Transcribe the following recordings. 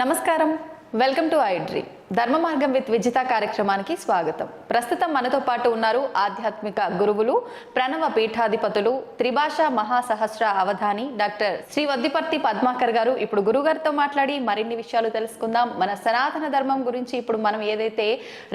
నమస్కారం, welcome to iDream ధర్మ మార్గం విత్ విజిత కార్యక్రమానికి స్వాగతం. ప్రస్తుతం మనతో పాటు ఉన్నారు ఆధ్యాత్మిక గురువులు, ప్రణవ పీఠాధిపతులు, త్రిభాషా మహాసహస్ర అవధాని డాక్టర్ శ్రీ వద్దిపర్తి పద్మాకర్ గారు. ఇప్పుడు గురుగారితో మాట్లాడి మరిన్ని విషయాలు తెలుసుకుందాం. మన సనాతన ధర్మం గురించి ఇప్పుడు మనం ఏదైతే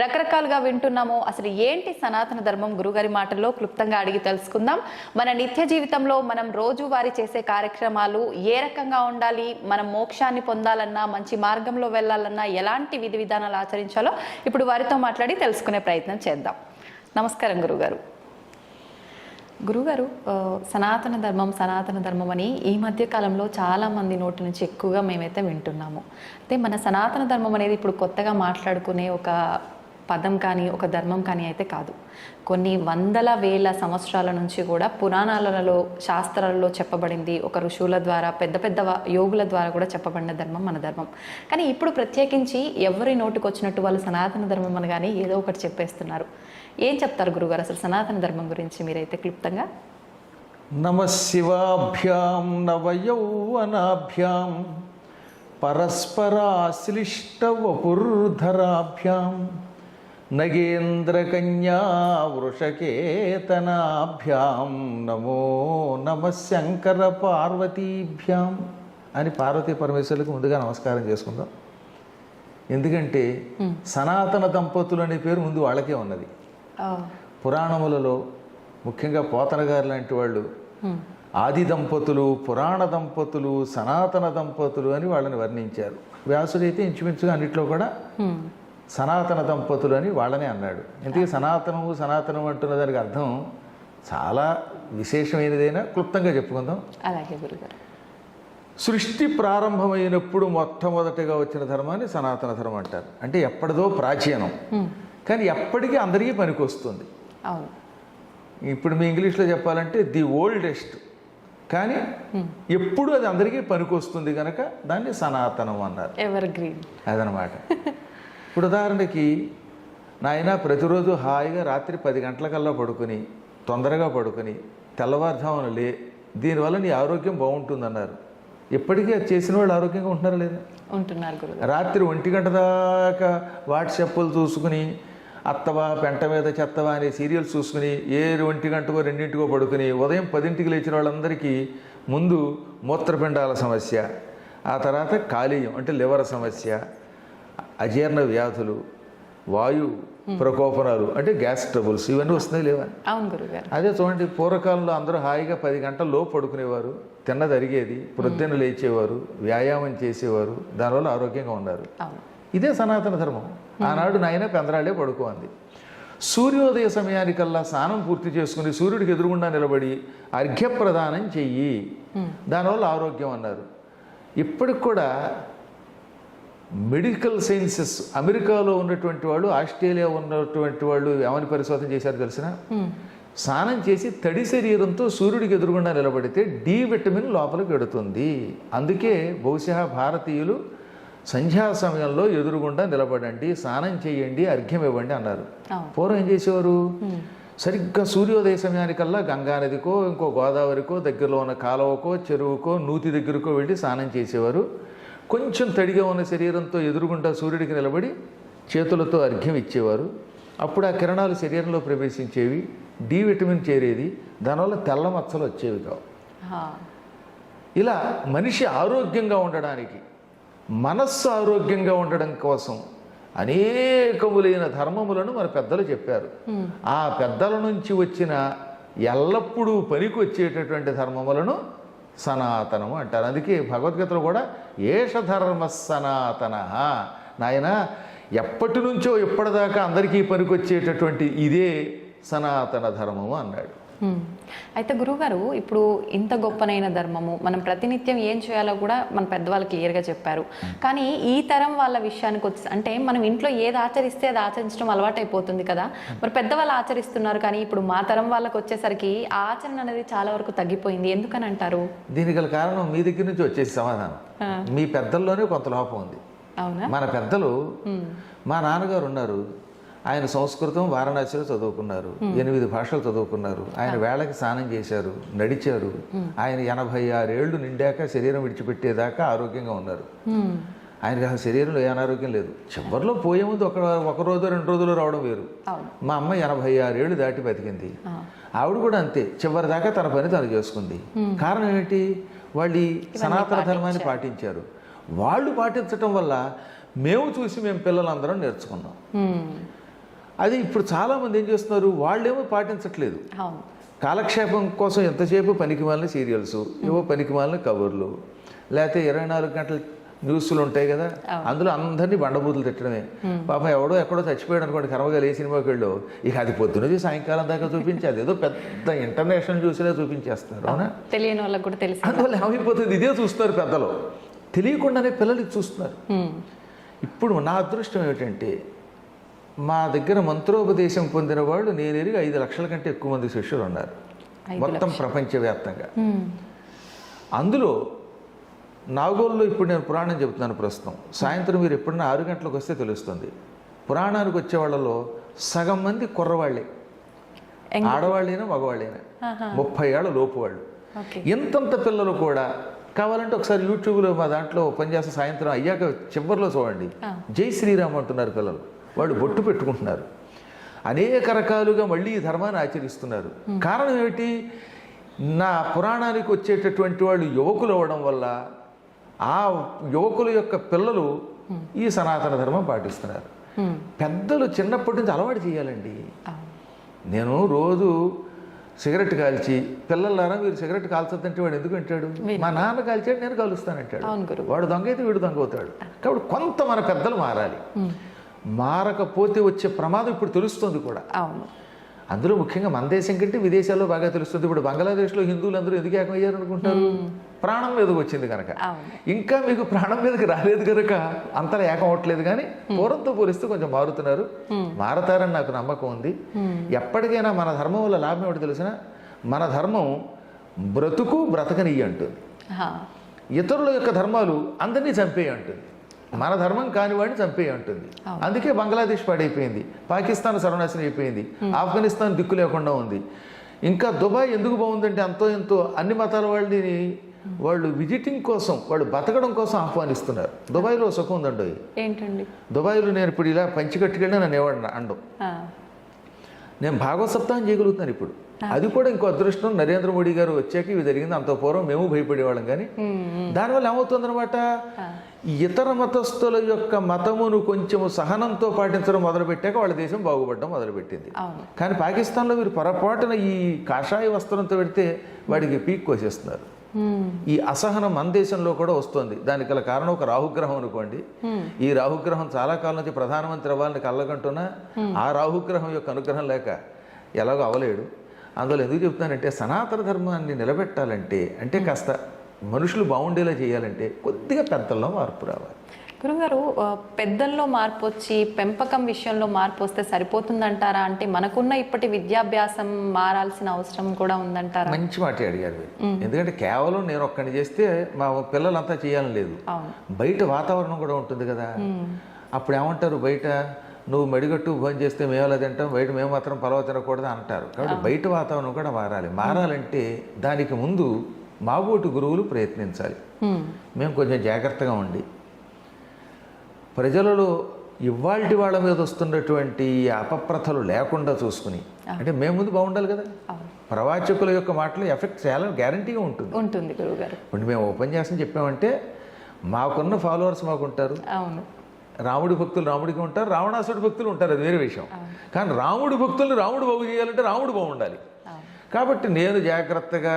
రకరకాలుగా వింటున్నామో అసలు ఏంటి సనాతన ధర్మం, గురుగారి మాటల్లో క్లుప్తంగా అడిగి తెలుసుకుందాం. మన నిత్య జీవితంలో మనం రోజువారీ చేసే కార్యక్రమాలు ఏ రకంగా ఉండాలి, మనం మోక్షాన్ని పొందాలన్నా, మంచి మార్గంలో వెళ్ళాలన్నా ఎలాంటి విధి విధానాలు ఆచరించాలో ఇప్పుడు వారితో మాట్లాడి తెలుసుకునే ప్రయత్నం చేద్దాం. నమస్కారం గురుగారు. గురుగారు, సనాతన ధర్మం అని ఈ మధ్య కాలంలో చాలా మంది నోటి నుంచి ఎక్కువగా మేమైతే వింటున్నాము. అయితే మన సనాతన ధర్మం అనేది ఇప్పుడు కొత్తగా మాట్లాడుకునే ఒక పదం కానీ ఒక ధర్మం కానీ అయితే కాదు. కొన్ని వందల వేల సంవత్సరాల నుంచి కూడా పురాణాలలో, శాస్త్రాలలో చెప్పబడింది, ఒక ఋషువుల ద్వారా, పెద్ద పెద్ద యోగుల ద్వారా కూడా చెప్పబడిన ధర్మం మన ధర్మం. కానీ ఇప్పుడు ప్రత్యేకించి ఎవరి నోటికి వచ్చినట్టు వాళ్ళు సనాతన ధర్మం అని కానీ ఏదో ఒకటి చెప్పేస్తున్నారు. ఏం చెప్తారు గురుగారు అసలు సనాతన ధర్మం గురించి మీరైతే క్లుప్తంగా? నమశివాభ్యాం నవయౌవనాభ్యాం పరస్పరాశ్లిష్టవపుర్ధరాభ్యాం నగేంద్రకన్యా వృషకేతనాభ్యాం నమో నమ శంకర పార్వతీభ్యాం అని పార్వతీ పరమేశ్వరులకు ముందుగా నమస్కారం చేసుకుందాం. ఎందుకంటే సనాతన దంపతులు అనే పేరు ముందు వాళ్ళకే ఉన్నది. పురాణములలో ముఖ్యంగా పోతన గారు లాంటి వాళ్ళు ఆది దంపతులు, పురాణ దంపతులు, సనాతన దంపతులు అని వాళ్ళని వర్ణించారు. వ్యాసుడైతే ఇంచుమించుగా అన్నిట్లో కూడా సనాతన దంపతులు అని వాళ్ళనే అన్నాడు. ఎందుకంటే సనాతనం అంటున్న దానికి అర్థం చాలా విశేషమైనదైనా క్లుప్తంగా చెప్పుకుందాం. అలాగే గురుగారు. సృష్టి ప్రారంభమైనప్పుడు మొట్టమొదటిగా వచ్చిన ధర్మాన్ని సనాతన ధర్మం అంటారు. అంటే ఎప్పటిదో ప్రాచీనం, కానీ ఎప్పటికీ అందరికీ పనికొస్తుంది. అవును. ఇప్పుడు మీ ఇంగ్లీష్లో చెప్పాలంటే ది ఓల్డెస్ట్, కానీ ఎప్పుడు అది అందరికీ పనికొస్తుంది కనుక దాన్ని సనాతనం అన్నారు. ఎవర్ గ్రీన్ అదనమాట. ఇప్పుడు ఉదాహరణకి నాయన ప్రతిరోజు హాయిగా రాత్రి 10 గంటలకల్లా పడుకుని, తొందరగా పడుకుని తెల్లవారుజామున లే, దీనివల్ల నీ ఆరోగ్యం బాగుంటుందన్నారు. ఎప్పటికీ అది చేసిన వాళ్ళు ఆరోగ్యంగా ఉంటున్నారా లేదా? ఉంటున్నారు గురుగారు. రాత్రి 1 గంట దాకా వాట్సాప్లు చూసుకుని, అత్తవా పెంట మీద చెత్తవా అనే సీరియల్స్ చూసుకుని 1 గంటకో 2 పడుకుని ఉదయం 10 లేచిన వాళ్ళందరికీ ముందు మూత్రపిండాల సమస్య, ఆ తర్వాత కాలేయం అంటే లివర్ సమస్య, అజీర్ణ వ్యాధులు, వాయు ప్రకోపనాలు అంటే గ్యాస్ ట్రబుల్స్, ఇవన్నీ వస్తున్నాయి లేవా? అవును గురుగారు. అదే చూడండి, పూర్వకాలంలో అందరూ హాయిగా 10 గంటల్లో పడుకునేవారు, తిన్నది అరిగేది, ప్రొద్దున లేచేవారు, వ్యాయామం చేసేవారు, దానివల్ల ఆరోగ్యంగా ఉన్నారు. ఇదే సనాతన ధర్మం. ఆనాడు నాయన పెందరాళ్ళే పడుకోంది. సూర్యోదయ సమయానికల్లా స్నానం పూర్తి చేసుకుని సూర్యుడికి ఎదురుగుండా నిలబడి అర్ఘ్యప్రదానం చెయ్యి, దానివల్ల ఆరోగ్యం అన్నారు. ఇప్పటికి కూడా మెడికల్ సైన్సెస్, అమెరికాలో ఉన్నటువంటి వాళ్ళు, ఆస్ట్రేలియా ఉన్నటువంటి వాళ్ళు ఏమని పరిశోధన చేశారు తెలిసిన? స్నానం చేసి తడి శరీరంతో సూర్యుడికి ఎదురుగుండా నిలబడితే డి విటమిన్ లోపలికి వెడుతుంది. అందుకే బహుశా భారతీయులు సంధ్యా సమయంలో ఎదురుగుండా నిలబడండి, స్నానం చేయండి, అర్ఘ్యం ఇవ్వండి అన్నారు. పూర్వం ఏం చేసేవారు? సరిగ్గా సూర్యోదయ సమయానికల్లా గంగా నదికో, ఇంకో గోదావరికో, దగ్గరలో ఉన్న కాలువకో, చెరువుకో, నూతి దగ్గరకో వెళ్ళి స్నానం చేసేవారు. కొంచెం తడిగా ఉన్న శరీరంతో ఎదురుగుండా సూర్యుడికి నిలబడి చేతులతో అర్ఘ్యం ఇచ్చేవారు. అప్పుడు ఆ కిరణాలు శరీరంలో ప్రవేశించేవి, డి విటమిన్ చేరేది, దానివల్ల తెల్ల మచ్చలు వచ్చేవి కావు. ఇలా మనిషి ఆరోగ్యంగా ఉండడానికి, మనస్సు ఆరోగ్యంగా ఉండడం కోసం అనేకములైన ధర్మములను మన పెద్దలు చెప్పారు. ఆ పెద్దల నుంచి వచ్చిన ఎల్లప్పుడూ పనికి వచ్చేటటువంటి ధర్మములను సనాతనము అంటారు. అందుకే భగవద్గీతలో కూడా ఏష ధర్మ సనాతన, నాయన ఎప్పటి నుంచో ఇప్పటిదాకా అందరికీ పనికొచ్చేటటువంటి ఇదే సనాతన ధర్మము అన్నాడు. అయితే గురుగారు, ఇప్పుడు ఇంత గొప్పనైన ధర్మము మనం ప్రతినిత్యం ఏం చేయాలో కూడా మన పెద్దవాళ్ళు క్లియర్గా చెప్పారు. కానీ ఈ తరం వాళ్ళ విషయానికి వచ్చి, అంటే మనం ఇంట్లో ఏది ఆచరిస్తే అది ఆచరించడం అలవాటు అయిపోతుంది కదా. మరి పెద్దవాళ్ళు ఆచరిస్తున్నారు, కానీ ఇప్పుడు మా తరం వాళ్ళకి వచ్చేసరికి ఆ ఆచరణ అనేది చాలా వరకు తగ్గిపోయింది. ఎందుకని అంటారు? దీనికి గల కారణం మీ దగ్గర నుంచి వచ్చేసి సమాధానం, మీ పెద్దల్లోనే కొంత లోపం ఉంది. అవునా? మన పెద్దలు, మా నాన్నగారు ఉన్నారు, ఆయన సంస్కృతం వారణాసిలో చదువుకున్నారు, 8 భాషలు చదువుకున్నారు. ఆయన వేళకి స్నానం చేశారు, నడిచారు. ఆయన 86 ఏళ్ళు నిండాక శరీరం విడిచిపెట్టేదాకా ఆరోగ్యంగా ఉన్నారు. ఆయనకి ఆ శరీరంలో ఏ అనారోగ్యం లేదు. చివరిలో పోయే ముందు ఒక రోజు 2 రోజులు రావడం వేరు. మా అమ్మ 86 ఏళ్ళు దాటి బతికింది. ఆవిడ కూడా అంతే, చివరి దాకా తన పని తను చేసుకుంది. కారణం ఏంటి? వాళ్ళు ఈ సనాతన ధర్మాన్ని పాటించారు. వాళ్ళు పాటించటం వల్ల మేము పిల్లలందరం నేర్చుకున్నాం. అది ఇప్పుడు చాలామంది ఏం చేస్తున్నారు, వాళ్ళేమో పాటించట్లేదు. కాలక్షేపం కోసం ఎంతసేపు పనికిమాలిన సీరియల్స్, ఏవో పనికిమాలిన కబుర్లు, లేకపోతే 24 గంటల న్యూస్లు ఉంటాయి కదా, అందులో అందరినీ బండబూతులు తిట్టడమే. పాపం ఎవడో ఎక్కడో చచ్చిపోయాడు అనుకోండి, కర్మగా ఏ సినిమాకి వెళ్ళు, ఇక అది పొద్దునది సాయంకాలం దాకా చూపించేది ఏదో పెద్ద ఇంటర్నేషనల్ న్యూస్లే చూపించేస్తారు. అవునా? తెలియని వాళ్ళకి కూడా తెలుసు. అందువల్ల ఏమైపోతుంది, ఇదే చూస్తున్నారు పెద్దలు, తెలియకుండానే పిల్లలు చూస్తున్నారు. ఇప్పుడు నా అదృష్టం ఏమిటంటే, మా దగ్గర మంత్రోపదేశం పొందిన వాళ్ళు నేను ఎరిగి 5 లక్షల కంటే ఎక్కువ మంది శిష్యులు ఉన్నారు మొత్తం ప్రపంచవ్యాప్తంగా. అందులో నాగోల్లో ఇప్పుడు నేను పురాణం చెబుతున్నాను ప్రస్తుతం. సాయంత్రం మీరు ఎప్పుడన్నా 6 గంటలకు వస్తే తెలుస్తుంది. పురాణానికి వచ్చే వాళ్ళలో సగం మంది కుర్రవాళ్ళే, ఆడవాళ్ళైనా మగవాళ్ళైనా, 30 ఏళ్ల లోపు వాళ్ళు. ఇంతంత పిల్లలు కూడా కావాలంటే ఒకసారి యూట్యూబ్లో మా దాంట్లో ఉపన్యాసం సాయంత్రం అయ్యాక చివరిలో చూడండి, జై శ్రీరామ్ అంటున్నారు పిల్లలు. వాళ్ళు బొట్టు పెట్టుకుంటున్నారు, అనేక రకాలుగా మళ్ళీ ఈ ధర్మాన్ని ఆచరిస్తున్నారు. కారణం ఏమిటి? నా పురాణానికి వచ్చేటటువంటి వాళ్ళు యువకులు అవ్వడం వల్ల ఆ యువకుల యొక్క పిల్లలు ఈ సనాతన ధర్మం పాటిస్తున్నారు. పెద్దలు చిన్నప్పటి నుంచి అలవాటు చేయాలండి. నేను రోజు సిగరెట్ కాల్చి, పిల్లలారా మీరు సిగరెట్ కాల్చొద్దంటే వాడు ఎందుకు అంటాడు? మా నాన్న కాల్చాడు, నేను కాలుస్తానంటాడు. వాడు దొంగ అయితే వీడు దొంగ అవుతాడు. కాబట్టి కొంత మన పెద్దలు మారాలి. మారకపోతే వచ్చే ప్రమాదం ఇప్పుడు తెలుస్తుంది కూడా. అందులో ముఖ్యంగా మన దేశం కంటే విదేశాల్లో బాగా తెలుస్తుంది. ఇప్పుడు బంగ్లాదేశ్లో హిందువులు అందరూ ఎందుకు ఏకమయ్యారు అనుకుంటారు? ప్రాణం మీదకి వచ్చింది కనుక. ఇంకా మీకు ప్రాణం మీదకి రాలేదు కనుక అంతలా ఏకం అవ్వట్లేదు. కానీ పూర్వంతో పోలిస్తే కొంచెం మారుతున్నారు, మారతారని నాకు నమ్మకం ఉంది. ఎప్పటికైనా మన ధర్మం వల్ల లాభం ఏమిటి తెలిసిన, మన ధర్మం బ్రతకనియ్యి అంటుంది. ఇతరుల యొక్క ధర్మాలు అందరినీ చంపేయి అంటుంది. మన ధర్మం కానివాడిని చంపేయి అంటుంది. అందుకే బంగ్లాదేశ్ పాడైపోయింది, పాకిస్తాన్ సర్వనాశనం అయిపోయింది, ఆఫ్ఘనిస్తాన్ దిక్కు లేకుండా ఉంది. ఇంకా దుబాయ్ ఎందుకు బాగుందంటే అంతో ఎంతో అన్ని మతాల వాళ్ళని వాళ్ళు విజిటింగ్ కోసం, వాళ్ళు బతకడం కోసం ఆహ్వానిస్తున్నారు. దుబాయ్లో సుఖం ఉందండి. ఏంటండి దుబాయ్లో? నేను ఇప్పుడు ఇలా పంచికట్టుకెళ్ళి నన్ను ఎవరు అండం, నేను భాగవత సప్తాహం చేయగలుగుతున్నాను ఇప్పుడు. అది కూడా ఇంకో అదృష్టం. నరేంద్ర మోడీ గారు వచ్చాక ఇవి జరిగింది. అంత పూర్వం మేము భయపడేవాళ్ళం. కానీ దానివల్ల ఏమవుతుందన్నమాట, ఇతర మతస్థుల యొక్క మతమును కొంచెము సహనంతో పాటించడం మొదలుపెట్టాక వాళ్ళ దేశం బాగుపడడం మొదలుపెట్టింది. కానీ పాకిస్తాన్లో మీరు పొరపాటున ఈ కాషాయ వస్త్రంతో పెడితే వాడికి పీక్ కోసేస్తున్నారు. ఈ అసహనం మన దేశంలో కూడా వస్తుంది. దానికి గల కారణం ఒక రాహుగ్రహం అనుకోండి. ఈ రాహుగ్రహం చాలా కాలం నుంచి ప్రధానమంత్రి అవ్వాలని కళ్ళకంటున్నా ఆ రాహుగ్రహం యొక్క అనుగ్రహం లేక ఎలాగో అవ్వలేడు. అందులో ఎందుకు చెప్తానంటే, సనాతన ధర్మాన్ని నిలబెట్టాలంటే, అంటే కాస్త మనుషులు బాగుండేలా చేయాలంటే కొద్దిగా పెద్దల్లో మార్పు రావాలి. గురుగారు, పెద్దల్లో మార్పు వచ్చి పెంపకం విషయంలో మార్పు వస్తే సరిపోతుందంటారా? అంటే మనకున్న ఇప్పటి విద్యాభ్యాసం మారాల్సిన అవసరం కూడా ఉందంటారా? మంచి మాట అడిగారు. ఎందుకంటే కేవలం నేను ఒక్కడిని చేస్తే మా పిల్లలంతా చేయాలని లేదు. బయట వాతావరణం కూడా ఉంటుంది కదా. అప్పుడు ఏమంటారు, బయట నువ్వు మడిగట్టు భోజనం చేస్తే మేము అలా తింటాం, బయట మేము మాత్రం పలవ తినకూడదు అంటారు. కాబట్టి బయట వాతావరణం కూడా మారాలి. మారాలంటే దానికి ముందు మాబోటి గురువులు ప్రయత్నించాలి. మేము కొంచెం జాగ్రత్తగా ఉండి ప్రజలలో ఇవాల్టి వాళ్ళ మీద వస్తున్నటువంటి అపప్రథలు లేకుండా చూసుకుని, అంటే మేము ముందు బాగుండాలి కదా. ప్రవాచకుల యొక్క మాటలు ఎఫెక్ట్ చాలా గ్యారంటీగా ఉంటుంది గురువుగారు. ఇప్పుడు మేము ఉపన్యాసం చెప్పామంటే మాకున్న ఫాలోవర్స్ మాకుంటారు. రాముడి భక్తులు రాముడికి ఉంటారు, రావణాసుడి భక్తులు ఉంటారు, అది వేరే విషయం. కానీ రాముడి భక్తుల్ని రాముడు బాగు చేయాలంటే రాముడు బాగుండాలి. కాబట్టి నేను జాగ్రత్తగా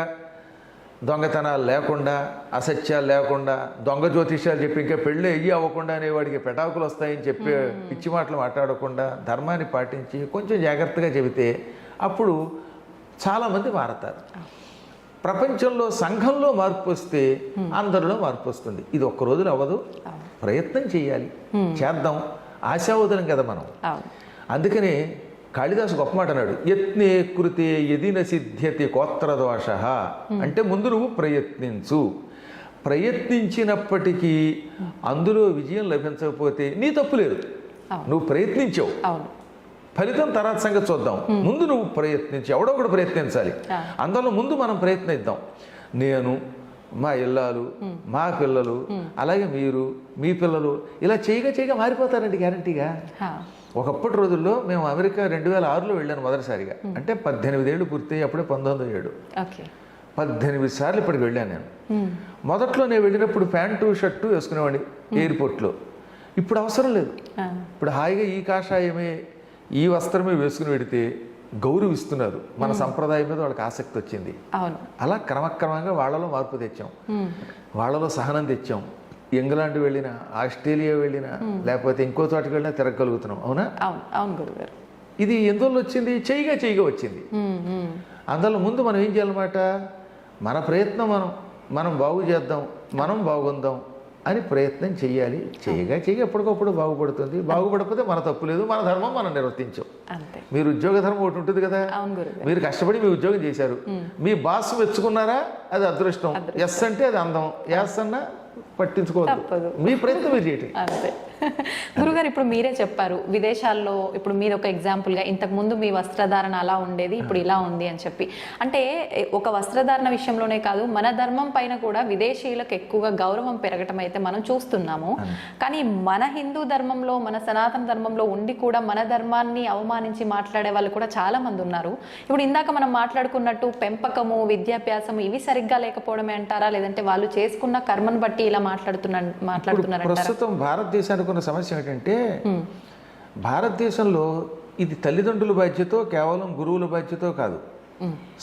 దొంగతనాలు లేకుండా, అసత్యాలు లేకుండా, దొంగ జ్యోతిష్యాలు చెప్పి ఇంకా పెళ్ళి అవ్వకుండా అనేవాడికి పెటాకులు వస్తాయని చెప్పి పిచ్చి మాటలు మాట్లాడకుండా ధర్మాన్ని పాటించి కొంచెం జాగ్రత్తగా చెబితే అప్పుడు చాలామంది మారతారు. ప్రపంచంలో సంఘంలో మార్పు వస్తే అందరిలో మార్పు వస్తుంది. ఇది ఒక్క రోజులో అవ్వదు, ప్రయత్నం చేయాలి, చేద్దాం. ఆశావదనం కదా మనం. అందుకనే కాళిదాసు గొప్ప మాట అన్నాడు, యత్నే కృతే యదిన సిద్ధ్యతి కోత్రదోష. అంటే ముందు నువ్వు ప్రయత్నించు, ప్రయత్నించినప్పటికీ అందులో విజయం లభించకపోతే నీ తప్పు లేదు, నువ్వు ప్రయత్నించావు. ఫలితం తర్వాత సంగతి చూద్దాం. ముందు నువ్వు ప్రయత్నించి, ఎవడో ఒకడు ప్రయత్నించాలి. అందులో ముందు మనం ప్రయత్నిద్దాం. నేను మా ఇల్లాలు, మా పిల్లలు, అలాగే మీరు, మీ పిల్లలు ఇలా చేయగా మారిపోతారండి గ్యారంటీగా. ఒకప్పటి రోజుల్లో మేము అమెరికా 2006లో వెళ్ళాను మొదటిసారిగా. అంటే 18 ఏళ్ళు పూర్తయి అప్పుడే 1907. 18 సార్లు ఇప్పటికి వెళ్ళాను నేను. మొదట్లో నేను వెళ్ళినప్పుడు ప్యాంటు షర్టు వేసుకునేవాడిని ఎయిర్పోర్ట్లో. ఇప్పుడు అవసరం లేదు. ఇప్పుడు హాయిగా ఈ కాషాయమే, ఈ వస్త్రమే వేసుకుని వెడితే గౌరవిస్తున్నారు. మన సంప్రదాయం మీద వాళ్ళకి ఆసక్తి వచ్చింది. అలా క్రమక్రమంగా వాళ్ళలో మార్పు తెచ్చాం, వాళ్ళలో సహనం తెచ్చాం. ఇంగ్లాండ్ వెళ్ళినా, ఆస్ట్రేలియా వెళ్ళినా, లేకపోతే ఇంకో చోటకి వెళ్ళినా తిరగలుగుతున్నాం. అవునా? అవును గురుగారు. ఇది ఎందువల్ల వచ్చింది? చేయగా వచ్చింది. అందులో ముందు మనం ఏం చేయాలన్నమాట, మన ప్రయత్నం మనం బాగు చేద్దాం, మనం బాగుందాం అని ప్రయత్నం చెయ్యాలి. చేయగా ఎప్పటికప్పుడు బాగుపడుతుంది. బాగుపడకపోతే మన తప్పు లేదు, మన ధర్మం మనం నిర్వర్తించాం. మీరు ఉద్యోగ ధర్మం ఒకటి ఉంటుంది కదా. మీరు కష్టపడి మీ ఉద్యోగం చేశారు, మీ బాస్ మెచ్చుకున్నారా, అది అదృష్టం. ఎస్ అంటే అది అందం, ఎస్ అన్నా పట్టించుకోవద్దు, మీ ప్రయత్నం మీరు చేయటం. అంతే. గురుగారు, ఇప్పుడు మీరే చెప్పారు విదేశాల్లో, ఇప్పుడు మీరు ఒక ఎగ్జాంపుల్గా ఇంతకు ముందు మీ వస్త్రధారణ అలా ఉండేది, ఇప్పుడు ఇలా ఉంది అని చెప్పి. అంటే ఒక వస్త్రధారణ విషయంలోనే కాదు, మన ధర్మం పైన కూడా విదేశీయులకు ఎక్కువగా గౌరవం పెరగటం అయితే మనం చూస్తున్నాము. కానీ మన హిందూ ధర్మంలో, మన సనాతన ధర్మంలో ఉండి కూడా మన ధర్మాన్ని అవమానించి మాట్లాడే వాళ్ళు కూడా చాలా మంది ఉన్నారు. ఇప్పుడు ఇందాక మనం మాట్లాడుకున్నట్టు పెంపకము, విద్యాభ్యాసము ఇవి సరిగ్గా లేకపోవడమే అంటారా, లేదంటే వాళ్ళు చేసుకున్న కర్మను బట్టి ఇలా మాట్లాడుతున్నారు? ప్రస్తుతం భారతదేశానికి ఉన్న సమస్య ఏంటంటే, భారతదేశంలో ఇది తల్లిదండ్రుల బాధ్యత, కేవలం గురువుల బాధ్యత కాదు,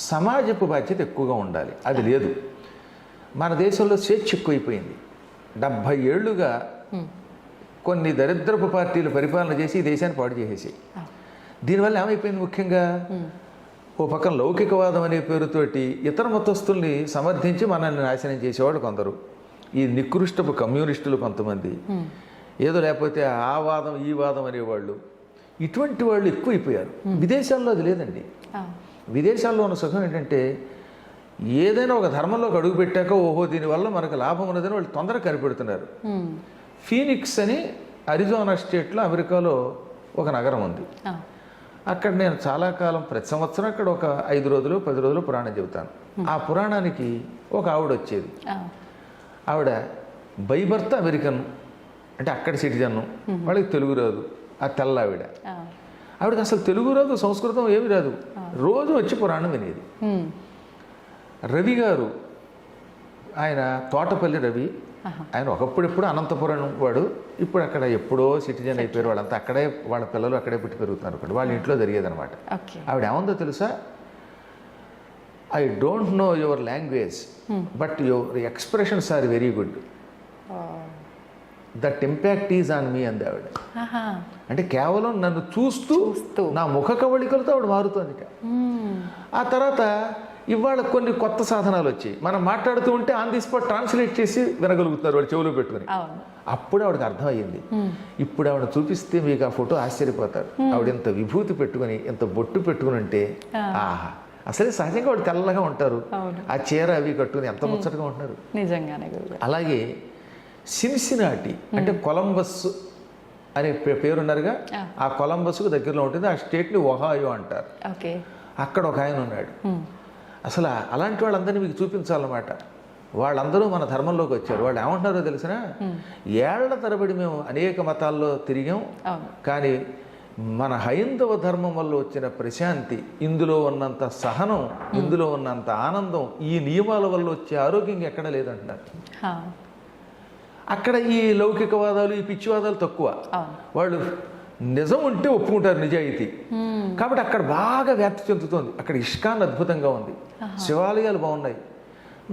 సమాజపు బాధ్యత ఎక్కువగా ఉండాలి. అది లేదు. మన దేశంలో స్వేచ్ఛ ఎక్కువైపోయింది. 70 ఏళ్లుగా కొన్ని దరిద్రపు పార్టీలు పరిపాలన చేసి ఈ దేశాన్ని పాడు చేసేసి, దీనివల్ల ఏమైపోయింది? ముఖ్యంగా ఓ పక్కన లౌకికవాదం అనే పేరుతోటి ఇతర మతస్థుల్ని సమర్థించి మనల్ని నాశనం చేసేవాడు కొందరు, ఈ నికృష్టపు కమ్యూనిస్టులు కొంతమంది, ఏదో లేకపోతే ఆ వాదం ఈ వాదం అనేవాళ్ళు, ఇటువంటి వాళ్ళు ఎక్కువైపోయారు. విదేశాల్లో అది లేదండి. విదేశాల్లో ఉన్న సుఖం ఏంటంటే, ఏదైనా ఒక ధర్మంలోకి అడుగు పెట్టాక ఓహో దీనివల్ల మనకు లాభం ఉన్నదని వాళ్ళు తొందరగా కనిపెడుతున్నారు. ఫీనిక్స్ అని అరిజోనా స్టేట్లో అమెరికాలో ఒక నగరం ఉంది. అక్కడ నేను చాలా కాలం, ప్రతి సంవత్సరం అక్కడ ఒక 5 రోజులు 10 రోజులు పురాణం చెబుతాను. ఆ పురాణానికి ఒక ఆవిడ వచ్చేది. ఆవిడ బైబర్త్ అమెరికన్, అంటే అక్కడ సిటిజన్, వాళ్ళకి తెలుగు రాదు. ఆ తెల్ల ఆవిడకి అసలు తెలుగు రాదు, సంస్కృతం ఏమి రాదు. రోజు వచ్చి పురాణం వినేది. రవి గారు, ఆయన తోటపల్లి రవి, ఆయన ఒకప్పుడెప్పుడు అనంతపురం వాడు, ఇప్పుడు అక్కడ ఎప్పుడో సిటిజన్ అయిపోయారు. వాళ్ళంతా అక్కడే, వాళ్ళ పిల్లలు అక్కడే పుట్టి పెరుగుతున్నారు. అక్కడ వాళ్ళ ఇంట్లో జరిగేదనమాట. ఆవిడ ఏముందో తెలుసా, I don't know your language but your expressions are very good, that impact is on me అంది ఆవిడ. అంటే కేవలం నన్ను చూస్తూ నా ముఖ కవళికలతో ఆవిడ మారుతుంది. ఆ తర్వాత ఇవాళ కొన్ని కొత్త సాధనాలు వచ్చాయి, మనం మాట్లాడుతూ ఉంటే ఆన్ ది స్పాట్ ట్రాన్స్లేట్ చేసి వినగలుగుతున్నారు వాళ్ళు చెవులో పెట్టుకుని. అప్పుడు ఆవిడకి అర్థమయ్యింది. ఇప్పుడు ఆవిడ చూపిస్తే మీకు ఆ ఫోటో ఆశ్చర్యపోతారు. ఆవిడ ఎంత విభూతి పెట్టుకుని, ఎంత బొట్టు పెట్టుకుని ఉంటే, ఆహా, అసలే సహజంగా వాళ్ళు తెల్లగా ఉంటారు, ఆ చీర అవి కట్టుకుని ఎంత ముచ్చటగా ఉంటున్నారు. నిజంగానే. అలాగే సిన్సినాటి అంటే కొలంబస్ అనే పేరున్నారుగా, ఆ కొలంబస్కు దగ్గరలో ఉంటుంది. ఆ స్టేట్ని ఒహాయో అంటారు. అక్కడ ఒక ఆయన ఉన్నాడు. అసలు అలాంటి వాళ్ళందరినీ మీకు చూపించాలన్నమాట. వాళ్ళందరూ మన ధర్మంలోకి వచ్చారు. వాళ్ళు ఏమంటున్నారో తెలిసినా, ఏళ్ల తరబడి మేము అనేక మతాల్లో తిరిగాం, కానీ మన హైందవ ధర్మం వల్ల వచ్చిన ప్రశాంతి, ఇందులో ఉన్నంత సహనం, ఇందులో ఉన్నంత ఆనందం, ఈ నియమాల వల్ల వచ్చే ఆరోగ్యం ఎక్కడ లేదంటున్నారు. అక్కడ ఈ లౌకికవాదాలు, ఈ పిచ్చివాదాలు తక్కువ. వాళ్ళు నిజం ఉంటే ఒప్పుకుంటారు, నిజాయితీ. కాబట్టి అక్కడ బాగా వ్యాప్తి చెందుతోంది. అక్కడ ఇష్కాన్ అద్భుతంగా ఉంది, శివాలయాలు బాగున్నాయి.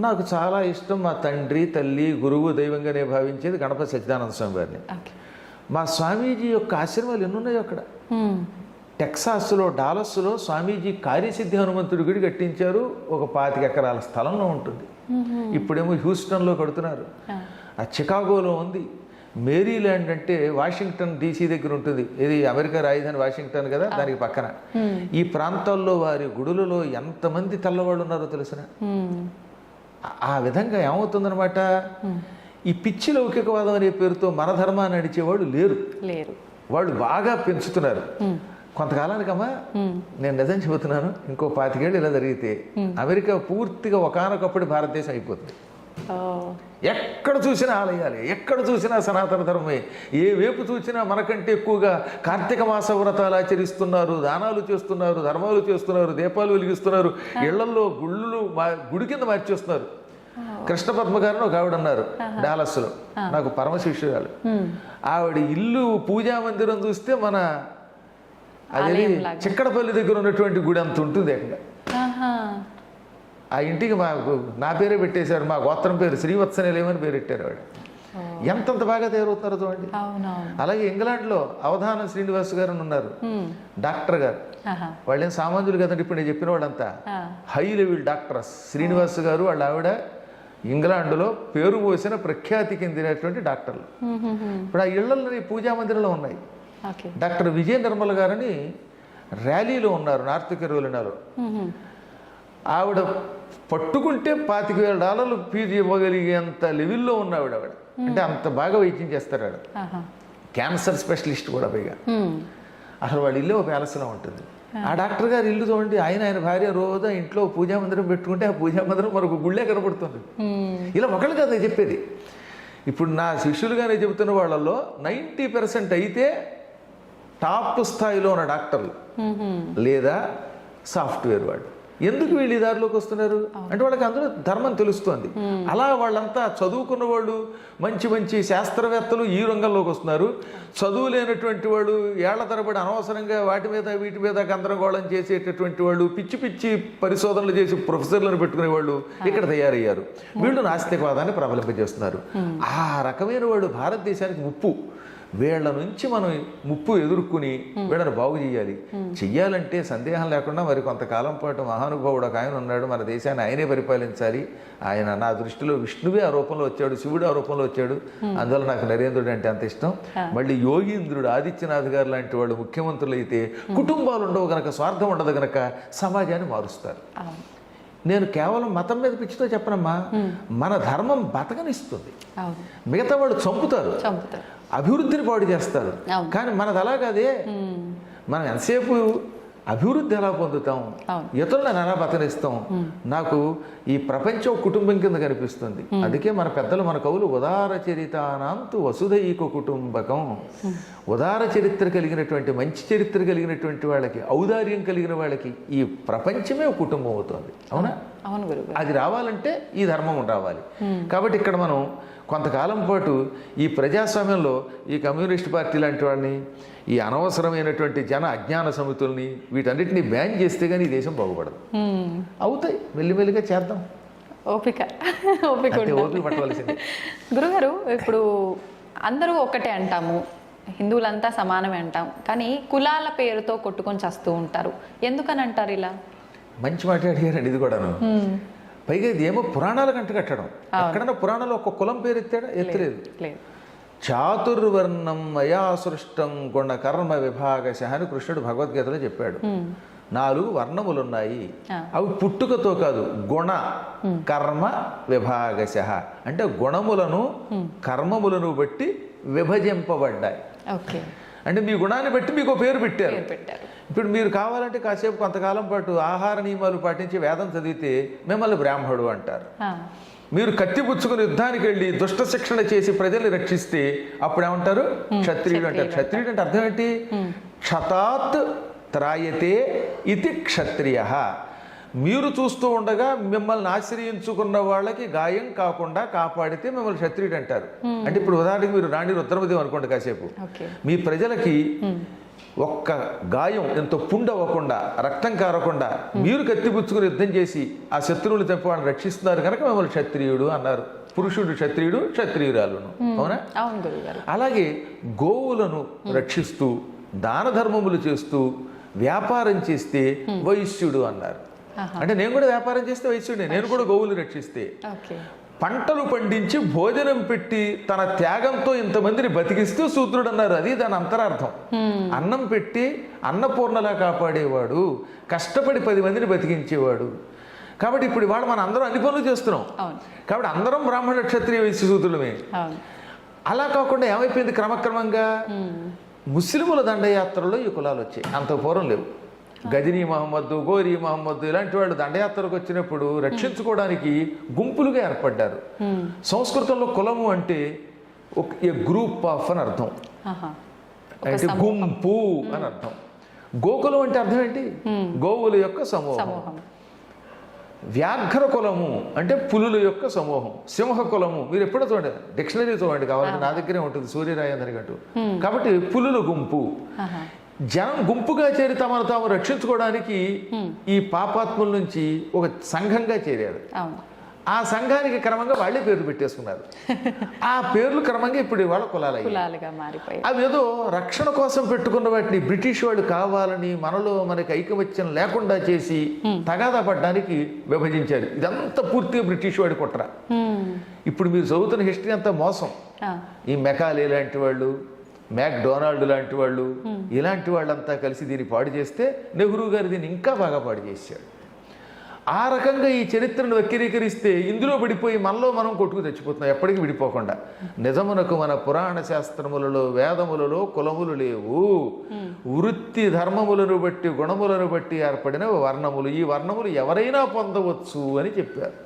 నాకు చాలా ఇష్టం, మా తండ్రి తల్లి గురువు దైవంగానే భావించేది గణపతి సచ్చిదానంద స్వామి వారిని. మా స్వామీజీ యొక్క ఆశ్రమాలు ఎన్నున్నాయో అక్కడ. టెక్సాస్లో, డాలస్లో స్వామీజీ కార్యసిద్ధి హనుమంతుడి గుడి కట్టించారు. ఒక 25 ఎకరాల స్థలంలో ఉంటుంది. ఇప్పుడేమో హ్యూస్టన్లో కడుతున్నారు. ఆ చికాగోలో ఉంది. మేరీల్యాండ్ అంటే వాషింగ్టన్ DC దగ్గర ఉంటుంది. ఇది అమెరికా రాజధాని వాషింగ్టన్ కదా, దానికి పక్కన. ఈ ప్రాంతాల్లో వారి గుడులలో ఎంతమంది తెల్లవాళ్ళు ఉన్నారో తెలిసిన. ఆ విధంగా ఏమవుతుందనమాట, ఈ పిచ్చి లౌకికవాదం అనే పేరుతో మన ధర్మాన్ని నడిచేవాళ్ళు లేరు. వాళ్ళు బాగా పెంచుతున్నారు. కొంతకాలానికమ్మా, నేను నిజం చెబుతున్నాను, ఇంకో 25 ఏళ్ళు ఇలా జరిగితే అమెరికా పూర్తిగా ఒకానొకప్పుడు భారతదేశం అయిపోతుంది. ఓ, ఎక్కడ చూసినా ఆలయాలే, ఎక్కడ చూసినా సనాతన ధర్మమే. ఏ వైపు చూసినా మనకంటే ఎక్కువగా కార్తీక మాస వ్రతాలు ఆచరిస్తున్నారు, దానాలు చేస్తున్నారు, ధర్మాలు చేస్తున్నారు, దీపాలు వెలిగిస్తున్నారు, ఇళ్లలో గుడి కింద మార్చేస్తున్నారు. కృష్ణ పద్మ గారిని ఒక ఆవిడ ఉన్నారు డాలస్లో, నాకు పరమ శిష్యురాలు. ఆవిడ ఇల్లు పూజా మందిరం చూస్తే మన అదే చిక్కడపల్లి దగ్గర ఉన్నటువంటి గుడి అంత ఉంటుంది అక్కడ. ఆహా. ఆ ఇంటికి నా పేరే పెట్టేశారు, మా గోత్రం పేరు శ్రీవత్సనిలయమని పేరు పెట్టారు ఆవిడ. ఎంతంత బాగా తయారవుతున్నారో చూడండి. అవునవును. అలాగే ఇంగ్లాండ్లో అవధానం శ్రీనివాస్ గారు అని ఉన్నారు, డాక్టర్ గారు. వాళ్ళేం సామాన్యులు కదండి, ఇప్పుడు నేను చెప్పిన వాళ్ళంతా హై లెవెల్ డాక్టర్స్. శ్రీనివాస్ గారు వాళ్ళ ఆవిడ ఇంగ్లాండ్లో పేరు పోసిన ప్రఖ్యాతి చెందినటువంటి డాక్టర్లు. ఇప్పుడు ఆ ఇళ్లలో పూజా మందిరంలో ఉన్నాయి. డాక్టర్ విజయ నిర్మల్ గారని ర్యాలీలో ఉన్నారు నార్త్ కెరోలినాలో. ఆవిడ పట్టుకుంటే $25,000 ఫీజు ఇవ్వగలిగేంత లెవెల్లో ఉన్న ఆవిడ. అంటే అంత బాగా వైద్యం చేస్తారు ఆవిడ. క్యాన్సర్ స్పెషలిస్ట్ కూడా పైగా. అసలు వాళ్ళ ఇల్లు ఒక ప్యాలెస్లో ఉంటుంది. ఆ డాక్టర్ గారు ఇల్లు చూడండి, ఆయన భార్య రోజు ఇంట్లో పూజా మందిరం పెట్టుకుంటే ఆ పూజా మందిరం మరొక గుళ్ళే కనబడుతుంది. ఇలా ఒకళ్ళు కదా చెప్పేది. ఇప్పుడు నా శిష్యులుగానే చెబుతున్న వాళ్ళల్లో 90% అయితే టాప్ స్థాయిలో ఉన్న డాక్టర్లు లేదా సాఫ్ట్వేర్ వాళ్ళు. ఎందుకు వీళ్ళు ఈ దారిలోకి వస్తున్నారు అంటే వాళ్ళకి అందులో ధర్మం తెలుస్తోంది. అలా వాళ్ళంతా చదువుకున్న వాళ్ళు, మంచి మంచి శాస్త్రవేత్తలు ఈ రంగంలోకి వస్తున్నారు. చదువు లేనటువంటి వాళ్ళు, ఏళ్ల తరబడి అనవసరంగా వాటి మీద వీటి మీద గందరగోళం చేసేటటువంటి వాళ్ళు, పిచ్చి పిచ్చి పరిశోధనలు చేసి ప్రొఫెసర్లను పెట్టుకునే వాళ్ళు ఇక్కడ తయారయ్యారు. వీళ్ళు నాస్తికవాదాన్ని ప్రబలింపజేస్తున్నారు. ఆ రకమైన వాళ్ళు భారతదేశానికి ముప్పు. వీళ్ళ నుంచి మనం ముప్పు ఎదుర్కొని వీళ్ళని బాగు చెయ్యాలంటే సందేహం లేకుండా మరి కొంతకాలం పాటు మహానుభావుడు ఒక ఆయన ఉన్నాడు, మన దేశాన్ని ఆయనే పరిపాలించాలి. ఆయన నా దృష్టిలో విష్ణువే ఆ రూపంలో వచ్చాడు, శివుడు ఆ రూపంలో వచ్చాడు. అందువల్ల నాకు నరేంద్రుడు అంటే అంత ఇష్టం. మళ్ళీ యోగీంద్రుడు, ఆదిత్యనాథ్ గారు లాంటి వాళ్ళు ముఖ్యమంత్రులు అయితే కుటుంబాలు ఉండవు గనక, స్వార్థం ఉండదు గనక సమాజాన్ని మారుస్తారు. నేను కేవలం మతం మీద పిచ్చితో చెప్పనమ్మా, మన ధర్మం బతకనిస్తుంది. మిగతా వాళ్ళు చంపుతారు, అభివృద్ధిని పాడు చేస్తారు. కానీ మనది అలాగదే. మనం ఎంతసేపు అభివృద్ధి ఎలా పొందుతాం, ఇతరులను ఎలా బతనిస్తాం. నాకు ఈ ప్రపంచం కుటుంబం కింద కనిపిస్తుంది. అందుకే మన పెద్దలు, మన కవులు ఉదార చరితానాంతు వసుధైక కుటుంబకం. ఉదార చరిత్ర కలిగినటువంటి, మంచి చరిత్ర కలిగినటువంటి వాళ్ళకి, ఔదార్యం కలిగిన వాళ్ళకి ఈ ప్రపంచమే కుటుంబం అవుతుంది. అవునా? అవును గురువు. అది రావాలంటే ఈ ధర్మం రావాలి. కాబట్టి ఇక్కడ మనం కొంతకాలం పాటు ఈ ప్రజాస్వామ్యంలో ఈ కమ్యూనిస్ట్ పార్టీ లాంటి వాళ్ళని, ఈ అనవసరమైనటువంటి జన అజ్ఞాన సమితుల్ని, వీటన్నిటిని బ్యాన్ చేస్తే కానీ ఈ దేశం బాగుపడదు. అవుతాయి, మెల్లిమెల్లిగా చేద్దాం. ఓపిక పట్టవలసింది. గురుగారు, ఇప్పుడు అందరూ ఒక్కటే అంటాము, హిందువులంతా సమానమే అంటాం, కానీ కులాల పేరుతో కొట్టుకొని చేస్తూ ఉంటారు. ఎందుకని అంటారు ఇలా? మంచి మాట అడిగారండి. ఇది కూడాను పైగా ఇది ఏమో పురాణాలకు అంటగట్టడం. ఎక్కడన్నా పురాణాలు ఒక కులం పేరు ఎత్తలేదు. చాతుర్వర్ణం మయా సృష్టం గుణ కర్మ విభాగశ అని కృష్ణుడు భగవద్గీతలో చెప్పాడు. 4 వర్ణములున్నాయి. అవి పుట్టుకతో కాదు, గుణ కర్మ విభాగశ అంటే గుణములను కర్మములను బట్టి విభజింపబడ్డాయి. అంటే మీ గుణాన్ని బట్టి మీకు పేరు పెట్టారు. ఇప్పుడు మీరు కావాలంటే కాసేపు కొంతకాలం పాటు ఆహార నియమాలు పాటించి వేదం చదివితే మిమ్మల్ని బ్రాహ్మణుడు అంటారు. మీరు కత్తి పుచ్చుకుని యుద్ధానికి వెళ్ళి దుష్ట శిక్షణ చేసి ప్రజల్ని రక్షిస్తే అప్పుడు ఏమంటారు? క్షత్రియుడు అంటారు. క్షత్రియుడు అంటే అర్థం ఏంటి? క్షతాత్ త్రాయతే ఇది క్షత్రియ. మీరు చూస్తూ ఉండగా మిమ్మల్ని ఆశ్రయించుకున్న వాళ్ళకి గాయం కాకుండా కాపాడితే మిమ్మల్ని క్షత్రియుడు అంటారు. అంటే ఇప్పుడు ఉదాహరణకి మీరు రాణి రుద్రమదేవి అనుకోండి, కాసేపు మీ ప్రజలకి ఒక్క గాయం ఎంతో పుండు అవ్వకుండా, రక్తం కారకుండా మీరు కత్తిపుచ్చుకుని యుద్ధం చేసి ఆ శత్రువులు తప్ప వాళ్ళని రక్షిస్తున్నారు కనుక మిమ్మల్ని క్షత్రియుడు అన్నారు. పురుషుడు క్షత్రియుడు, క్షత్రియురాలను. అవునా? అలాగే గోవులను రక్షిస్తూ దాన ధర్మములు చేస్తూ వ్యాపారం చేస్తే వైశ్యుడు అన్నారు. అంటే నేను కూడా వ్యాపారం చేస్తే వైశ్యుడే, నేను కూడా గోవులు రక్షిస్తే. పంటలు పండించి భోజనం పెట్టి తన త్యాగంతో ఇంతమందిని బతికిస్తూ శూద్రుడు అన్నారు. అది దాని అంతరార్థం. అన్నం పెట్టి అన్నపూర్ణలా కాపాడేవాడు, కష్టపడి 10 మందిని బతికించేవాడు. కాబట్టి ఇప్పుడు ఇవాళ మనం అందరం అన్ని పనులు చేస్తున్నాం. కాబట్టి అందరం బ్రాహ్మణ క్షత్రియ వైశ్య శూద్రులమే. అలా కాకుండా ఏమైపోయింది, క్రమక్రమంగా ముస్లిముల దండయాత్రలో ఈ కులాలు వచ్చాయి. అంత పూర్వం లేవు. గజనీ మహమ్మద్, గోరీ మహమ్మద్ ఇలాంటి వాళ్ళు దండయాత్రకు వచ్చినప్పుడు రక్షించుకోవడానికి గుంపులుగా ఏర్పడ్డారు. సంస్కృతంలో కులము అంటే ఒక గ్రూప్ ఆఫ్ అని అర్థం, అంటే గుంపు అని అర్థం. గోకులం అంటే అర్థం ఏంటి? గోవుల యొక్క సమూహం. వ్యాఘ్ర కులము అంటే పులుల యొక్క సమూహం. సింహ కులము మీరు ఎప్పుడో చూడండి, డిక్షనరీ చూడండి, కావాలంటే నా దగ్గరే ఉంటుంది సూర్యరాయందరి గట్టు. కాబట్టి పులుల గుంపు. జనం గుంపుగా చేరి తమను తాము రక్షించుకోవడానికి ఈ పాపాత్ముల నుంచి ఒక సంఘంగా చేరారు. ఆ సంఘానికి క్రమంగా వాళ్ళే పేర్లు పెట్టేసుకున్నారు. ఆ పేర్లు క్రమంగా ఇప్పుడు వాళ్ళ కులాలుగా మారిపోయాయి. అవి ఏదో రక్షణ కోసం పెట్టుకున్న వాటిని బ్రిటిష్ వాళ్ళు కావాలని మనకి ఐకమత్యం లేకుండా చేసి తగాదా పడ్డానికి విభజించారు. ఇదంతా పూర్తిగా బ్రిటిష్ వాడి కుట్ర. ఇప్పుడు మీరు చదువుతున్న హిస్టరీ అంతా మోసం. ఈ మెకాలే లాంటి వాళ్ళు, మ్యాక్డొనాల్డ్ లాంటి వాళ్ళు, ఇలాంటి వాళ్ళంతా కలిసి దీన్ని పాడు చేస్తే నెహ్రూ గారు దీన్ని ఇంకా బాగా పాడు చేశాడు. ఆ రకంగా ఈ చరిత్రను వక్రీకరిస్తే ఇందులో పడిపోయి మనలో మనం కొట్టుకు తెచ్చిపోతున్నాం, ఎప్పటికీ విడిపోకుండా. నిజమునకు మన పురాణ శాస్త్రములలో, వేదములలో కులములు లేవు. వృత్తి ధర్మములను బట్టి, గుణములను బట్టి ఏర్పడిన వర్ణములు. ఈ వర్ణములు ఎవరైనా పొందవచ్చు అని చెప్పారు.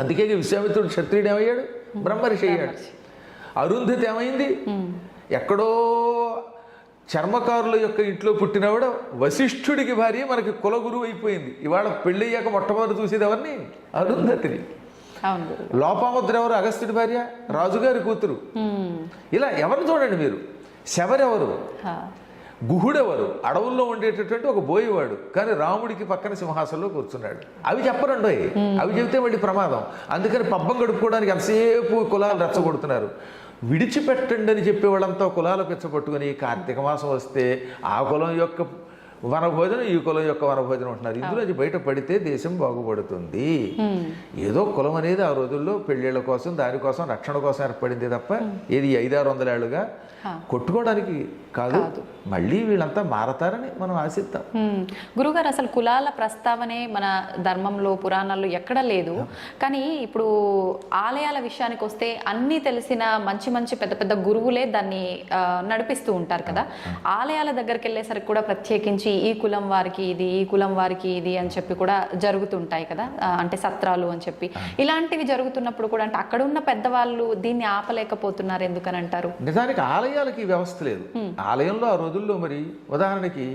అందుకే విశ్వామిత్రుడు క్షత్రియుడు ఏమయ్యాడు? బ్రహ్మర్షి అయ్యాడు. అరుంధతి ఏమైంది? ఎక్కడో చర్మకారుల యొక్క ఇంట్లో పుట్టినవాడ వశిష్ఠుడికి భార్య మనకి కులగురువు అయిపోయింది. ఇవాళ పెళ్ళయ్యాక మొట్టమొదటి చూసేది ఎవరిని? అరుంధతిని. లోపాముద్ర ఎవరు? అగస్త్యుడి భార్య, రాజుగారి కూతురు. ఇలా ఎవరిని చూడండి మీరు. శబరెవరు? గుహుడెవరు? అడవుల్లో ఉండేటటువంటి ఒక బోయేవాడు, కానీ రాముడికి పక్కన సింహాసనంలో కూర్చున్నాడు. అవి చెప్పరండోయ్, అవి చెబితే మళ్ళీ ప్రమాదం. అందుకని పబ్బం గడుపుకోవడానికి ఎంతసేపు కులాలు రెచ్చగొడుతున్నారు. విడిచిపెట్టండి అని చెప్పేవాళ్ళంతా కులాల పిచ్చపట్టుకుని కార్తీక మాసం వస్తే ఆ కులం యొక్క వనభోజనం, ఈ కులం యొక్క వనభోజనం ఉంటున్నారు. ఇందులో బయట పడితే దేశం బాగుపడుతుంది. ఏదో కులం అనేది ఆ రోజుల్లో పెళ్ళిళ్ళ కోసం, దానికోసం, రక్షణ కోసం ఏర్పడింది తప్ప ఏది 500-600 ఏళ్ళుగా కొట్టుకోవడానికి కాదు. మళ్ళీ వీళ్ళంతా మారతారని మనం ఆశిద్దాం. గురుగారు, అసలు కులాల ప్రస్తావనే మన ధర్మంలో, పురాణాల్లో ఎక్కడ లేదు. కానీ ఇప్పుడు ఆలయాల విషయానికి వస్తే అన్నీ తెలిసిన మంచి మంచి పెద్ద పెద్ద గురువులే దాన్ని నడిపిస్తూ ఉంటారు కదా. ఆలయాల దగ్గరికి వెళ్ళేసరికి కూడా ప్రత్యేకించి ఈ కులం వారికి ఇది, ఈ కులం వారికి ఇది అని చెప్పి కూడా జరుగుతుంటాయి కదా, అంటే సత్రాలు అని చెప్పి. ఇలాంటివి జరుగుతున్నప్పుడు కూడా అంటే అక్కడ ఉన్న పెద్దవాళ్ళు దీన్ని ఆపలేకపోతున్నారు ఎందుకని అంటారు? నిజానికి ఆలయాలకి వ్యవస్థ లేదు. ఆలయంలో ఆ రోజుల్లో మరి ఉదాహరణకి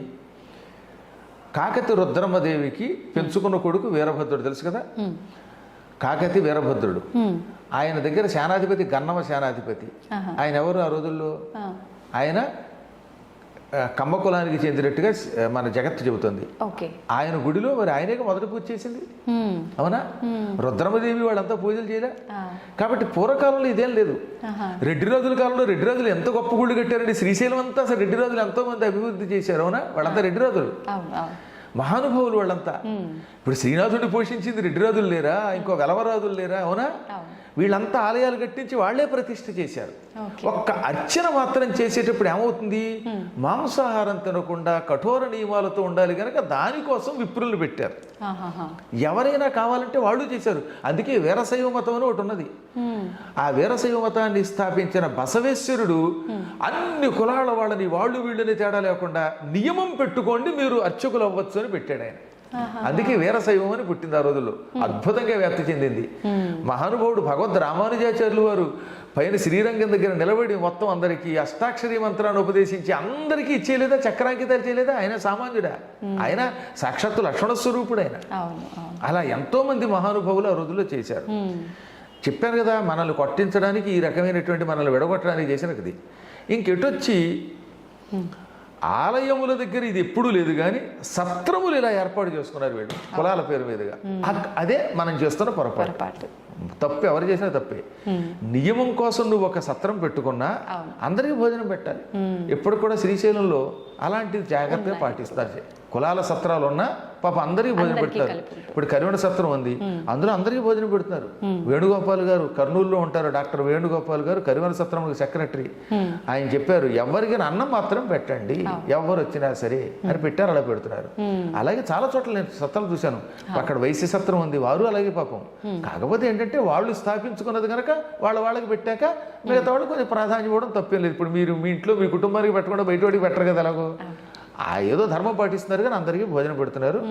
కాకతి రుద్రమ్మదేవికి పెంచుకున్న కొడుకు వీరభద్రుడు తెలుసు కదా. కాకతి వీరభద్రుడు, ఆయన దగ్గర సేనాధిపతి గన్నమ సేనాధిపతి. ఆయన ఎవరు ఆ రోజుల్లో? ఆయన కమ్మ కులానికి చెందినట్టుగా మన జగత్తు చెబుతుంది. ఆయన గుడిలో మరి ఆయనే మొదటి పూజ చేసింది, అవునా? రుద్రమదేవి వాళ్ళంతా పూజలు చేయలే. కాబట్టి పూర్వకాలంలో ఇదేం లేదు. రెడ్డి రాజుల కాలంలో రెడ్డి రాజులు ఎంత గొప్ప గుళ్ళు కట్టారండి. శ్రీశైలం అంతా అసలు రెడ్డి రాజులు ఎంతో మంది అభివృద్ధి చేశారు, అవునా? వాళ్ళంతా రెడ్డి రాజులు, మహానుభావులు వాళ్ళంతా. ఇప్పుడు శ్రీనాథుడిని పోషించింది రెడ్డి రాజులు లేరా? ఇంకో వెలవరాజులు లేరా? అవునా? వీళ్ళంతా ఆలయాలు కట్టించి వాళ్లే ప్రతిష్ఠ చేశారు. ఒక్క అర్చన మాత్రం చేసేటప్పుడు ఏమవుతుంది? మాంసాహారం తినకుండా కఠోర నియమాలతో ఉండాలి కనుక దానికోసం విప్రులు పెట్టారు. ఎవరైనా కావాలంటే వాళ్ళు చేశారు. అందుకే వీరశైవ మతం అని ఒకటి ఉన్నది. ఆ వీరశైవ మతాన్ని స్థాపించిన బసవేశ్వరుడు అన్ని కులాల వాళ్ళని, వాళ్ళు వీళ్ళని తేడా లేకుండా నియమం పెట్టుకోండి మీరు అర్చకులు అవ్వచ్చు అని పెట్టాడు ఆయన. అందుకే వీరశైవం అని పుట్టింది ఆ రోజుల్లో. అద్భుతంగా వ్యాప్తి చెందింది. మహానుభావుడు భగవద్ రామానుజాచార్యులు వారు పైన శ్రీరంగం దగ్గర నిలబడి మొత్తం అందరికీ అష్టాక్షరీ మంత్రాన్ని ఉపదేశించి అందరికీ ఇచ్చేయలేదా? చక్రాంకితాలు చేయలేదా? ఆయన సామాన్యుడా? ఆయన సాక్షాత్తు లక్ష్మణ స్వరూపుడు ఆయన. అలా ఎంతో మంది మహానుభావులు ఆ రోజుల్లో చేశారు. చెప్పాను కదా, మనల్ని కొట్టించడానికి, ఈ రకమైనటువంటి మనల్ని విడగొట్టడానికి చేసినది. ఇంకెటొచ్చి ఆలయముల దగ్గర ఇది ఎప్పుడూ లేదు, కానీ సత్రములు ఇలా ఏర్పాటు చేసుకున్నారు వీళ్ళు కులాల పేరు మీదుగా. అదే మనం చేస్తున్న పొరపాటు. తప్పు ఎవరు చేసినా తప్పే. నియమం కోసం నువ్వు ఒక సత్రం పెట్టుకున్నా అందరికీ భోజనం పెట్టాలి. ఎప్పుడు కూడా శ్రీశైలంలో అలాంటిది జాగ్రత్తగా పాటిస్తారు. కులాల సత్రాలు ఉన్నా పాప అందరికీ భోజనం పెడతారు. ఇప్పుడు కరివెన సత్రం ఉంది, అందులో అందరికీ భోజనం పెడుతున్నారు. వేణుగోపాల్ గారు కర్నూలులో ఉంటారు, డాక్టర్ వేణుగోపాల్ గారు కరివెన సత్రం సెక్రటరీ. ఆయన చెప్పారు, ఎవరికి అన్నం మాత్రం పెట్టండి, ఎవరు వచ్చినా సరే అని పెట్టారు. అలా పెడుతున్నారు. అలాగే చాలా చోట్ల నేను సత్రాలు చూశాను. అక్కడ వైశ్య సత్రం ఉంది, వారు అలాగే పాపం. కాకపోతే ఏంటంటే వాళ్ళు స్థాపించుకున్నది కనుక వాళ్ళకి పెట్టాక మిగతా వాళ్ళు కొంచెం ప్రాధాన్యం ఇవ్వడం తప్పేం లేదు. ఇప్పుడు మీరు మీ ఇంట్లో మీ కుటుంబానికి పెట్టకుండా బయట వాడికి పెట్టరు కదా. ఎలాగో ఏదో ధర్మం పాటిస్తున్నారు కానీ అందరికీ భోజనం పెడుతున్నారు.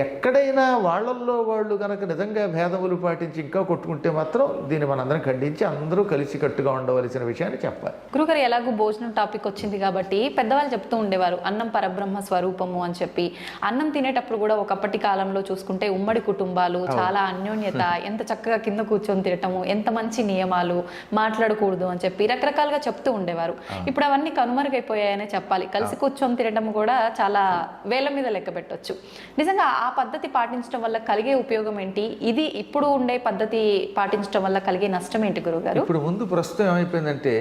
ఎక్కడైనా వాళ్ళల్లో వాళ్ళు కనుక నిజంగా భేదములు పాటించి ఇంకా కొట్టుకుంటే మాత్రం దీన్ని మనందరం ఖండించి అందరూ కలిసికట్టుగా ఉండవలసిన విషయాన్ని చెప్పాలి. గురుగారు ఎలాగో భోజనం టాపిక్ వచ్చింది కాబట్టి పెద్దవాళ్ళు చెప్తూ ఉండేవారు అన్నం పరబ్రహ్మ స్వరూపము అని చెప్పి. అన్నం తినేటప్పుడు కూడా ఒకప్పటి కాలంలో చూసుకుంటే ఉమ్మడి కుటుంబాలు, చాలా అన్యోన్యత, ఎంత చక్కగా కింద కూర్చొని తినటము, ఎంత మంచి నియమాలు, మాట్లాడకూడదు అని చెప్పి రకరకాలుగా చెప్తూ ఉండేవారు. ఇప్పుడు అవన్నీ కనుమరుగైపోయాయనే చెప్పాలి. కలిసి కూర్చొని తినడం కూడా చాలా వేల మీద లెక్క పెట్టొచ్చు. నిజంగా ఆ పద్ధతి పాటించడం వల్ల కలిగే ఉపయోగం ఏంటి? ఇది ఇప్పుడు ఉండే పద్ధతి పాటించడం వల్ల కలిగే నష్టం ఏంటి గురుగారు? ఇప్పుడు ముందు ప్రస్తుతం ఏమైపోయిందంటే,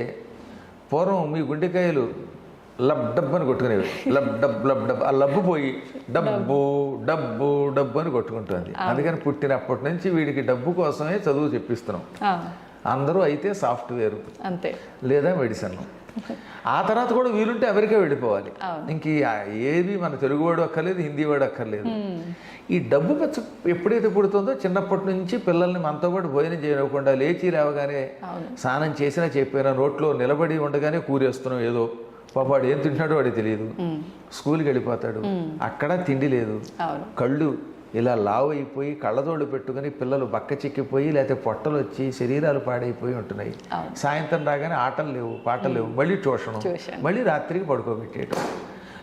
పూర్వం మీ గుండెకాయలు లబ్ డబ్ అని కొట్టుకునేవి. లబ్ డబ్ లబ్ డబ్, ఆ లబ్బు పోయి డబ్బు డబ్బు డబ్బు అని కొట్టుకుంటుంది. అందుకని పుట్టినప్పటి నుంచి వీడికి డబ్బు కోసమే చదువు చెప్పిస్తున్నాం. అందరూ అయితే సాఫ్ట్వేర్ అంతే, లేదా మెడిసిన్. ఆ తర్వాత కూడా వీలుంటే అమెరికా వెళ్ళిపోవాలి. ఇంక ఏది మన తెలుగు వాడు అక్కర్లేదు, హిందీ వాడు అక్కర్లేదు. ఈ డబ్బు పెచ్చ ఎప్పుడైతే పుడుతుందో చిన్నప్పటి నుంచి పిల్లల్ని మనతో పాటు భోజనం చేయకుండా లేచి రావగానే స్నానం చేసినా చెప్పినా నోట్లో నిలబడి ఉండగానే కూరేస్తున్నాం ఏదో. పాపాడు ఏం తింటున్నాడో వాడికి తెలియదు. స్కూల్కి వెళ్ళిపోతాడు, అక్కడ తిండి లేదు, కళ్ళు ఇలా లావు అయిపోయి కళ్ళజోళ్ళు పెట్టుకుని పిల్లలు బక్క చిక్కిపోయి లేకపోతే పొట్టలు వచ్చి శరీరాలు పాడైపోయి ఉంటున్నాయి. సాయంత్రం రాగానే ఆటలు లేవు, పాటలు లేవు, మళ్ళీ ట్యూషను, మళ్ళీ రాత్రికి పడుకోబెట్టేయటం.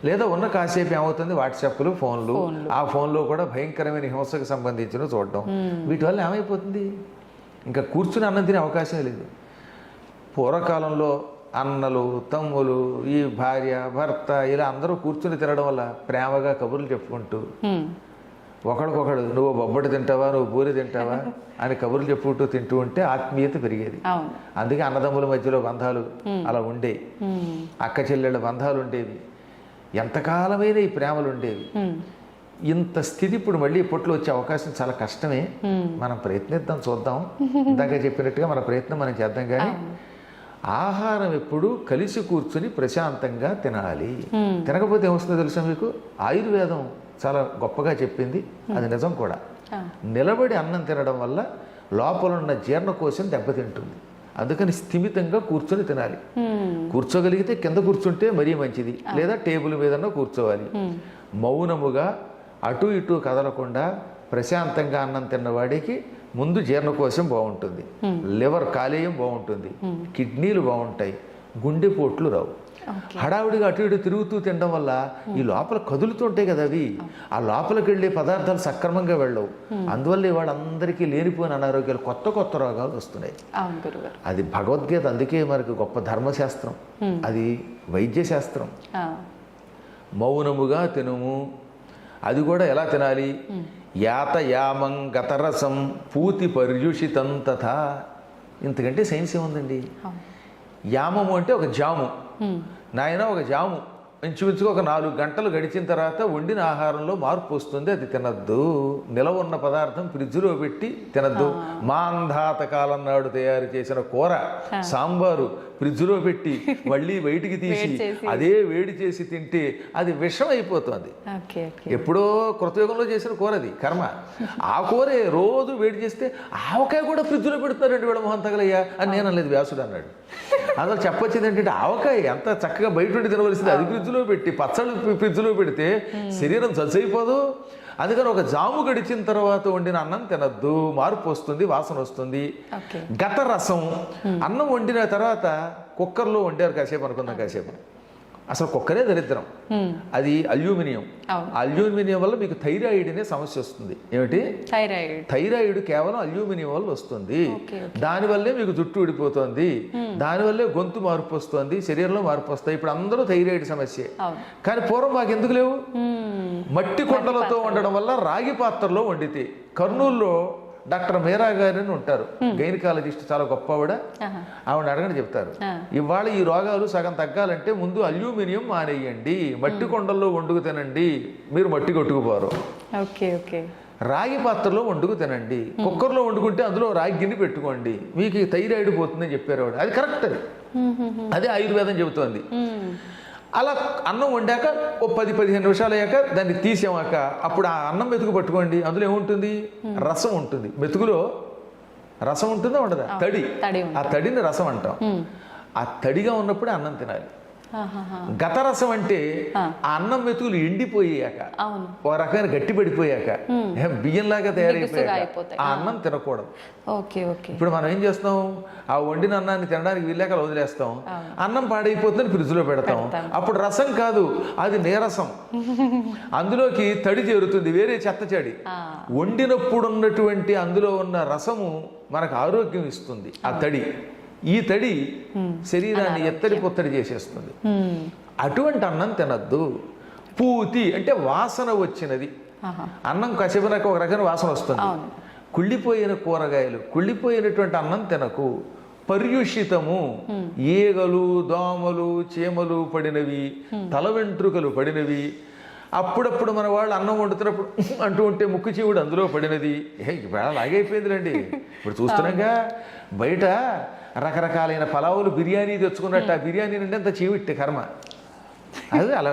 లేదా ఉన్న కాసేపు ఏమవుతుంది వాట్సాప్లు, ఫోన్లు. ఆ ఫోన్లో కూడా భయంకరమైన హింసకు సంబంధించిన చూడడం. వీటి వల్ల ఏమైపోతుంది, ఇంకా కూర్చుని అన్నం తినే అవకాశం లేదు. పూర్వకాలంలో అన్నలు, తమ్ములు, ఈ భార్య, భర్త ఇలా అందరూ కూర్చుని తినడం వల్ల ప్రేమగా కబుర్లు చెప్పుకుంటూ ఒకడికొకడు నువ్వు బొబ్బడి తింటావా, నువ్వు పూరి తింటావా అని కబుర్లు చెప్పుకుంటూ తింటూ ఉంటే ఆత్మీయత పెరిగేది. అందుకే అన్నదమ్ముల మధ్యలో బంధాలు అలా ఉండేవి, అక్క చెల్లెళ్ళ బంధాలు ఉండేవి, ఎంతకాలమైన ఈ ప్రేమలు ఉండేవి. ఇంత స్థితి ఇప్పుడు మళ్ళీ ఇప్పట్లో వచ్చే అవకాశం చాలా కష్టమే. మనం ప్రయత్నిద్దాం, చూద్దాం. ఇందాక చెప్పినట్టుగా మన ప్రయత్నం మనం చేద్దాం. కానీ ఆహారం ఎప్పుడు కలిసి కూర్చుని ప్రశాంతంగా తినాలి. తినకపోతే ఏమొస్తుందో తెలుసా మీకు? ఆయుర్వేదం చాలా గొప్పగా చెప్పింది, అది నిజం కూడా. నిలబడి అన్నం తినడం వల్ల లోపలున్న జీర్ణకోశం దెబ్బతింటుంది. అందుకని స్థిమితంగా కూర్చొని తినాలి. కూర్చోగలిగితే కింద కూర్చుంటే మరీ మంచిది, లేదా టేబుల్ మీదన్నా కూర్చోవాలి. మౌనముగా అటు ఇటు కదలకుండా ప్రశాంతంగా అన్నం తిన్నవాడికి ముందు జీర్ణకోశం బాగుంటుంది, లివర్ కాలేయం బాగుంటుంది, కిడ్నీలు బాగుంటాయి, గుండెపోట్లు రావు. హడావుడిగా అటు ఇటు తిరుగుతూ తినడం వల్ల ఈ లోపల కదులుతుంటాయి కదా అవి, ఆ లోపలికి వెళ్ళే పదార్థాలు సక్రమంగా వెళ్ళవు. అందువల్ల వాళ్ళందరికీ లేనిపోయిన అనారోగ్యాలు, కొత్త కొత్త రోగాలు వస్తున్నాయి. అది భగవద్గీత అందుకే మనకు గొప్ప ధర్మశాస్త్రం, అది వైద్య శాస్త్రం. మౌనముగా తినుము. అది కూడా ఎలా తినాలి? యాత యామం గతరసం పూతి పర్యుషితం తథా. ఇంతకంటే సైన్స్ ఏముందండి? యామము అంటే ఒక జాము. నాయన ఒక జాము ఇంచుమించుగా ఒక 4 గంటలు గడిచిన తర్వాత వండిన ఆహారంలో మార్పు వస్తుంది, అది తినద్దు. నిలవ ఉన్న పదార్థం ఫ్రిడ్జ్లో పెట్టి తినద్దు. మాంధాత కాలం నాడు తయారు చేసిన కూర, సాంబారు ఫ్రిడ్జ్లో పెట్టి మళ్ళీ బయటికి తీసి అదే వేడి చేసి తింటే అది విషం అయిపోతుంది. ఎప్పుడో కృతయుగంలో చేసిన కూర అది, కర్మ. ఆ కూరే రోజు వేడి చేస్తే ఆవకాయ కూడా ఫ్రిడ్జ్లో పెడుతున్నారండి వీళ్ళ మొహం తగలయ్యా అని నేను అనలేదు, వ్యాసుడు అన్నాడు. అందులో చెప్పొచ్చింది ఏంటంటే ఆవకాయ ఎంత చక్కగా బయట ఉండి తినవలసింది, అది ఫ్రిడ్జ్లో పెట్టి పచ్చళ్ళు ఫ్రిడ్జ్లో పెడితే శరీరం చచ్చైపోదు. అందుకని ఒక జాము గడిచిన తర్వాత వండిన అన్నం తినద్దు, మార్పు వస్తుంది, వాసన వస్తుంది. గత రసం, అన్నం వండిన తర్వాత కుక్కర్లో వండారు కాసేపు అనుకుందాం, కాసేపు అసలు కుక్కరే దరిద్రం, అది అల్యూమినియం. అల్యూమినియం వల్ల మీకు థైరాయిడ్ అనే సమస్య వస్తుంది. ఏమిటి? థైరాయిడ్ కేవలం అల్యూమినియం వల్ల వస్తుంది. దానివల్లే మీకు జుట్టు ఊడిపోతుంది, దానివల్లే గొంతు మార్పు వస్తుంది, శరీరంలో మార్పు వస్తాయి. ఇప్పుడు అందరూ థైరాయిడ్ సమస్యే. కానీ పూర్వం మాకు ఎందుకు లేవు? మట్టి కొండలతో వండడం వల్ల రాగి పాత్రలో వండితే. కర్నూలులో డాక్టర్ మీరా గారు అని ఉంటారు, గైనకాలజిస్ట్, చాలా గొప్పవాడ. ఆవిడ అడగని చెప్తారు, ఇవాళ ఈ రోగాలు సగం తగ్గాలంటే ముందు అల్యూమినియం మానేయండి, మట్టి కొండల్లో వండుకు తినండి, మీరు మట్టి కొట్టుకుపోరు. రాగి పాత్రలో వండుకు తినండి, కుక్కర్లో వండుకుంటే అందులో రాగి గిన్నె పెట్టుకోండి, మీకు థైరాయిడ్ పోతుందని చెప్పారు ఆవిడ. అది కరెక్ట్, అదే ఆయుర్వేదం చెబుతోంది. అలా అన్నం వండాక ఓ 10-15 నిమిషాలు అయ్యాక దాన్ని తీసామాక అప్పుడు ఆ అన్నం మెతుకు పట్టుకోండి, అందులో ఏముంటుంది? రసం ఉంటుంది. మెతుకులో రసం ఉంటుందా ఉండదా? తడి. ఆ తడిని రసం అంటాం. ఆ తడిగా ఉన్నప్పుడే అన్నం తినాలి. ఆహాహా. గతరసం అంటే ఆ అన్నం మెతుకులు ఎండిపోయాక అవును. ఒక రకమైన గట్టి పడిపోయాక బియ్యంలాగా తయారైపోయాక అయిపోతాయి. ఆ అన్నం తినకూడదు. Okay okay. ఇప్పుడు మనం ఏం చేస్తాం, ఆ వండిన అన్నాన్ని తినడానికి వీళ్ళాక వదిలేస్తాం, అన్నం పాడైపోతుందని ఫ్రిడ్జ్లో పెడతాం. అప్పుడు రసం కాదు, అది నీరసం. అందులోకి తడి చేరుతుంది, వేరే చెత్త చెడి. వండినప్పుడు ఉన్నటువంటి అందులో ఉన్న రసము మనకు ఆరోగ్యం ఇస్తుంది. ఆ తడి, ఈ తడి శరీరాన్ని ఎత్తడి పొత్తడి చేసేస్తుంది. అటువంటి అన్నం తినద్దు. పూతి అంటే వాసన వచ్చినది అన్నం, కసిపినాక ఒక రకమైన వాసన వస్తుంది. కుళ్ళిపోయిన కూరగాయలు, కుళ్ళిపోయినటువంటి అన్నం తినకు. పర్యుషితము, ఈగలు దోమలు చీమలు పడినవి, తల వెంట్రుకలు పడినవి. అప్పుడప్పుడు మన వాళ్ళు అన్నం వండుతున్నప్పుడు అంటూ ఉంటే ముక్కు చీవుడు అందులో పడినది. ఇవాళ లాగైపోయిందిలేండి. ఇప్పుడు చూస్తున్నాగా బయట రకరకాలైన పలావులు బిర్యానీ తెచ్చుకున్నట్టు ఆ బిర్యానీ నుండి అంత చీవిట్టే కర్మ. అది అలా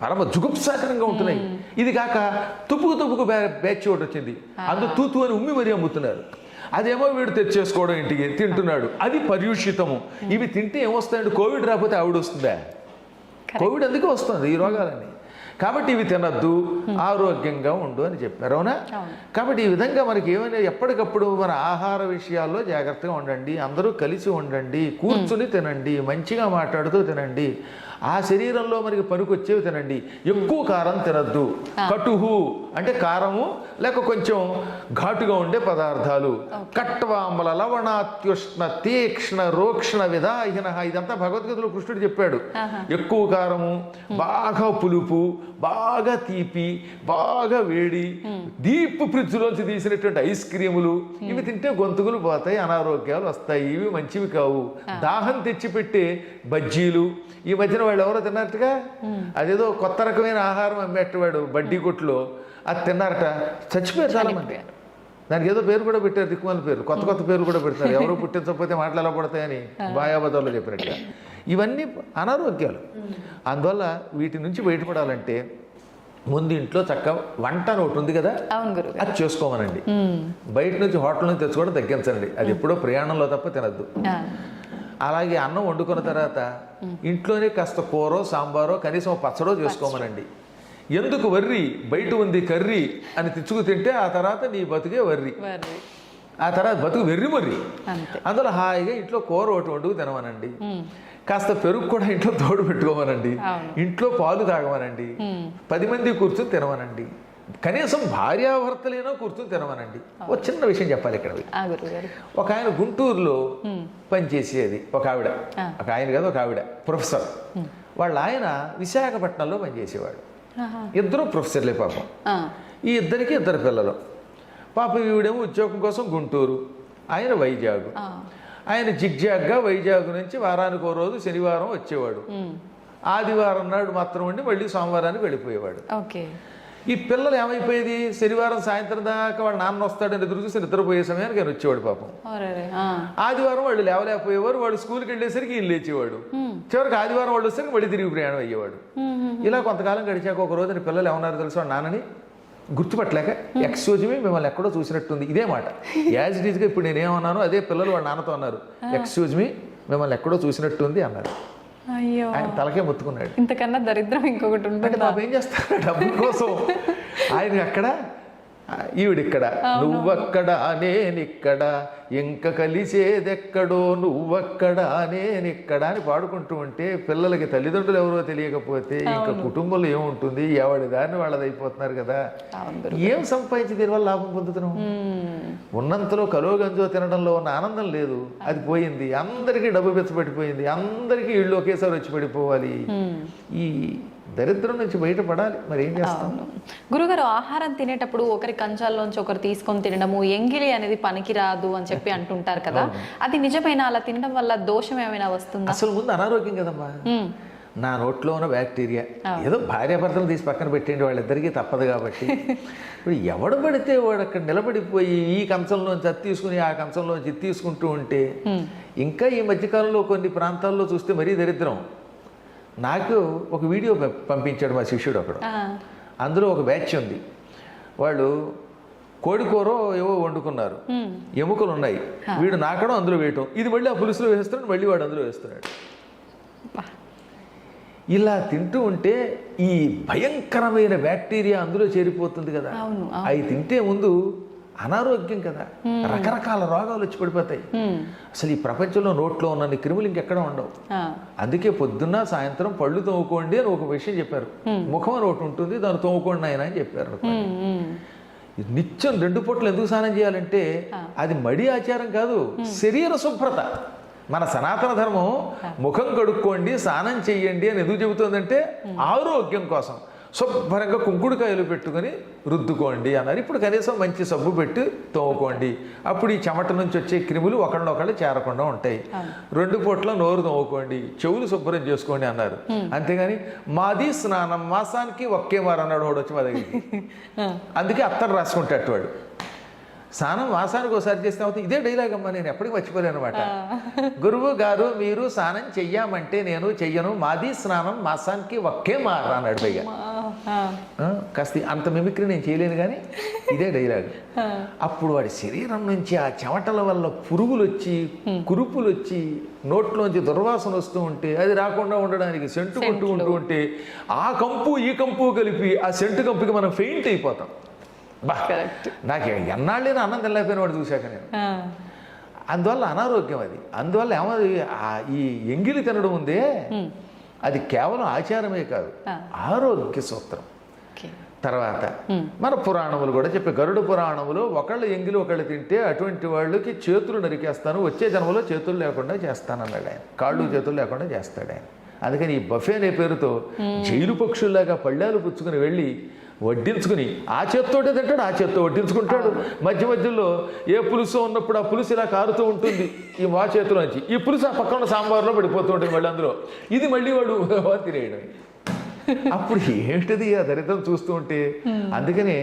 పరమ జుగుప్సాకరంగా ఉంటున్నాయి. ఇది కాక తుప్పుకు బ్యాచ్ ఒకటి వచ్చింది, అందులో తూతు అని ఉమ్మి మరీ అమ్ముతున్నారు. అదేమో వీడు తెచ్చేసుకోవడం ఇంటికి తింటున్నాడు, అది పర్యూషితము. ఇవి తింటే ఏమొస్తాయండి, కోవిడ్ రాకపోతే ఆవిడ వస్తుందా? కోవిడ్ అందుకే వస్తుంది ఈ రోగాలన్నీ. కాబట్టి ఇవి తినద్దు, ఆరోగ్యంగా ఉండు అని చెప్పారు. అవునా? కాబట్టి ఈ విధంగా మనకి ఏమైనా ఎప్పటికప్పుడు మన ఆహార విషయాల్లో జాగ్రత్తగా ఉండండి. అందరూ కలిసి ఉండండి, కూర్చుని తినండి, మంచిగా మాట్లాడుతూ తినండి. ఆ శరీరంలో మనకి పనికొచ్చేవి తినండి. ఎక్కువ కారం తినద్దు. కటుహు అంటే కారము లేక కొంచెం ఘాటుగా ఉండే పదార్థాలు. కట్వామల లవణాత్యుష్ణ తీక్ష్ణ రోక్షణ విధాహిన, ఇదంతా భగవద్గీతలో కృష్ణుడు చెప్పాడు. ఎక్కువ కారము, బాగా పులుపు, బాగా తీపి, బాగా వేడి, డీప్ ఫ్రిడ్జ్లోంచి తీసినటువంటి ఐస్ క్రీములు, ఇవి తింటే గొంతుకులు పోతాయి, అనారోగ్యాలు వస్తాయి. ఇవి మంచివి కావు. దాహం తెచ్చిపెట్టే బజ్జీలు, ఈ మధ్యన వాళ్ళు ఎవరో తిన్నారటగా, అదేదో కొత్త రకమైన ఆహారం అమ్మేటవాడు బడ్డీ కొట్లో, అది తిన్నారట, చచ్చిపోయారు చాలా మంది. దానికి ఏదో పేరు కూడా పెట్టారు, దిక్కుమాల పేరు, కొత్త పేరు కూడా పెడతారు. ఎవరో పుట్టించకపోతే మాటలు ఎలా పడతాయని బాయాబదాల్లో చెప్పినట్టుగా. ఇవన్నీ అనారోగ్యాలు. అందువల్ల వీటి నుంచి బయటపడాలంటే ముందు ఇంట్లో చక్కగా వంట అని ఒకటి ఉంది కదా, అది చేసుకోమనండి. బయట నుంచి హోటల్ నుంచి తెచ్చుకోవడం తగ్గించండి. అది ఎప్పుడో ప్రయాణంలో తప్ప తినద్దు. అలాగే అన్నం వండుకున్న తర్వాత ఇంట్లోనే కాస్త కూరో సాంబారో కనీసం పచ్చడో చేసుకోమనండి. ఎందుకు వర్రి, బయట ఉంది కర్రీ అని తెచ్చుకు తింటే ఆ తర్వాత నీ బతుకే వర్రి, ఆ తర్వాత బతుకు వెర్రి మర్రి. అందులో హాయిగా ఇంట్లో కూర ఒకటి వండుకు తినమనండి. కాస్త పెరుగు కూడా ఇంట్లో తోడు పెట్టుకోమనండి. ఇంట్లో పాలు తాగమనండి. 10 మంది కూర్చొని తినమనండి. కనీసం భార్యాభర్తలైనా కూర్చొని తినమనండి. ఒక చిన్న విషయం చెప్పాలి ఇక్కడ. ఒక ఆయన గుంటూరులో పనిచేసేది ఒక ఆవిడ, ఒక ఆయన కాదు ఒక ఆవిడ ప్రొఫెసర్. వాళ్ళ ఆయన విశాఖపట్నంలో పనిచేసేవాడు. ఇద్దరు ప్రొఫెసర్లే పాపం. ఈ ఇద్దరికి 2 పిల్లలు. పాపం ఈవిడేమో ఉద్యోగం కోసం గుంటూరు, ఆయన వైజాగ్. ఆయన జిగ్జాగ్గా వైజాగ్ నుంచి వారానికి ఓ రోజు శనివారం వచ్చేవాడు. ఆదివారం నాడు మాత్రం ఉండి మళ్ళీ సోమవారానికి వెళ్ళిపోయేవాడు. ఈ పిల్లలు ఏమైపోయేది, శనివారం సాయంత్రం దాకా వాళ్ళ నాన్న వస్తాడని ఎదురు చూసి నిద్రపోయే సమయానికి ఆయన వచ్చేవాడు పాపం. ఆదివారం వాళ్ళు లేవలేకపోయేవారు. వాడు స్కూల్కి వెళ్ళేసరికి ఈయన లేచేవాడు. చివరికి ఆదివారం వాళ్ళు వచ్చేసరికి మళ్ళీ తిరిగి ప్రయాణం అయ్యేవాడు. ఇలా కొంతకాలం గడిచాక ఒక రోజున పిల్లలు ఏమన్నారు తెలుసు, వాళ్ళ నాన్నని గుర్తుపట్టలేక, ఎక్స్క్యూజ్ మీ మిమ్మల్ని ఎక్కడో చూసినట్టుంది, ఇదే మాట యాజ్ ఇట్ ఈజ్గా ఇప్పుడు నేనేమన్నాను అదే పిల్లలు వాళ్ళ నాన్నతో అన్నారు. ఎక్స్క్యూజ్ మీ మిమ్మల్ని ఎక్కడో చూసినట్టుంది అన్నారు. ఆయన తలకే మొత్తుకున్నాడు. ఇంతకన్నా దరిద్రం ఇంకొకటి ఉంటుంది. బాబు ఏం చేస్తారు, డబ్బుల కోసం. ఆయన అక్కడ, ఈవిడిక్కడ, నువ్వక్కడ నేనిక్కడ, ఇంక కలిసేదెక్కడో నువ్వక్కడ నేనిక్కడ అని పాడుకుంటూ ఉంటే పిల్లలకి తల్లిదండ్రులు ఎవరో తెలియకపోతే ఇంకా కుటుంబంలో ఏముంటుంది, ఎవడి దారిని వాళ్ళది అయిపోతున్నారు కదా. ఏం సంపాదించి దీనివల్ల లాభం పొందుతున్నాం? ఉన్నంతలో కలోగంజో తినడంలో ఉన్న ఆనందం లేదు, అది పోయింది. అందరికీ డబ్బు పెచ్చబడిపోయింది, అందరికీ ఇళ్ళు ఒకేసారి వచ్చి పడిపోవాలి. ఈ దరిద్రం నుంచి బయటపడాలి. మరి ఏం చేస్తాం? గురుగారు, ఆహారం తినేటప్పుడు ఒకరి కంచాల్లోంచి ఒకరు తీసుకొని తినడము, ఎంగిలి అనేది పనికిరాదు అని చెప్పి అంటుంటారు కదా, అది నిజమైన? అలా తినడం వల్ల దోషం ఏమైనా వస్తుందా? అసలు ముందు అనారోగ్యం కదమ్మా. నా నోట్లో ఉన్న బ్యాక్టీరియా ఏదో భార్యాభర్తలు తీసి పక్కన పెట్టేయండి, వాళ్ళిద్దరికీ తప్పదు కాబట్టి. ఇప్పుడు ఎవడు పడితే వాడు అక్కడ నిలబడిపోయి ఈ కంచంలోంచి అది తీసుకుని ఆ కంచంలోంచి ఇది తీసుకుంటూ ఉంటే, ఇంకా ఈ మధ్యకాలంలో కొన్ని ప్రాంతాల్లో చూస్తే మరీ దరిద్రం. నాకు ఒక వీడియో పంపించాడు మా శిష్యుడు ఒకడు. అందులో ఒక బ్యాచ్ ఉంది. వాళ్ళు కోడికూర ఏవో వండుకున్నారు, ఎముకలు ఉన్నాయి, వీడు నాకడం అందులో వేయటం, ఇది మళ్ళీ ఆ పులుసులో వేస్తున్నాడు, మళ్ళీ వాడు అందులో వేస్తున్నాడు. ఇలా తింటూ ఉంటే ఈ భయంకరమైన బ్యాక్టీరియా అందులో చేరిపోతుంది కదా. అవును, అవును. అవి తింటే ముందు అనారోగ్యం కదా, రకరకాల రోగాలు వచ్చి పడిపోతాయి. అసలు ఈ ప్రపంచంలో నోట్లో ఉన్న క్రిములు ఇంకెక్కడ ఉండవు. అందుకే పొద్దున్న సాయంత్రం పళ్ళు తోముకోండి అని ఒక విషయం చెప్పారు. ముఖం అని ఒకటి ఉంటుంది, దాన్ని తోముకోండి ఆయన అని చెప్పారు. నిత్యం 2 పూటలు ఎందుకు స్నానం చేయాలంటే అది మడి ఆచారం కాదు, శరీర శుభ్రత. మన సనాతన ధర్మం ముఖం కడుక్కోండి, స్నానం చెయ్యండి అని ఎందుకు చెబుతుందంటే ఆరోగ్యం కోసం. శుభ్రంగా కుంకుడుకాయలు పెట్టుకుని రుద్దుకోండి అన్నారు. ఇప్పుడు కనీసం మంచి సబ్బు పెట్టి తోముకోండి, అప్పుడు ఈ చెమట నుంచి వచ్చే క్రిములు ఒకళ్ళొకళ్ళు చేరకుండా ఉంటాయి. 2 పూట్ల నోరు తోముకోండి, చెవులు శుభ్రం చేసుకోండి అన్నారు. అంతేగాని మాది స్నానం మాసానికి ఒకే మారు అన్నాడు వాడు వచ్చి మా దగ్గరికి. అందుకే అత్తరు రాసుకుంటాడు వాడు. స్నానం మాసానికి ఒకసారి చేస్తే అవుతుంది. ఇదే డైలాగ్ అమ్మా, నేను ఎప్పటికీ మర్చిపోలేను అనమాట. గురువు గారు మీరు స్నానం చెయ్యమంటే నేను చెయ్యను, మాది స్నానం మాసానికి ఒకే మారు అన్నాడు పైగా. కాస్త అంత మిమిక్రీ నేను చేయలేను కానీ ఇదే డైలాగ్. అప్పుడు వాడి శరీరం నుంచి ఆ చెమటల వల్ల పురుగులు వచ్చి కురుపులు వచ్చి నోట్లోంచి దుర్వాసన వస్తూ ఉంటే అది రాకుండా ఉండడానికి సెంటు కొట్టుకుంటూ ఉంటే ఆ కంపు ఈ కంపు కలిపి ఆ సెంటు కంపుకి మనం ఫెయింట్ అయిపోతాం. నాకు ఎన్నాళ్ళైనా అన్నం తినలేకపోయిన వాడు చూశాక నేను. అందువల్ల అనారోగ్యం అది. అందువల్ల ఏమది ఈ ఎంగిలి తినడం ఉందే అది కేవలం ఆచారమే కాదు, ఆరోగ్య సూత్రం. తర్వాత మన పురాణములు కూడా చెప్పే, గరుడ పురాణములో ఒకళ్ళు ఎంగిలి ఒకళ్ళు తింటే అటువంటి వాళ్ళకి చేతులు నరికేస్తాను, వచ్చే జన్మలో చేతులు లేకుండా చేస్తానన్నాడు ఆయన. కాళ్ళు చేతులు లేకుండా చేస్తాడు ఆయన. అందుకని ఈ బఫే అనే పేరుతో జైలు పక్షుల్లాగా పళ్ళాలు పుచ్చుకుని వెళ్ళి వడ్డించుకుని ఆ చేత్తోటే తింటాడు, ఆ చేత్తో వడ్డించుకుంటాడు. మధ్య మధ్యలో ఏ పులుసు ఉన్నప్పుడు ఆ పులుసు ఇలా కారుతూ ఉంటుంది ఈ మా చేతిలోంచి, ఈ పులుసు ఆ పక్కన సాంబార్లో పడిపోతూ ఉంటుంది మళ్ళీ అందులో. ఇది మళ్ళీ వాడు తినేయడం. అప్పుడు ఏమిటిది ఆ దరిద్రం చూస్తూ ఉంటే. అందుకనే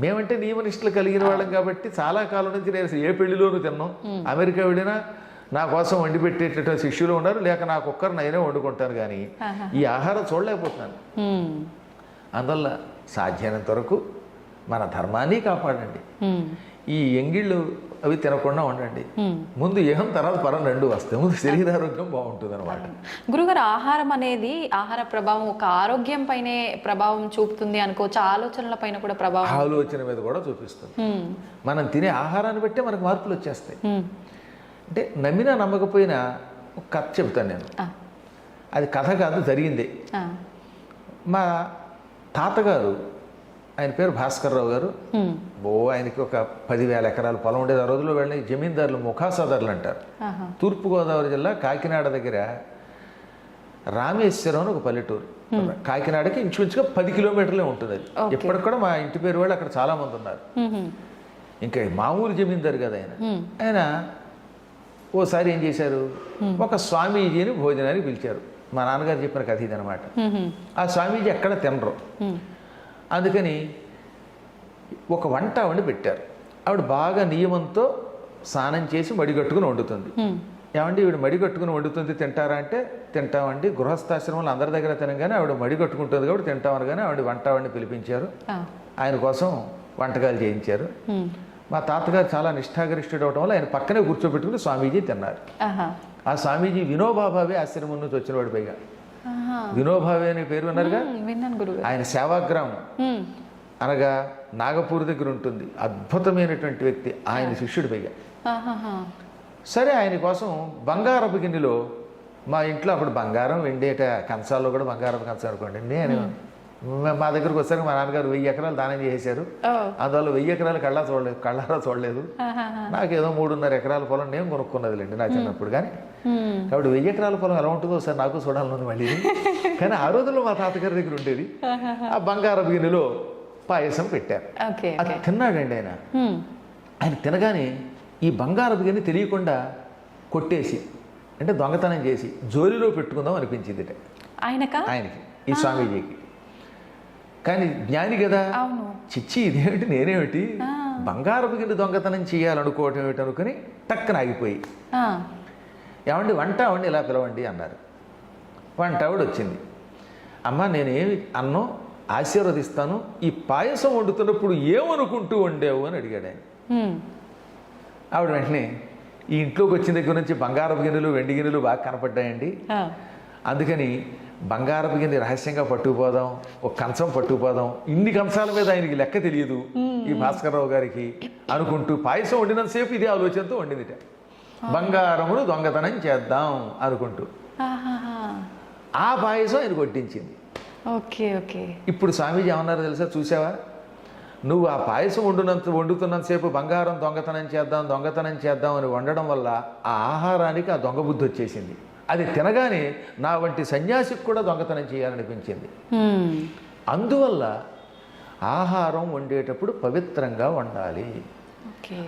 మేమంటే నియమనిష్టలు కలిగిన వాళ్ళం కాబట్టి చాలా కాలం నుంచి నేను ఏ పెళ్లిలోనూ తిన్నాం. అమెరికా వెళ్ళినా నా కోసం వండి పెట్టేటటువంటి శిష్యులు ఉన్నారు, లేక నాకు ఒక్కరు నేనే వండుకుంటాను. కానీ ఈ ఆహారం చూడలేకపోతున్నాను. అందువల్ల సాధ్యమైనంత వరకు మన ధర్మాన్ని కాపాడండి. ఈ ఎంగిళ్ళు అవి తినకుండా ఉండండి. ముందు ఏహం తర్వాత పరం 2 వస్తాయి. ముందు శరీరారోగ్యం బాగుంటుంది అనమాట. గురుగారు, ఆహారం అనేది ఆహార ప్రభావం ఒక ఆరోగ్యం పైనే ప్రభావం చూపుతుంది అనుకోవచ్చు, ఆలోచనల పైన కూడా ప్రభావం, ఆలోచన మీద కూడా చూపిస్తుంది. మనం తినే ఆహారాన్ని బట్టే మనకు మార్పులు వచ్చేస్తాయి. అంటే నమ్మినా నమ్మకపోయినా ఒక కథ చెబుతాను నేను. అది కథ కాదు, జరిగిందే. మా తాతగారు, ఆయన పేరు భాస్కర్రావు గారు. ఆయనకి ఒక 10,000 ఎకరాల పొలం ఉండేది. ఆ రోజుల్లో వెళ్ళిన జమీందారులు ముఖాసదారులు అంటారు. తూర్పుగోదావరి జిల్లా కాకినాడ దగ్గర రామేశ్వరం అని ఒక పల్లెటూరు. కాకినాడకి ఇంచుమించుగా 10 కిలోమీటర్లే ఉంటుంది అది. ఇప్పటికి కూడా మా ఇంటి పేరు వాళ్ళు అక్కడ చాలా మంది ఉన్నారు. ఇంకా మామూలు జమీందారు కదా ఆయన. ఆయన ఓసారి ఏం చేశారు, ఒక స్వామీజీని భోజనానికి పిలిచారు. మా నాన్నగారు చెప్పిన కథ ఇది అనమాట. ఆ స్వామీజీ ఎక్కడ తినరు. అందుకని ఒక వంట వండి పెట్టారు. ఆవిడ బాగా నియమంతో స్నానం చేసి మడిగట్టుకుని వండుతుంది. ఏమండి ఈవిడ మడిగట్టుకుని వండుతుంది, తింటారా అంటే తింటామండి. గృహస్థాశ్రమంలో అందరి దగ్గర తినగానే ఆవిడ మడిగట్టుకుంటుంది కాబట్టి తింటామని. కానీ ఆవిడ వంట వండి పిలిపించారు, ఆయన కోసం వంటకాలు చేయించారు. మా తాతగారు చాలా నిష్ఠాగరిష్ఠుడు అవడం వల్ల ఆయన పక్కనే కూర్చోబెట్టుకుని స్వామీజీ తిన్నారు. ఆ స్వామీజీ వినోబాభావే ఆశ్రమం నుంచి వచ్చినవాడు. పైగా వినోబావే అనే పేరు విన్నారుగా. ఆయన సేవాగ్రామం అనగా నాగపూర్ దగ్గర ఉంటుంది. అద్భుతమైనటువంటి వ్యక్తి, ఆయన శిష్యుడు పైగా. సరే ఆయన కోసం బంగారపు గిన్నెలో, మా ఇంట్లో అప్పుడు బంగారం వెండేట కంచాల్లో కూడా బంగారపు కంచం అనుకోండి. నేను మా దగ్గరకు వచ్చాక మా నాన్నగారు 1000 ఎకరాలు దానం చేశారు. అందువల్ల 1000 ఎకరాలు కళ్ళారా చూడలేదు. నాకేదో 3.5 ఎకరాల పొలం నేను కొనుక్కున్నదిలేండి నా చిన్నప్పుడు. కానీ కాబట్టి 1000 ఎకరాల పొలం ఎలా ఉంటుందో ఒకసారి నాకు చూడాలని మళ్ళీ. కానీ ఆ రోజుల్లో మా తాతగారి దగ్గర ఉండేది. ఆ బంగారపు గిన్నెలో పాయసం పెట్టారు. అది తిన్నాడండి ఆయన. ఆయన తినగానే ఈ బంగారపు గిన్నె తెలియకుండా కొట్టేసి, అంటే దొంగతనం చేసి జోలిలో పెట్టుకుందాం అనిపించింది ఆయనకి, ఈ స్వామీజీకి. కానీ జ్ఞాని కదా, చిచ్చి ఇదేమిటి నేనేమిటి బంగారపు గిన్నె దొంగతనం చేయాలనుకోవటం ఏమిటి అనుకుని టక్కన ఆగిపోయి, ఏమండి వంట అవండి ఇలా పిలవండి అన్నారు. వంట ఆవిడ వచ్చింది. అమ్మ నేనేమి అన్నో ఆశీర్వదిస్తాను, ఈ పాయసం వండుతున్నప్పుడు ఏమనుకుంటూ వండావు అని అడిగాడు ఆయన. ఆవిడ వెంటనే, ఈ ఇంట్లోకి వచ్చిన దగ్గర నుంచి బంగారపు గిన్నెలు వెండి గిన్నెలు బాగా కనపడ్డాయండి, అందుకని బంగారపు గిన్నె రహస్యంగా పట్టుకుపోదాం, ఒక కంచం పట్టుకుపోదాం, ఇన్ని కంచాల మీద ఆయనకి లెక్క తెలియదు ఈ భాస్కర్రావు గారికి అనుకుంటూ పాయసం వండినంతసేపు ఇదే ఆలోచనతో వండిందిట. బంగారమును దొంగతనం చేద్దాం అనుకుంటూ ఆ పాయసం ఆయనకు వడ్డించింది. Okay okay. ఇప్పుడు స్వామీజీ ఏమన్నారో తెలుసా? చూసావా, నువ్వు ఆ పాయసం వండుతున్నంతసేపు బంగారం దొంగతనం చేద్దాం అని వండడం వల్ల ఆ ఆహారానికి ఆ దొంగ బుద్ధి వచ్చేసింది. అది తినగానే నా వంటి సన్యాసికి కూడా దొంగతనం చేయాలనిపించింది. అందువల్ల ఆహారం వండేటప్పుడు పవిత్రంగా వండాలి.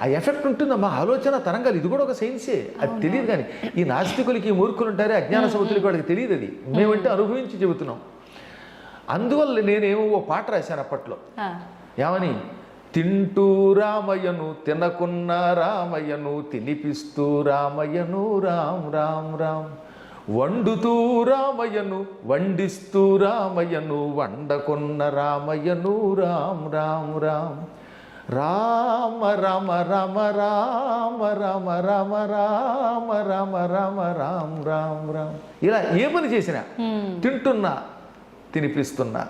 ఆ ఎఫెక్ట్ ఉంటుందమ్మా. ఆలోచన తరంగాలు, ఇది కూడా ఒక సైన్సే. అది తెలియదు. కానీ ఈ నాస్తికులకి, ఈ మూర్ఖులు ఉంటారే, అజ్ఞాన సముద్రులకి, వాడికి తెలియదు. అది మేమంటే అనుభవించి చెబుతున్నాం. అందువల్ల నేనేమో ఓ పాట రాశాను అప్పట్లో. ఏమని? తింటూ రామయ్యను, తినకున్న రామయ్యను, తినిపిస్తూ రామయ్యను, రామ్ రామ్ రామ్, వండుతూ రామయ్యను, వండిస్తూ రామయ్యను, వండకున్న రామయ్యను, రామ్ రామ్ రామ్, రామ రామ రామ రామ రామ రామ రామ రామ రామ రామ రామ రామ. ఇలా ఏ పని చేసినా, తింటున్నా తినిపిస్తున్నా,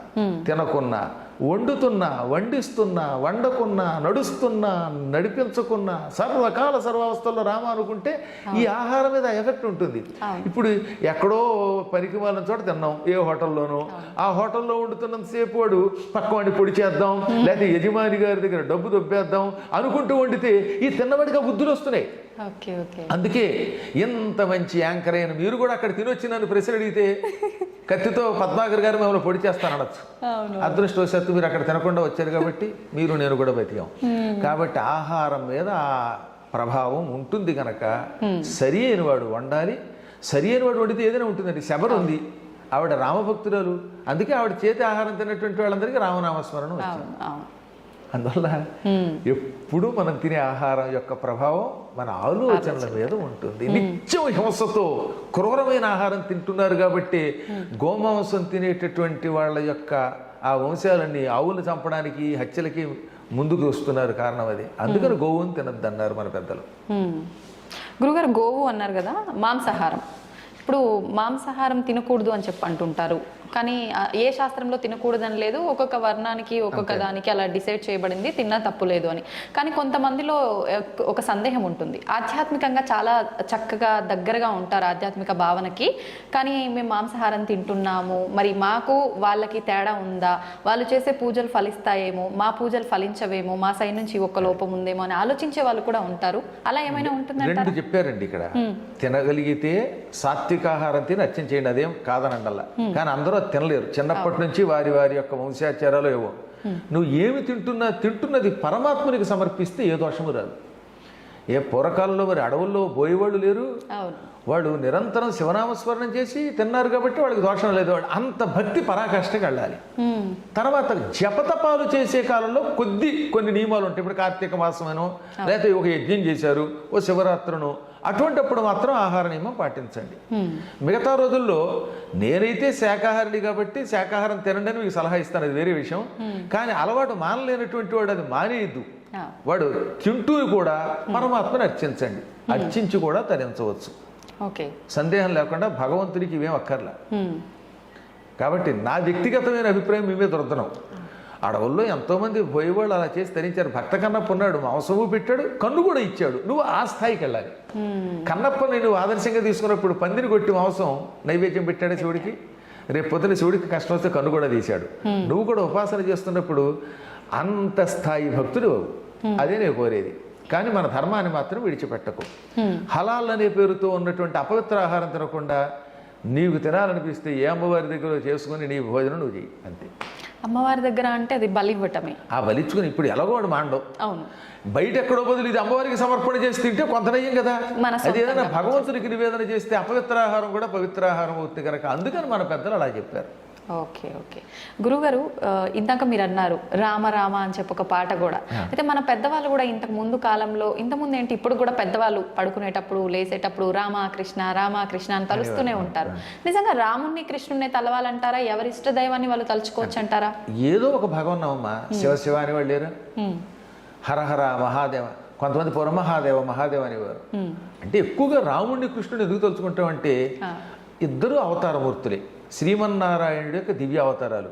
తినకున్నా, వండుతున్నా వండిస్తున్నా, వండకున్నా, నడుస్తున్నా నడిపించకున్నా, సర్వకాల సర్వావస్థల్లో రామ అనుకుంటే ఈ ఆహారం మీద ఎఫెక్ట్ ఉంటుంది. ఇప్పుడు ఎక్కడో పనికి వాళ్ళని చోట తిన్నాం, ఏ హోటల్లోనో, ఆ హోటల్లో వండుతున్నంతసేపు వాడు పక్క వాడిని పొడి చేద్దాం, లేకపోతే యజమాని గారి దగ్గర డబ్బు దొబ్బేద్దాం అనుకుంటూ వండితే ఈ తిన్నవాడిగా బుద్ధులు వస్తున్నాయి. అందుకే ఇంత మంచి యాంకర్ అయిన మీరు కూడా అక్కడ తినొచ్చి నన్ను ప్రశ్న అడిగితే కత్తితో పద్మాకర్ గారు మిమ్మల్ని పొడి చేస్తాను అనొచ్చు. అదృష్టవశాత్తు మీరు అక్కడ తినకుండా వచ్చారు కాబట్టి మీరు నేను కూడా బతికాం. కాబట్టి ఆహారం మీద ఆ ప్రభావం ఉంటుంది కనుక సరి అయిన వాడు వండాలి. సరి అయిన వాడు వండితే ఏదైనా ఉంటుందండి. శబరి ఉంది, ఆవిడ రామభక్తురాలు, అందుకే ఆవిడ చేతి ఆహారం తిన్నటువంటి వాళ్ళందరికీ రామనామస్మరణ వచ్చింది. అందువల్ల ఎప్పుడు మనం తినే ఆహారం యొక్క ప్రభావం మన ఆలోచనల మీద ఉంటుంది. నిత్యం హింసతో క్రూరమైన ఆహారం తింటున్నారు కాబట్టి గోమాంసం తినేటటువంటి వాళ్ళ యొక్క ఆ వంశాలన్నీ ఆవులను చంపడానికి, హత్యలకి ముందుకు వస్తున్నారు. కారణం అది. అందుకని గోవుని తినద్దన్నారు మన పెద్దలు. గురుగారు, గోవు అన్నారు కదా, మాంసాహారం. ఇప్పుడు మాంసాహారం తినకూడదు అని చెప్పి అంటుంటారు, కానీ ఏ శాస్త్రంలో తినకూడదని లేదు. ఒక్కొక్క వర్ణానికి ఒక్కొక్క దానికి అలా డిసైడ్ చేయబడింది, తిన్నా తప్పు లేదు అని. కానీ కొంతమందిలో ఒక సందేహం ఉంటుంది. ఆధ్యాత్మికంగా చాలా చక్కగా దగ్గరగా ఉంటారు ఆధ్యాత్మిక భావనకి, కానీ మేము మాంసాహారం తింటున్నాము, మరి మాకు వాళ్ళకి తేడా ఉందా, వాళ్ళు చేసే పూజలు ఫలిస్తాయేమో, మా పూజలు ఫలించవేమో, మా సైడ్ నుంచి ఒక లోపం ఉందేమో అని ఆలోచించే వాళ్ళు కూడా ఉంటారు. అలా ఏమైనా ఉంటుందంటే? రెండు చెప్పారండి ఇక్కడ. తినగలిగితే సాత్వికాహారం తిని అర్చన చేయండి, అదేం కాదనండల్లా. కానీ అందరూ తినలేరు. చిన్నప్పటి నుంచి వారి వారి యొక్క వంశాచారాలు ఏవో. నువ్వు ఏమి తింటున్నది పరమాత్మనికి సమర్పిస్తే ఏ దోషము రాదు. ఏ పూర్వకాలంలో మరి అడవుల్లో పోయేవాళ్ళు లేరు, వాడు నిరంతరం శివనామస్మరణం చేసి తిన్నారు కాబట్టి వాడికి దోషం లేదు. వాడు అంత భక్తి పరాకాష్ఠకి వెళ్ళాలి. తర్వాత జపతపాలు చేసే కాలంలో కొన్ని నియమాలు ఉంటాయి. ఇప్పుడు కార్తీక మాసమనో లేకపోతే ఒక యజ్ఞం చేశారు, ఓ శివరాత్రనో, అటువంటిప్పుడు మాత్రం ఆహార నియమం పాటించండి. మిగతా రోజుల్లో నేనైతే శాకాహారిని కాబట్టి శాకాహారం తినండి అని మీకు సలహా ఇస్తాను, అది వేరే విషయం. కానీ అలవాటు మానలేనటువంటి వాడు అది మానేయద్దు. వాడు తింటూ కూడా పరమాత్మని అర్చించండి, అర్చించి కూడా తరించవచ్చు. సందేహం లేకుండా. భగవంతుడికి ఇవేం అక్కర్లా. కాబట్టి నా వ్యక్తిగతమైన అభిప్రాయం మీ మీద రుద్దనం. అడవుల్లో ఎంతోమంది పోయేవాళ్ళు అలా చేసి తరించారు. భక్త కన్నప్ప ఉన్నాడు, మాంసము పెట్టాడు, కన్ను కూడా ఇచ్చాడు. నువ్వు ఆ స్థాయికి వెళ్ళాలి. కన్నప్పని నువ్వు ఆదర్శంగా తీసుకున్నప్పుడు పందిని కొట్టి మాంసం నైవేద్యం పెట్టాడు శివుడికి. రేపు పొద్దున శివుడికి కష్టం వస్తే కన్ను కూడా తీశాడు. నువ్వు కూడా ఉపాసన చేస్తున్నప్పుడు అంత స్థాయి భక్తుడు. అదే నేను కోరేది. కానీ మన ధర్మాన్ని మాత్రం విడిచిపెట్టకు. హలాల్ అనే పేరుతో ఉన్నటువంటి అపవిత్ర ఆహారం తినకుండా నీకు తినాలనిపిస్తే ఏ అమ్మవారి దగ్గర చేసుకుని నీ భోజనం నువ్వు చెయ్యి, అంతే. అమ్మవారి దగ్గర అంటే అది బలి ఇవ్వటమే. ఆ బలి ఇచ్చుకుని ఇప్పుడు ఎలాగో వాడు మాండవు. అవును, బయట ఎక్కడో బదులు ఇది అమ్మవారికి సమర్పణ చేసి తింటే కొంత నయ్యం కదా. అది ఏదైనా భగవంతుడికి నివేదన చేస్తే అపవిత్రాహారం కూడా పవిత్రాహారం అవుతుంది కనుక అందుకని మన పెద్దలు అలా చెప్పారు. Okay okay. గురుగారు, ఇందాక మీరు అన్నారు రామ రామ అని చెప్పి ఒక పాట కూడా. అయితే మన పెద్దవాళ్ళు కూడా ఇంతకుముందు ఏంటి, ఇప్పుడు కూడా పెద్దవాళ్ళు పడుకునేటప్పుడు లేసేటప్పుడు రామకృష్ణ రామకృష్ణ అని తలుస్తూనే ఉంటారు. నిజంగా రాముణ్ణి కృష్ణుణ్ణి తలవాలంటారా? ఎవరి ఇష్ట దైవాన్ని వాళ్ళు తలుచుకోవచ్చు అంటారా? ఏదో ఒక భగవన్నమ్మా. శివ శివ అని వాళ్ళు లేరు, హరహర మహాదేవ, కొంతమంది పూర్వ మహాదేవ మహాదేవ అనేవారు. అంటే ఎక్కువగా రాముణ్ణి కృష్ణుని ఎందుకు తలుచుకుంటామంటే ఇద్దరు అవతారమూర్తులే. శ్రీమన్నారాయణుడి యొక్క దివ్య అవతారాలు.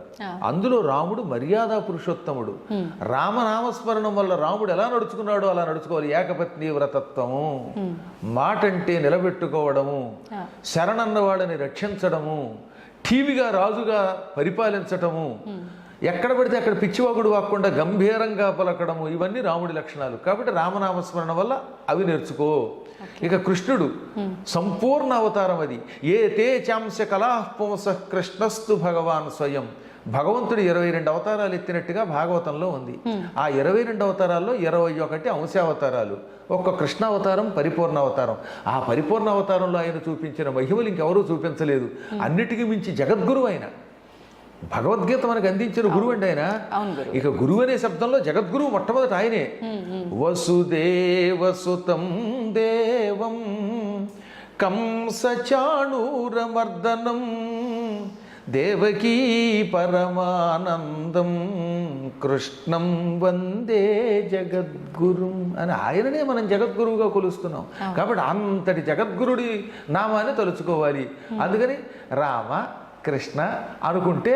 అందులో రాముడు మర్యాదా పురుషోత్తముడు. రామనామస్మరణం వల్ల రాముడు ఎలా నడుచుకున్నాడో అలా నడుచుకోవాలి. ఏకపత్ని వ్రతత్వము, మాటంటే నిలబెట్టుకోవడము, శరణన్న వాళ్ళని రక్షించడము, టీవీగా రాజుగా పరిపాలించటము, ఎక్కడ పడితే అక్కడ పిచ్చివాగుడు వాక్కుండా గంభీరంగా పలకడము, ఇవన్నీ రాముడి లక్షణాలు. కాబట్టి రామనామస్మరణ వల్ల అవి నేర్చుకో. ఇక కృష్ణుడు సంపూర్ణ అవతారం. అది ఏ తే చాంశ కళాపుంస కృష్ణస్తు భగవాన్ స్వయం. భగవంతుడు 22 అవతారాలు ఎత్తినట్టుగా భాగవతంలో ఉంది. ఆ 22 అవతారాల్లో 21 అంశావతారాలు, ఒక్క కృష్ణావతారం పరిపూర్ణ అవతారం. ఆ పరిపూర్ణ అవతారంలో ఆయన చూపించిన మహిమలు ఇంకెవరూ చూపించలేదు. అన్నిటికీ మించి జగద్గురువు ఆయన. భగవద్గీత మనకు అందించిన గురువు అండి ఆయన. ఇక గురువు అనే శబ్దంలో జగద్గురువు మొట్టమొదటి ఆయనే. వసుదేవసుతం దేవం కంసచాణూరమర్దనం దేవకీ పరమానందం కృష్ణం వందే జగద్గురుం అని ఆయననే మనం జగద్గురువుగా కొలుస్తున్నాం. కాబట్టి అంతటి జగద్గురుడి నామాన్ని తలుచుకోవాలి. అందుకని రామ కృష్ణ అనుకుంటే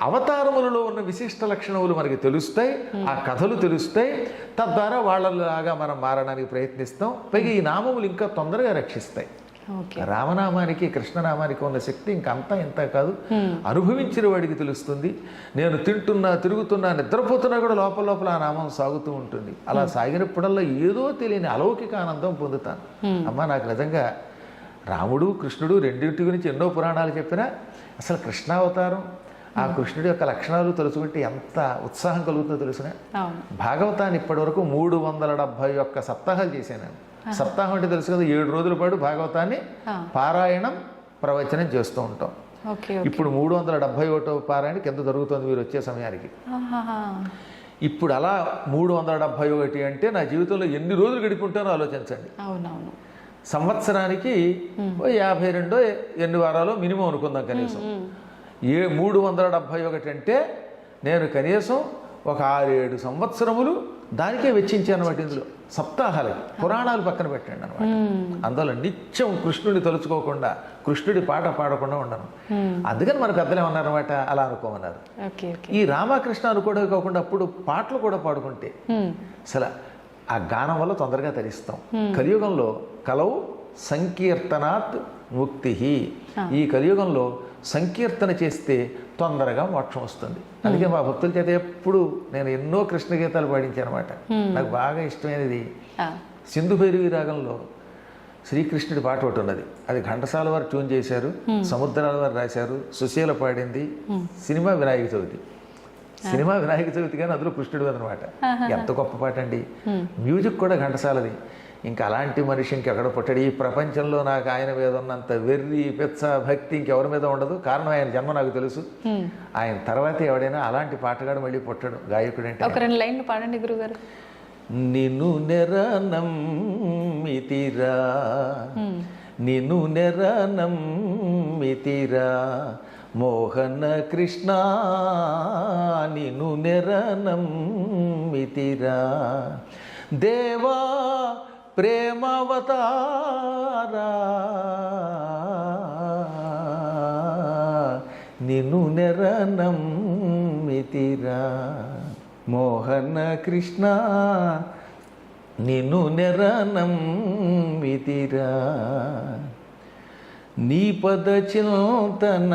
అవతారములలో ఉన్న విశిష్ట లక్షణములు మనకి తెలుస్తాయి, ఆ కథలు తెలుస్తాయి. తద్వారా వాళ్ళలాగా మనం మారడానికి ప్రయత్నిస్తాం. పైగా ఈ నామములు ఇంకా తొందరగా రక్షిస్తాయి. రామనామానికి కృష్ణనామానికి ఉన్న శక్తి ఇంకంతా ఇంత కాదు. అనుభవించిన వాడికి తెలుస్తుంది. నేను తింటున్నా, తిరుగుతున్నా, నిద్రపోతున్నా కూడా లోపల లోపల ఆ నామం సాగుతూ ఉంటుంది. అలా సాగినప్పుడల్లా ఏదో తెలియని అలౌకిక ఆనందం పొందుతాను. అమ్మ, నాకు నిజంగా రాముడు కృష్ణుడు రెండింటి గురించి ఎన్నో పురాణాలు చెప్పినా అసలు కృష్ణావతారం, ఆ కృష్ణుడి యొక్క లక్షణాలు తెలుసుకుంటే ఎంత ఉత్సాహం కలుగుతుందో తెలుసునా. భాగవతాన్ని ఇప్పటి వరకు 371 సప్తాహాలు చేశాను. సప్తాహం అంటే తెలుసు కదా, 7 రోజుల పాటు భాగవతాన్ని పారాయణం ప్రవచనం చేస్తూ ఉంటాం. ఇప్పుడు 371వ పారాయణ కింద జరుగుతుంది మీరు వచ్చే సమయానికి. ఇప్పుడు అలా 371 అంటే నా జీవితంలో ఎన్ని రోజులు గడిపుంటానో ఆలోచించండి. సంవత్సరానికి 52 ఎన్ని వారాలు మినిమం అనుకుందాం కనీసం. 371 అంటే నేను కనీసం ఒక 6-7 సంవత్సరములు దానికే వెచ్చించాను అన్నమాట. ఇందులో సప్తాహాలకి పురాణాలు పక్కన పెట్టండి అనమాట. అందులో నిత్యం కృష్ణుడిని తలుచుకోకుండా, కృష్ణుడి పాట పాడకుండా ఉండను. అందుకని మన పెద్దలు ఏమన్నారన్నమాట, అలా అనుకోమన్నారు. ఈ రామకృష్ణ అనుకోవడమే కాకుండా అప్పుడు పాటలు కూడా పాడుకుంటే అసలు ఆ గానం వల్ల తొందరగా తరిస్తాం. కలియుగంలో కలవు సంకీర్తనాత్ ముక్తి. ఈ కలియుగంలో సంకీర్తన చేస్తే తొందరగా మోక్షం వస్తుంది. అందుకే మా భక్తుల చేత ఎప్పుడు నేను ఎన్నో కృష్ణ గీతాలు పాడించాను అనమాట. నాకు బాగా ఇష్టమైనది సింధు భైరవి రాగంలో శ్రీకృష్ణుడి పాట ఒకటి ఉన్నది. అది ఘంటసాల వారు ట్యూన్ చేశారు, సముద్రాల వారు రాశారు, సుశీల పాడింది. సినిమా వినాయక చవితి. సినిమా వినాయక చవితి కానీ అందులో కృష్ణుడు అనమాట. ఎంత గొప్ప పాట అండి. మ్యూజిక్ కూడా ఘంటసాలది. ఇంకా అలాంటి మనిషి ఇంకెక్కడ పుట్టాడు ఈ ప్రపంచంలో. నాకు ఆయన మీద ఉన్నంత వెర్రి పెచ్చ భక్తి ఇంకెవరి మీద ఉండదు. కారణం ఆయన జన్మ నాకు తెలుసు. ఆయన తర్వాత ఎవడైనా అలాంటి పాటగాడు మళ్ళీ పుట్టాడు గాయకుడు అంటే. ఒక 2 లైన్లు పాడండి గురుగారు. నిన్ను నెరనమ్మితిరా, నిన్ను నెరనమ్మితిరా మోహన కృష్ణ, నిన్ను నెరనమ్మితిరా దేవా ప్రేమావతారా, నిన్ను నెరనమ్మితిరా మోహన కృష్ణ, నిన్ను నెరనమ్మితిరా. నీ పద చింతన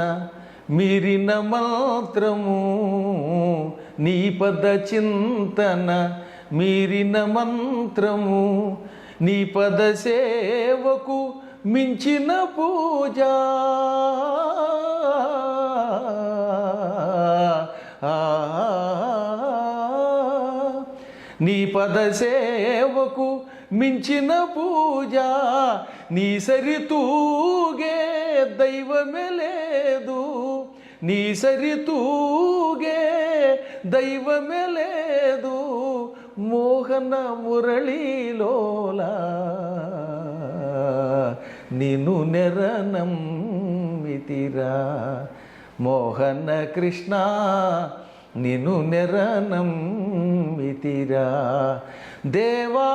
మీరిన మంత్రము, నీ పద చింతన మీరిన మంత్రము, నీ పద సేవకు మించిన పూజ, నీ పద సేవకు మించిన పూజ, నీ సరితూగే దైవమే లేదు, నీ సరితూగే దైవమే లేదు మోహన మురళీలోలా, నిన్ను నెరనమ్మితిరా మోహన కృష్ణ, నిన్ను నెరనమ్మితిరా దేవా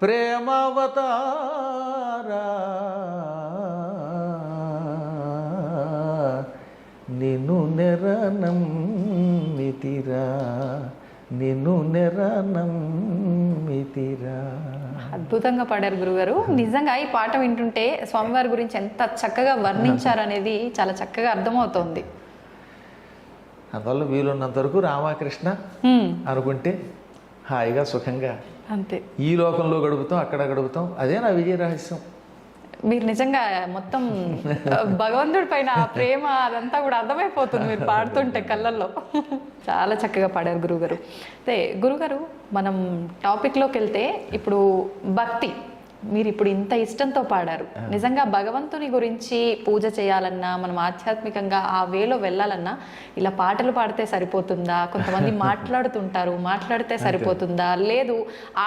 ప్రేమావతారా, నిన్ను నెరనమ్మితిరా, నిన్ను నెరనమ్మితిరా. అద్భుతంగా పాడారు గురుగారు. నిజంగా ఈ పాట వింటుంటే స్వామివారి గురించి ఎంత చక్కగా వర్ణించారనేది చాలా చక్కగా అర్థమవుతోంది. అందువల్ల వీలున్నంత వరకు రామకృష్ణ అనుకుంటే హాయిగా సుఖంగా అంతే ఈ లోకంలో గడుపుతాం, అక్కడ గడుపుతాం. అదే నా విజయ రహస్యం. మీరు నిజంగా మొత్తం భగవంతుడి పైన ఆ ప్రేమ అదంతా కూడా అర్థమైపోతుంది మీరు పాడుతుంటే కళ్ళల్లో. చాలా చక్కగా పాడారు గురుగారు. అయితే గురుగారు, మనం టాపిక్లోకి వెళ్తే ఇప్పుడు భక్తి, మీరు ఇప్పుడు ఇంత ఇష్టంతో పాడారు. నిజంగా భగవంతుని గురించి పూజ చేయాలన్నా, మనం ఆధ్యాత్మికంగా ఆ వేలో వెళ్ళాలన్నా ఇలా పాటలు పాడితే సరిపోతుందా? కొంతమంది మాట్లాడుతుంటారు, మాట్లాడితే సరిపోతుందా? లేదు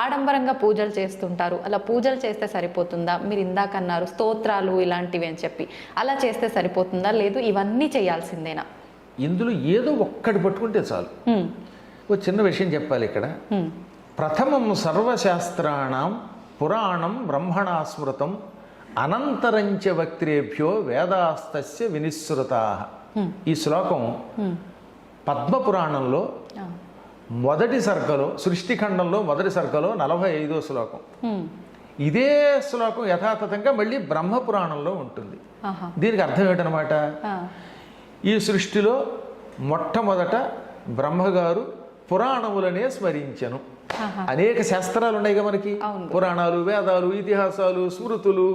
ఆడంబరంగా పూజలు చేస్తుంటారు, అలా పూజలు చేస్తే సరిపోతుందా? మీరు ఇందాక అన్నారు స్తోత్రాలు ఇలాంటివి అని చెప్పి, అలా చేస్తే సరిపోతుందా? లేదు ఇవన్నీ చేయాల్సిందేనా? ఇందులో ఏదో ఒక్కటి పట్టుకుంటే చాలు. ఒక చిన్న విషయం చెప్పాలి ఇక్కడ. ప్రథమం సర్వశాస్త్రాణం పురాణం బ్రహ్మణా స్మృతం అనంతరంచ వక్త్రేభ్యో వేదాస్తస్య వినిశ్రుతా. ఈ శ్లోకం పద్మపురాణంలో మొదటి సర్గలో, సృష్టిఖండంలో మొదటి సర్గలో 45వ శ్లోకం. ఇదే శ్లోకం యథాతథంగా మళ్ళీ బ్రహ్మపురాణంలో ఉంటుంది. దీనికి అర్థం ఏంటనమాట, ఈ సృష్టిలో మొట్టమొదట బ్రహ్మగారు పురాణములనే స్మరించెను. అనేక శాస్త్రాలు ఉన్నాయిగా మనకి, పురాణాలు, వేదాలు, ఇతిహాసాలు, స్మృతులు.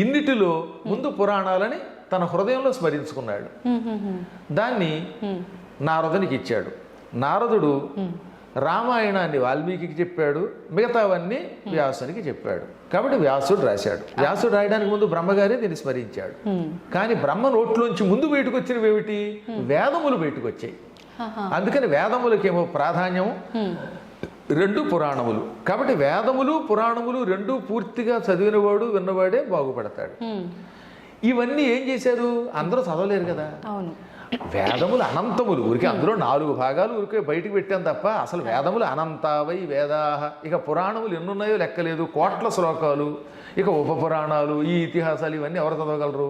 ఇన్నిటిలో ముందు పురాణాలని తన హృదయంలో స్మరించుకున్నాడు. దాన్ని నారదునికి ఇచ్చాడు. నారదుడు రామాయణాన్ని వాల్మీకి చెప్పాడు, మిగతావన్నీ వ్యాసునికి చెప్పాడు. కాబట్టి వ్యాసుడు రాశాడు. వ్యాసుడు రాయడానికి ముందు బ్రహ్మగారే దీన్ని స్మరించాడు. కానీ బ్రహ్మ నోట్లోంచి ముందు బయటకు వచ్చినవి ఏమిటి? వేదములు బయటకు వచ్చాయి. అందుకని వేదములకేమో ప్రాధాన్యం, రెండు పురాణములు. కాబట్టి వేదములు పురాణములు రెండు పూర్తిగా చదివినవాడు విన్నవాడే బాగుపడతాడు. ఇవన్నీ ఏం చేశారు? అందరూ చదవలేరు కదా. వేదములు అనంతములు, ఊరికే అందులో 4 భాగాలు ఊరికే బయటికి పెట్టాం తప్ప అసలు వేదములు అనంతావై వేదాహ. ఇక పురాణములు ఎన్నున్నాయో లెక్కలేదు, కోట్ల శ్లోకాలు. ఇక ఉపపురాణాలు, ఈ ఇతిహాసాలు ఇవన్నీ ఎవరు చదవగలరు?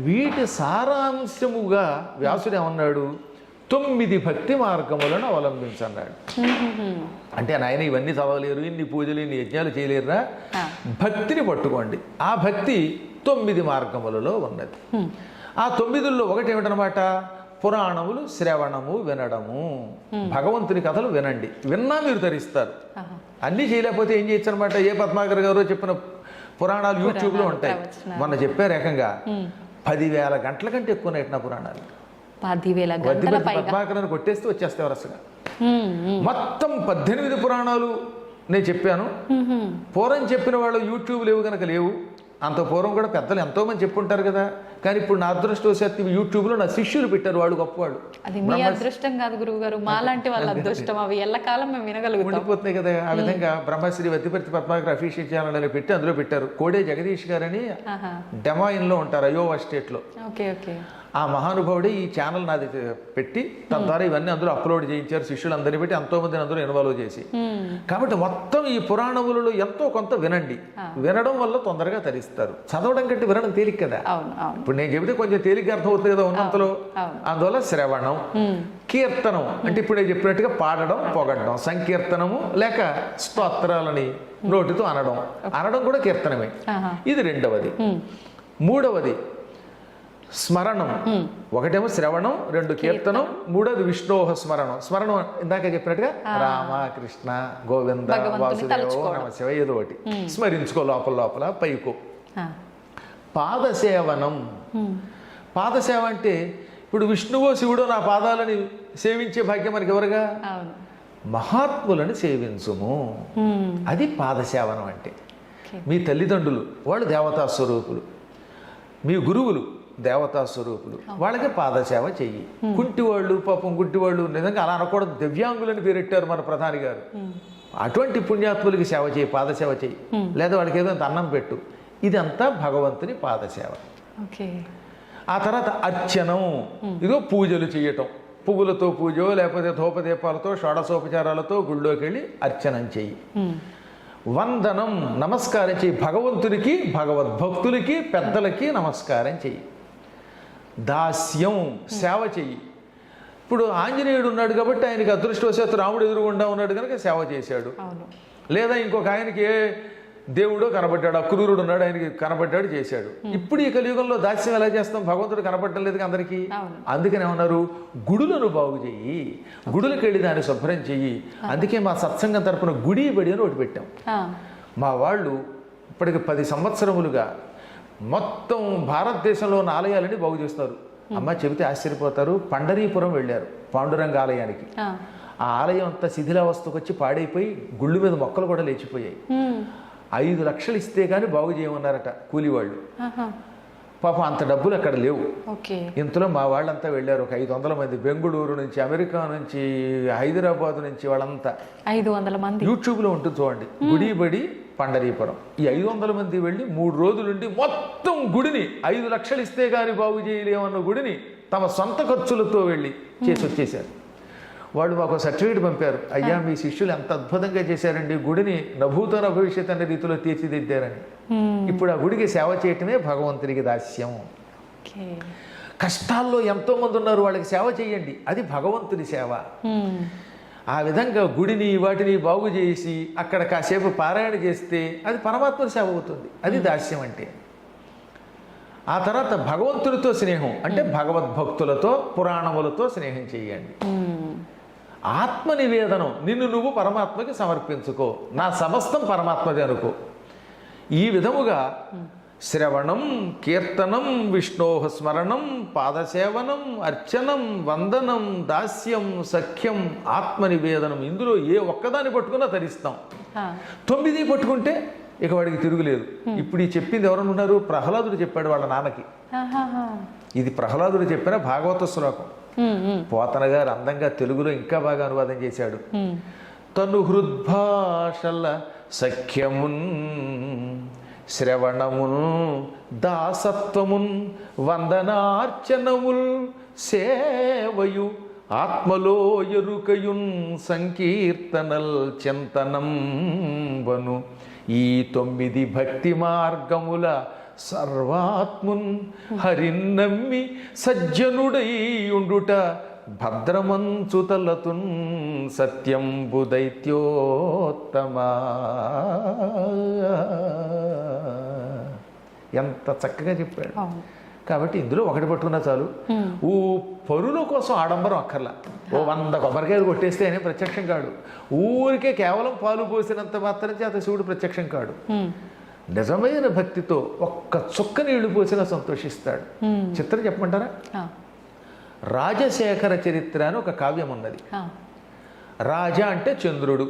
వీటి సారాంశముగా వ్యాసుడు ఏమన్నాడు? 9 భక్తి మార్గములను అవలంబించన్నాడు. అంటే నాయన ఇవన్నీ చదవలేరు, ఇన్ని పూజలు, ఇన్ని యజ్ఞాలు చేయలేరురా, భక్తిని పట్టుకోండి. ఆ భక్తి 9 మార్గములలో ఉన్నది. ఆ 9లో ఒకటి ఏమిటనమాట? పురాణములు శ్రవణము, వినడము. భగవంతుని కథలు వినండి. విన్నా మీరు తరిస్తారు. అన్నీ చేయలేకపోతే ఏం చేయొచ్చు అనమాట? ఏ పద్మాకర్ గారు చెప్పిన పురాణాలు యూట్యూబ్లో ఉంటాయి. మొన్న చెప్పారు ఏకంగా 10,000 గంటల కంటే ఎక్కువ నైట్ నా పురాణాలు. 10,000 గంటల పద్మాకరని కొట్టేస్తే వచ్చేస్తే వరుసగా మొత్తం 18 పురాణాలు నేను చెప్పాను. పూర్వం చెప్పిన వాళ్ళు యూట్యూబ్ లేవు కనుక లేవు. అంత పూర్వం కూడా పెద్దలు ఎంతో మంది చెప్పుంటారు కదా. కానీ ఇప్పుడు నా అదృష్టవశాత్తు యూట్యూబ్లో నా శిష్యులు పెట్టారు, వాళ్ళు గొప్పవాడు. అది మీ అదృష్టం కాదు గురువు గారు, మాలాంటి వాళ్ళ అదృష్టం. అవి ఎల్లకాలం మేము వినగలుగుతాం, ఉండిపోతున్నాయి కదా. ఆ విధంగా బ్రహ్మశ్రీ వద్దిపర్తి పద్మాకర్ అఫీషియల్ ఛానల్ అని పెట్టి అందులో పెట్టారు. కోడే జగదీష్ గారని డెమాయిన్లో ఉంటారు, అయోవా స్టేట్లో. ఆ మహానుభావుడే ఈ ఛానల్ నాది పెట్టి తద్వారా ఇవన్నీ అందులో అప్లోడ్ చేయించారు. శిష్యులందరినీ పెట్టి ఎంతో మందిని అందులో ఇన్వాల్వ్ చేసి. కాబట్టి మొత్తం ఈ పురాణములలో ఎంతో కొంత వినండి. వినడం వల్ల తొందరగా తరిస్తారు. చదవడం కంటే వినడం తేలిక కదా. ఇప్పుడు నేను చెబితే కొంచెం తేలిక అర్థం అవుతుంది కదా ఉన్నంతలో. అందువల్ల శ్రవణం, కీర్తనం అంటే ఇప్పుడు నేను చెప్పినట్టుగా పాడడం, పొగడడం, సంకీర్తనము లేక స్తోత్రాలని నోటితో అనడం కూడా కీర్తనమే. ఇది రెండవది. మూడవది స్మరణం. ఒకటేమో శ్రవణం, 2 కీర్తనం, 3వది విష్ణోహ స్మరణం. స్మరణం ఇందాక చెప్పినట్టుగా రామ, కృష్ణ, గోవింద, వాసుదేవ, నమ శివ ఏదో ఒకటి స్మరించుకో లోపల పైకో. పాదసేవనం. పాదసేవ అంటే ఇప్పుడు విష్ణువో శివుడో నా పాదాలని సేవించే భాగ్యం మనకి ఎవరుగా? మహాత్ములను సేవించుము. అది పాదసేవనం అంటే. మీ తల్లిదండ్రులు వాళ్ళు దేవతా స్వరూపులు, మీ గురువులు దేవతా స్వరూపులు, వాళ్ళకి పాదసేవ చెయ్యి. కుంటివాళ్ళు, పాపం గుడ్డివాళ్ళు, నిజంగా అలా అనకూడదు, దివ్యాంగులని పేరెట్టారు మన ప్రధాని గారు. అటువంటి పుణ్యాత్ములకి సేవ చేయి, పాదసేవ చెయ్యి. లేదా వాళ్ళకి ఏదో అన్నం పెట్టు. ఇదంతా భగవంతుని పాదసేవ. ఆ తర్వాత అర్చనం. ఇదో పూజలు చేయటం, పువ్వులతో పూజో లేకపోతే ధూపదీపాలతో షోడశోపచారాలతో గుళ్ళోకి వెళ్ళి అర్చనం చెయ్యి. వందనం, నమస్కారం చెయ్యి. భగవంతునికి, భగవద్భక్తులకి, పెద్దలకి నమస్కారం చెయ్యి. దాస్యం, సేవ చెయ్యి. ఇప్పుడు ఆంజనేయుడు ఉన్నాడు కాబట్టి ఆయనకి అదృష్టవశాత్తు రాముడు ఎదురుగుండా ఉన్నాడు కనుక సేవ చేశాడు. అవును. లేదా ఇంకొక ఆయనకి ఏ దేవుడో కనబడ్డాడు, అక్రూరుడు ఉన్నాడు, ఆయనకి కనబడ్డాడు చేశాడు. ఇప్పుడు ఈ కలియుగంలో దాస్యం ఎలా చేస్తాం? భగవంతుడు కనపడటం లేదు అందరికీ. అందుకని ఏమన్నారు? గుడులను బాగు చెయ్యి, గుడులకు వెళ్ళి దాన్ని శుభ్రం చెయ్యి. అందుకే మా సత్సంగం తరపున గుడి బడి అని ఒకటి పెట్టాం. మా వాళ్ళు ఇప్పటికి 10 సంవత్సరములుగా మొత్తం భారతదేశంలో ఉన్న ఆలయాలని బాగు చేస్తున్నారు. అమ్మ చెబితే ఆశ్చర్యపోతారు. పండరీపురం వెళ్ళారు, పాండురంగ ఆలయానికి. ఆ ఆలయం అంతా శిథిలావస్థకు వచ్చి పాడైపోయి గుళ్ళు మీద మొక్కలు కూడా లేచిపోయాయి. 5 లక్షలు ఇస్తే కానీ బాగు చేయమన్నారట కూలివాళ్ళు. పాపం అంత డబ్బులు అక్కడ లేవు. ఇంతలో మా వాళ్ళంతా వెళ్ళారు, ఒక 500 మంది. బెంగుళూరు నుంచి, అమెరికా నుంచి, హైదరాబాద్ నుంచి వాళ్ళంతా. 500 మంది. యూట్యూబ్లో ఉంటుంది చూడండి, గుడి బడి పండరీపురం. ఈ 500 మంది వెళ్ళి 3 రోజులుండి మొత్తం గుడిని 5 లక్షలు ఇస్తే కానీ బాగు చేయలేమన్న గుడిని తమ సొంత ఖర్చులతో వెళ్ళి చేసి వచ్చేశారు. వాళ్ళు మాకు సర్టిఫికేట్ పంపారు, అయ్యా మీ శిష్యులు ఎంత అద్భుతంగా చేశారండి, గుడిని నభూతన భవిష్యత్ అనే రీతిలో తీర్చిదిద్దారని. ఇప్పుడు ఆ గుడికి సేవ చేయటమే భగవంతునికి దాస్యం. కష్టాల్లో ఎంతో మంది ఉన్నారు, వాళ్ళకి సేవ చేయండి, అది భగవంతుని సేవ. ఆ విధంగా గుడిని వాటిని బాగు చేసి అక్కడ కాసేపు పారాయణ చేస్తే అది పరమాత్మ సేవ అవుతుంది. అది దాస్యం అంటే. ఆ తర్వాత భగవంతుడితో స్నేహం అంటే భగవద్భక్తులతో, పురాణములతో స్నేహం చేయండి. ఆత్మ నివేదనం, నిన్ను నువ్వు పరమాత్మకి సమర్పించుకో, నా సమస్తం పరమాత్మది అనుకో. ఈ విధముగా శ్రవణం, కీర్తనం, విష్ణోహ స్మరణం, పాదసేవనం, అర్చనం, వందనం, దాస్యం, సఖ్యం, ఆత్మనివేదనం, ఇందులో ఏ ఒక్కదాన్ని పట్టుకున్నా తరిస్తాం. 9 పట్టుకుంటే ఇక వాడికి తిరుగులేదు. ఇప్పుడు ఈ చెప్పింది ఎవరన్నా ఉన్నారు? ప్రహ్లాదుడు చెప్పాడు వాళ్ళ నాన్నకి. ఇది ప్రహ్లాదుడు చెప్పిన భాగవత శ్లోకం. పోతన గారు అందంగా తెలుగులో ఇంకా బాగా అనువాదం చేశాడు. తను హృద్భాషల సఖ్యమున్, శ్రవణమున్, దాసత్వమున్, వందనార్చనముల్, సేవయు, ఆత్మలో ఎరుకయున్, సంకీర్తనల్ చింతనం వను, ఈ 9 భక్తి మార్గముల సర్వాత్మున్ హరిన్నమ్మి సజ్జనుడై ఉండుట భద్రమంచుతలతున్ సత్యంబు దైత్యోత్తమా. ఎంత చక్కగా చెప్పాడు. కాబట్టి ఇందులో ఒకటి పట్టుకున్నా చాలు. ఓ పరుల కోసం ఆడంబరం అక్కర్లా. ఓ 100 కొబ్బరికాయలు కొట్టేస్తే ఆయన ప్రత్యక్షం కాడు. ఊరికే కేవలం పాలు పోసినంత మాత్రం చేత శివుడు ప్రత్యక్షం కాడు. నిజమైన భక్తితో ఒక్క చుక్క నీళ్లు పోసినా సంతోషిస్తాడు. చిత్రం చెప్పమంటారా? రాజశేఖర చరిత్ర అని ఒక కావ్యం ఉన్నది. రాజ అంటే చంద్రుడు,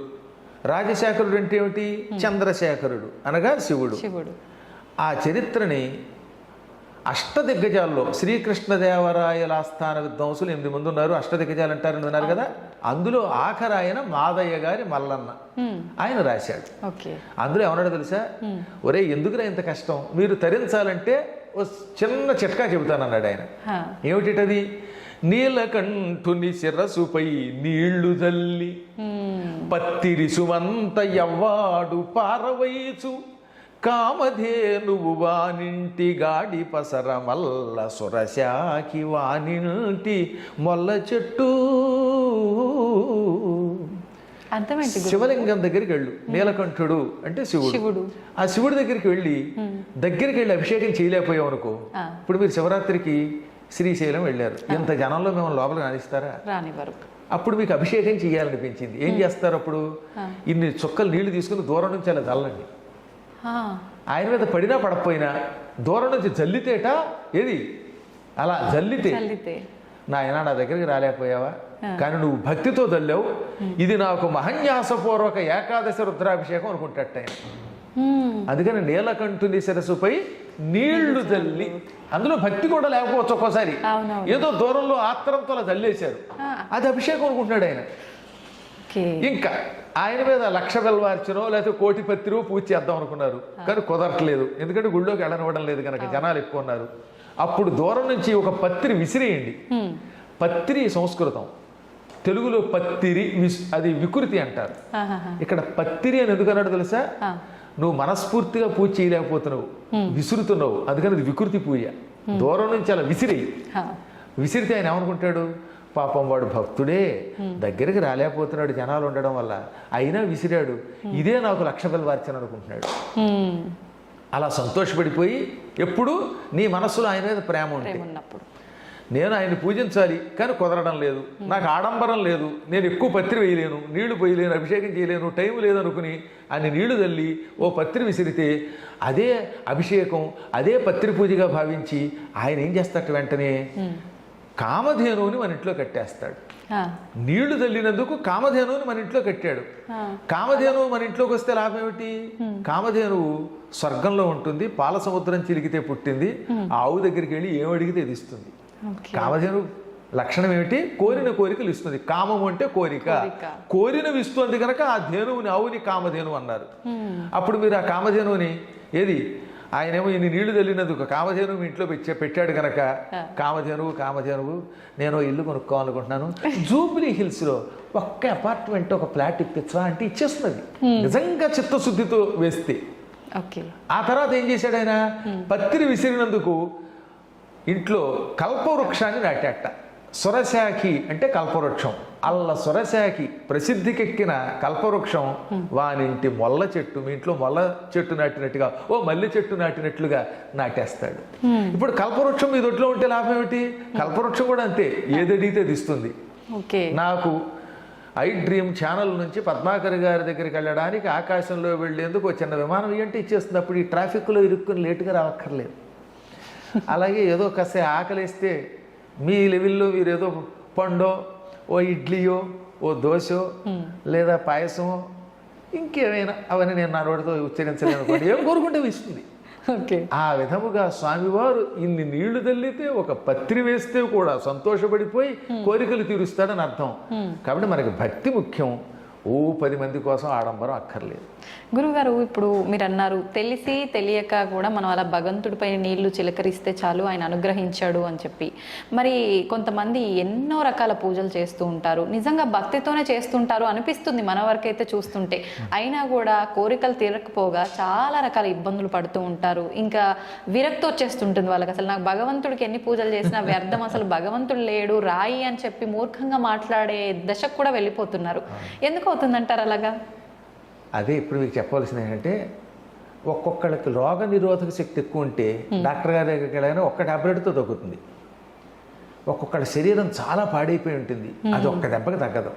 రాజశేఖరుడు అంటే ఏమిటి? చంద్రశేఖరుడు అనగా శివుడు. ఆ చరిత్రని అష్టదిగ్గజాల్లో శ్రీకృష్ణదేవరాయల ఆస్థాన విద్వాంసులు 8 మంది ఉన్నారు. అష్టదిగ్గజాలు అంటారని విన్నారు కదా. అందులో ఆఖరు ఆయన మాదయ్య గారి మల్లన్న ఆయన రాశాడు. అందులో ఏమన్నాడు తెలుసా? ఒరే ఎందుకురా ఇంత కష్టం, మీరు తరించాలంటే ఓ చిన్న చిట్కా చెబుతానన్నాడు ఆయన. ఏమిటిటది? నీలకంఠుని శిరసుపై నీళ్లు జల్లి పత్తిరిసుమంత ఎవ్వాడు పారవైచు, కామధేనువు వానింటి గాడి పసర మల్ల సురశాకి వానింటి మొల్ల చెట్టు. శివలింగం దగ్గరికి వెళ్ళు. నీలకంఠుడు అంటే శివుడు. ఆ శివుడి దగ్గరికి వెళ్ళి అభిషేకం చేయలేకపోయావు అనుకో. ఇప్పుడు మీరు శివరాత్రికి శ్రీశైలం వెళ్ళారు, ఇంత జనంలో మేము లోపలికి రానిస్తారా? రానివ్వరు. అప్పుడు మీకు అభిషేకం చేయాలనిపించింది. ఏం చేస్తారు అప్పుడు? ఇన్ని చుక్కలు నీళ్లు తీసుకుని దూరం నుంచి అలా చల్లండి. ఆయన మీద పడినా పడకపోయినా దూరం నుంచి జల్లితేట ఏది అలా జల్లితే, నాయన నా దగ్గరికి రాలేకపోయావా, కానీ నువ్వు భక్తితో జల్లావు, ఇది నాకు మహన్యాసపూర్వక ఏకాదశి రుద్రాభిషేకం అనుకుంటాట ఆయన. అందుకని నీలకంఠుని శిరసుపై నీళ్లు జల్లి, అందులో భక్తి కూడా లేకపోవచ్చు ఒక్కోసారి, ఏదో దూరంలో ఆత్రంతో అలా జల్లేశారు, అది అభిషేకం అనుకుంటున్నాడు ఆయన. ఇంకా ఆయన మీద 1,00,000 బెల్వార్చనో లేకపోతే 1,00,000 పత్రిలో పూజ చేద్దాం అనుకున్నారు, కానీ కుదరట్లేదు. ఎందుకంటే గుళ్ళోకి వెళ్ళనివ్వడం లేదు కనుక, జనాలు ఎక్కువ ఉన్నారు. అప్పుడు దూరం నుంచి ఒక పత్రి విసిరేయండి. పత్రి సంస్కృతం, తెలుగులో పత్తిరి అది వికృతి అంటారు. ఇక్కడ పత్తిరి అని ఎందుకన్నాడు తెలుసా? నువ్వు మనస్ఫూర్తిగా పూజ చేయలేకపోతున్నావు, విసురుతున్నావు, అందుకని అది వికృతి పూజ. దూరం నుంచి అలా విసిరితే ఆయన ఏమనుకుంటాడు, పాపం వాడు భక్తుడే, దగ్గరికి రాలేకపోతున్నాడు జనాలు ఉండడం వల్ల, అయినా విసిరాడు, ఇదే నాకు 1,00,000 బెల్వార్చన అనుకుంటున్నాడు. అలా సంతోషపడిపోయి ఎప్పుడు నీ మనస్సులో ఆయన మీద ప్రేమ ఉంటుంది. నేను ఆయన పూజించాలి కానీ కుదరడం లేదు, నాకు ఆడంబరం లేదు, నేను ఎక్కువ పత్రి వేయలేను, నీళ్లు పోయలేను, అభిషేకం చేయలేను, టైం లేదనుకుని అన్ని నీళ్లు తల్లి ఓ పత్రి విసిరితే అదే అభిషేకం, అదే పత్రి పూజగా భావించి ఆయన ఏం చేస్తాడు, వెంటనే కామధేనువుని మన ఇంట్లో కట్టేస్తాడు. నీళ్లు తల్లినందుకు కామధేనువుని మన ఇంట్లో కట్టాడు. కామధేనువు మన ఇంట్లోకి వస్తే లాభం ఏమిటి? కామధేనువు స్వర్గంలో ఉంటుంది, పాల సముద్రం చిలికితే పుట్టింది, ఆ ఆవు దగ్గరికి వెళ్ళి ఏం అడిగితే ఇది ఇస్తుంది. కామధేను లక్షణం ఏమిటి? కోరిన కోరికలు ఇస్తుంది. కామము అంటే కోరిక, కోరినవి ఇస్తుంది కనుక ఆ ధేనువుని, ఆవుని కామధేను అన్నారు. అప్పుడు మీరు ఆ కామధేనువుని ఏది, ఆయనేమో ఇన్ని నీళ్లు తల్లినందుకు కామధేనువు ఇంట్లో పెట్టాడు కనుక కామధేనువు నేను ఇల్లు కొనుక్కోవాలనుకుంటున్నాను, జూబ్లీ హిల్స్లో ఒక్క అపార్ట్మెంట్ ఒక ఫ్లాట్ ఇప్పించా అంటే ఇచ్చేస్తున్నది, నిజంగా చిత్తశుద్ధితో వేస్తే. ఆ తర్వాత ఏం చేశాడు ఆయన, పత్రి విసిరినందుకు ఇంట్లో కల్పవృక్షాన్ని నాటాట. సురశాఖి అంటే కల్పవృక్షం, అల్ల సురశాఖి ప్రసిద్ధికెక్కిన కల్పవృక్షం వానింటి మొల్ల చెట్టు, మీ ఇంట్లో మొల్ల చెట్టు నాటినట్టుగా ఓ మల్లె చెట్టు నాటినట్లుగా నాటేస్తాడు. ఇప్పుడు కల్పవృక్షం మీ దొడ్లో ఉంటే లాభం ఏమిటి? కల్పవృక్షం కూడా అంతే, ఏదడిగితే అది ఇస్తుంది. నాకు ఐ డ్రీమ్ ఛానల్ నుంచి పద్మాకర్ గారి దగ్గరికి వెళ్ళడానికి ఆకాశంలో వెళ్ళేందుకు చిన్న విమానం ఇవ్వంటే ఇచ్చేస్తుంది. అప్పుడు ఈ ట్రాఫిక్లో ఇరుక్కుని లేటుగా రావక్కర్లేదు. అలాగే ఏదో కాస్త ఆకలిస్తే మీ లెవెల్లో మీరు ఏదో పండో, ఓ ఇడ్లీయో, ఓ దోశో, లేదా పాయసమో, ఇంకేమైనా అవన్నీ నేను నా నోటితో ఉచ్చరించలేను అనుకోండి, ఏం కోరుకుంటే ఇస్తుంది. ఆ విధముగా స్వామివారు ఇన్ని నీళ్లు తల్లితే ఒక పత్రి వేస్తే కూడా సంతోషపడిపోయి కోరికలు తీరుస్తాడని అర్థం. కాబట్టి మనకి భక్తి ముఖ్యం, 10 మంది కోసం ఆడంబరం అక్కర్లేదు. గురుగారు, ఇప్పుడు మీరు అన్నారు తెలిసి తెలియక కూడా మనం అలా భగవంతుడిపై నీళ్లు చిలకరిస్తే చాలు ఆయన అనుగ్రహించాడు అని చెప్పి. మరి కొంతమంది ఎన్నో రకాల పూజలు చేస్తూ ఉంటారు, నిజంగా భక్తితోనే చేస్తుంటారు అనిపిస్తుంది మన వరకైతే చూస్తుంటే. అయినా కూడా కోరికలు తీరకపోగా చాలా రకాల ఇబ్బందులు పడుతూ ఉంటారు. ఇంకా విరక్తి వచ్చేస్తుంటుంది వాళ్ళకి, అసలు నాకు భగవంతుడికి ఎన్ని పూజలు చేసినా వ్యర్థం, అసలు భగవంతుడు లేడు, రాయి అని చెప్పి మూర్ఖంగా మాట్లాడే దశకు కూడా వెళ్ళిపోతున్నారు. ఎందుకు అవుతుందంటారు అలాగా? అదే ఇప్పుడు మీకు చెప్పవలసింది ఏంటంటే, ఒక్కొక్కళ్ళకి రోగ నిరోధక శక్తి ఎక్కువ ఉంటే డాక్టర్ గారి దగ్గరికి వెళ్ళగానే ఒక్క టాబ్లెట్తో తగ్గుతుంది. ఒక్కొక్కళ్ళ శరీరం చాలా పాడైపోయి ఉంటుంది, అది ఒక్క దెబ్బకి తగ్గదు.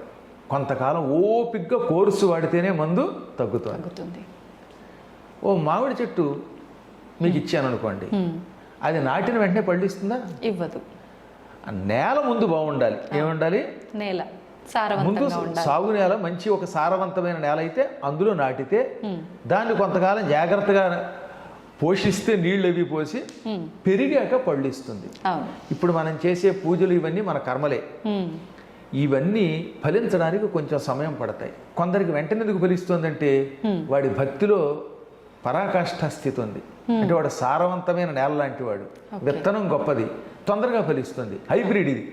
కొంతకాలం ఓపిగ్గా కోర్సు వాడితేనే మందు తగ్గుతుంది. ఓ మామిడి చెట్టు మీకు ఇచ్చాను అనుకోండి, అది నాటిన వెంటనే పళ్ళిస్తుందా? ఇవ్వదు. నేల ముందు బాగుండాలి. ఏముండాలి? నేల ముందు సాగు నేల, మంచి ఒక సారవంతమైన నేల అయితే అందులో నాటితే దాన్ని కొంతకాలం జాగ్రత్తగా పోషిస్తే, నీళ్ళు అవి పోసి పెరిగాక పళ్ళు ఇస్తుంది. ఇప్పుడు మనం చేసే పూజలు ఇవన్నీ మన కర్మలే. ఇవన్నీ ఫలించడానికి కొంచెం సమయం పడతాయి. కొందరికి వెంటనే ఎందుకు ఫలిస్తుందంటే వాడి భక్తిలో పరాకాష్ఠ స్థితి ఉంది. అంటే వాడు సారవంతమైన నేల లాంటి వాడు, విత్తనం గొప్పది, తొందరగా ఫలిస్తుంది. హైబ్రిడ్ ఇది.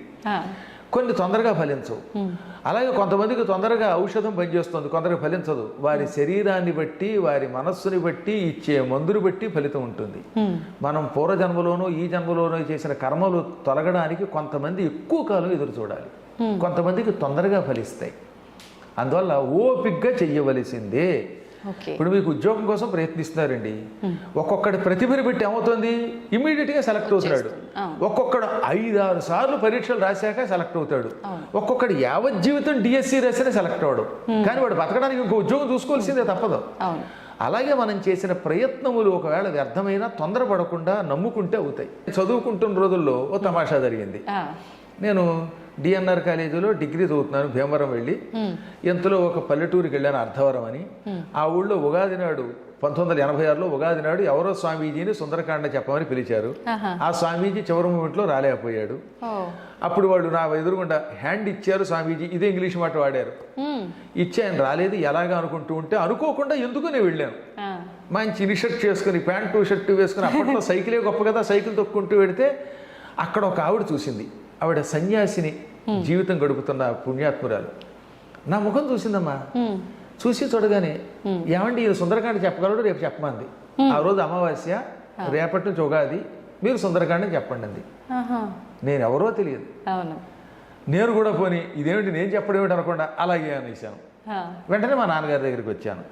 కొన్ని తొందరగా ఫలించవు. అలాగే కొంతమందికి తొందరగా ఔషధం పనిచేస్తుంది, కొందరికి ఫలించదు. వారి శరీరాన్ని బట్టి, వారి మనస్సుని బట్టి, ఇచ్చే మందుని బట్టి ఫలితం ఉంటుంది. మనం పూర్వజన్మలోనూ ఈ జన్మలోనూ చేసిన కర్మలు తొలగడానికి కొంతమంది ఎక్కువ కాలం ఎదురు చూడాలి, కొంతమందికి తొందరగా ఫలిస్తాయి. అందువల్ల ఓపిగ్గా చెయ్యవలసిందే. ఇప్పుడు మీకు ఉద్యోగం కోసం ప్రయత్నిస్తున్నారండి, ఒక్కొక్కటి ప్రతిభని బట్టి ఏమవుతుంది, ఇమ్మీడియట్గా సెలెక్ట్ అవుతాడు. ఒక్కొక్కడు 5-6 సార్లు పరీక్షలు రాశాక సెలెక్ట్ అవుతాడు. ఒక్కొక్కడు యావజ్జీవితం డిఎస్సి రాసినా సెలెక్ట్ అవడు. కానీ వాడు బతకడానికి ఇంకో ఉద్యోగం చూసుకోవాల్సిందే, తప్పదు. అలాగే మనం చేసిన ప్రయత్నములు ఒకవేళ వ్యర్థమైనా తొందరపడకుండా నమ్ముకుంటే అవుతాయి. చదువుకుంటున్న రోజుల్లో ఓ తమాషా జరిగింది. నేను డిఎన్ఆర్ కాలేజీలో డిగ్రీ చదువుతున్నాను, భీమవరం వెళ్ళి. ఎంతలో ఒక పల్లెటూరుకి వెళ్ళాను, అర్ధవరం అని. ఆ ఊళ్ళో ఉగాది నాడు 1986లో ఉగాది నాడు ఎవరో స్వామీజీని సుందరకాండ చెప్పమని పిలిచారు. ఆ స్వామీజీ చివరి మూమెంట్లో రాలేకపోయాడు. అప్పుడు వాళ్ళు నా ఎదురుగుండా హ్యాండ్ ఇచ్చారు స్వామీజీ, ఇదే ఇంగ్లీష్ మాట వాడారు. ఇచ్చి ఆయన రాలేదు, ఎలాగా అనుకుంటూ ఉంటే అనుకోకుండా ఎందుకు నేను వెళ్ళాను. మంచి ఇన్షర్ట్ చేసుకుని, ప్యాంటు షర్టు వేసుకుని, అప్పట్లో సైకిలే గొప్ప కదా, సైకిల్ తొక్కుంటూ వెడితే అక్కడ ఒక ఆవిడ చూసింది. ఆవిడ సన్యాసిని జీవితం గడుపుతున్న పుణ్యాత్మురాలు. నా ముఖం చూసిందమ్మా. చూసి చూడగానే, ఏమండి ఈయన సుందరకాండ చెప్పగలడు, రేపు చెప్పమంది. ఆ రోజు అమావాస్య, రేపటి నుంచి ఉగాది, మీరు సుందరకాండం చెప్పండి అంది. ఆహా. నేను ఎవరో తెలియదు. అవును. నేను కూడా పోని ఇదేమిటి నేను చెప్పడం ఏమిటి అనకుండా అలాగే అనేసాను. వెంటనే మా నాన్నగారి దగ్గరికి వచ్చాను.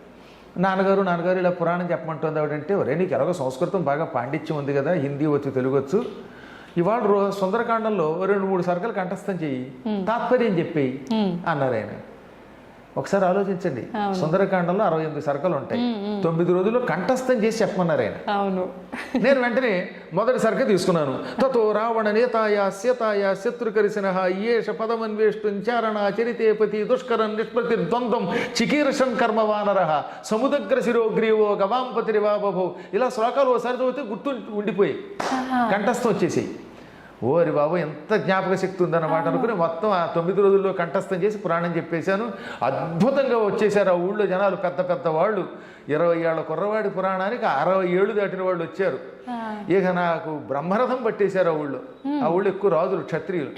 నాన్నగారు ఇలా పురాణం చెప్పమంటుంది ఏమిటంటే, ఒరే నీకు ఎలాగో సంస్కృతం బాగా పాండిత్యం ఉంది కదా, హిందీ వచ్చు, తెలుగు వచ్చు, ఇవాళ సుందరకాండంలో 2-3 సర్కలు కంఠస్థం చెయ్యి, తాత్పర్యం చెప్పేయి అన్నారు ఆయన. ఒకసారి ఆలోచించండి, సుందరకాండంలో 68 సర్కలు ఉంటాయి, 9 రోజుల్లో కంఠస్థం చేసి చెప్పమన్నారు ఆయన. అవును. నేను వెంటనే మొదటి సర్క తీసుకున్నాను. తతో రావణ నేతాయ శతాయ శత్రుకరిసిన ఏష పదమన్వేష్టుంచారణ చరితేపతి దుష్కరం నిష్పతి ద్వంద్వం చికీర్షం కర్మవానర సముద్ర శిరోగ్రీవో గవాంపతిరివాబభో, ఇలా శ్లోకాలు ఓసారి చదివితే గుర్తు ఉండిపోయి కంఠస్థం వచ్చేసాయి. ఓరి బాబు ఎంత జ్ఞాపక శక్తి ఉందన్నమాట అనుకుని మొత్తం ఆ 9 రోజుల్లో కంఠస్థం చేసి పురాణం చెప్పేశాను. అద్భుతంగా వచ్చేసారు ఆ ఊళ్ళో జనాలు, పెద్ద పెద్ద వాళ్ళు. 20 ఏళ్ల కుర్రవాడి పురాణానికి 60 ఏళ్ళు దాటిన వాళ్ళు వచ్చారు. ఇక నాకు బ్రహ్మరథం పట్టేశారు ఆ ఊళ్ళో. ఆ ఊళ్ళో ఎక్కువ రాజులు, క్షత్రియులు.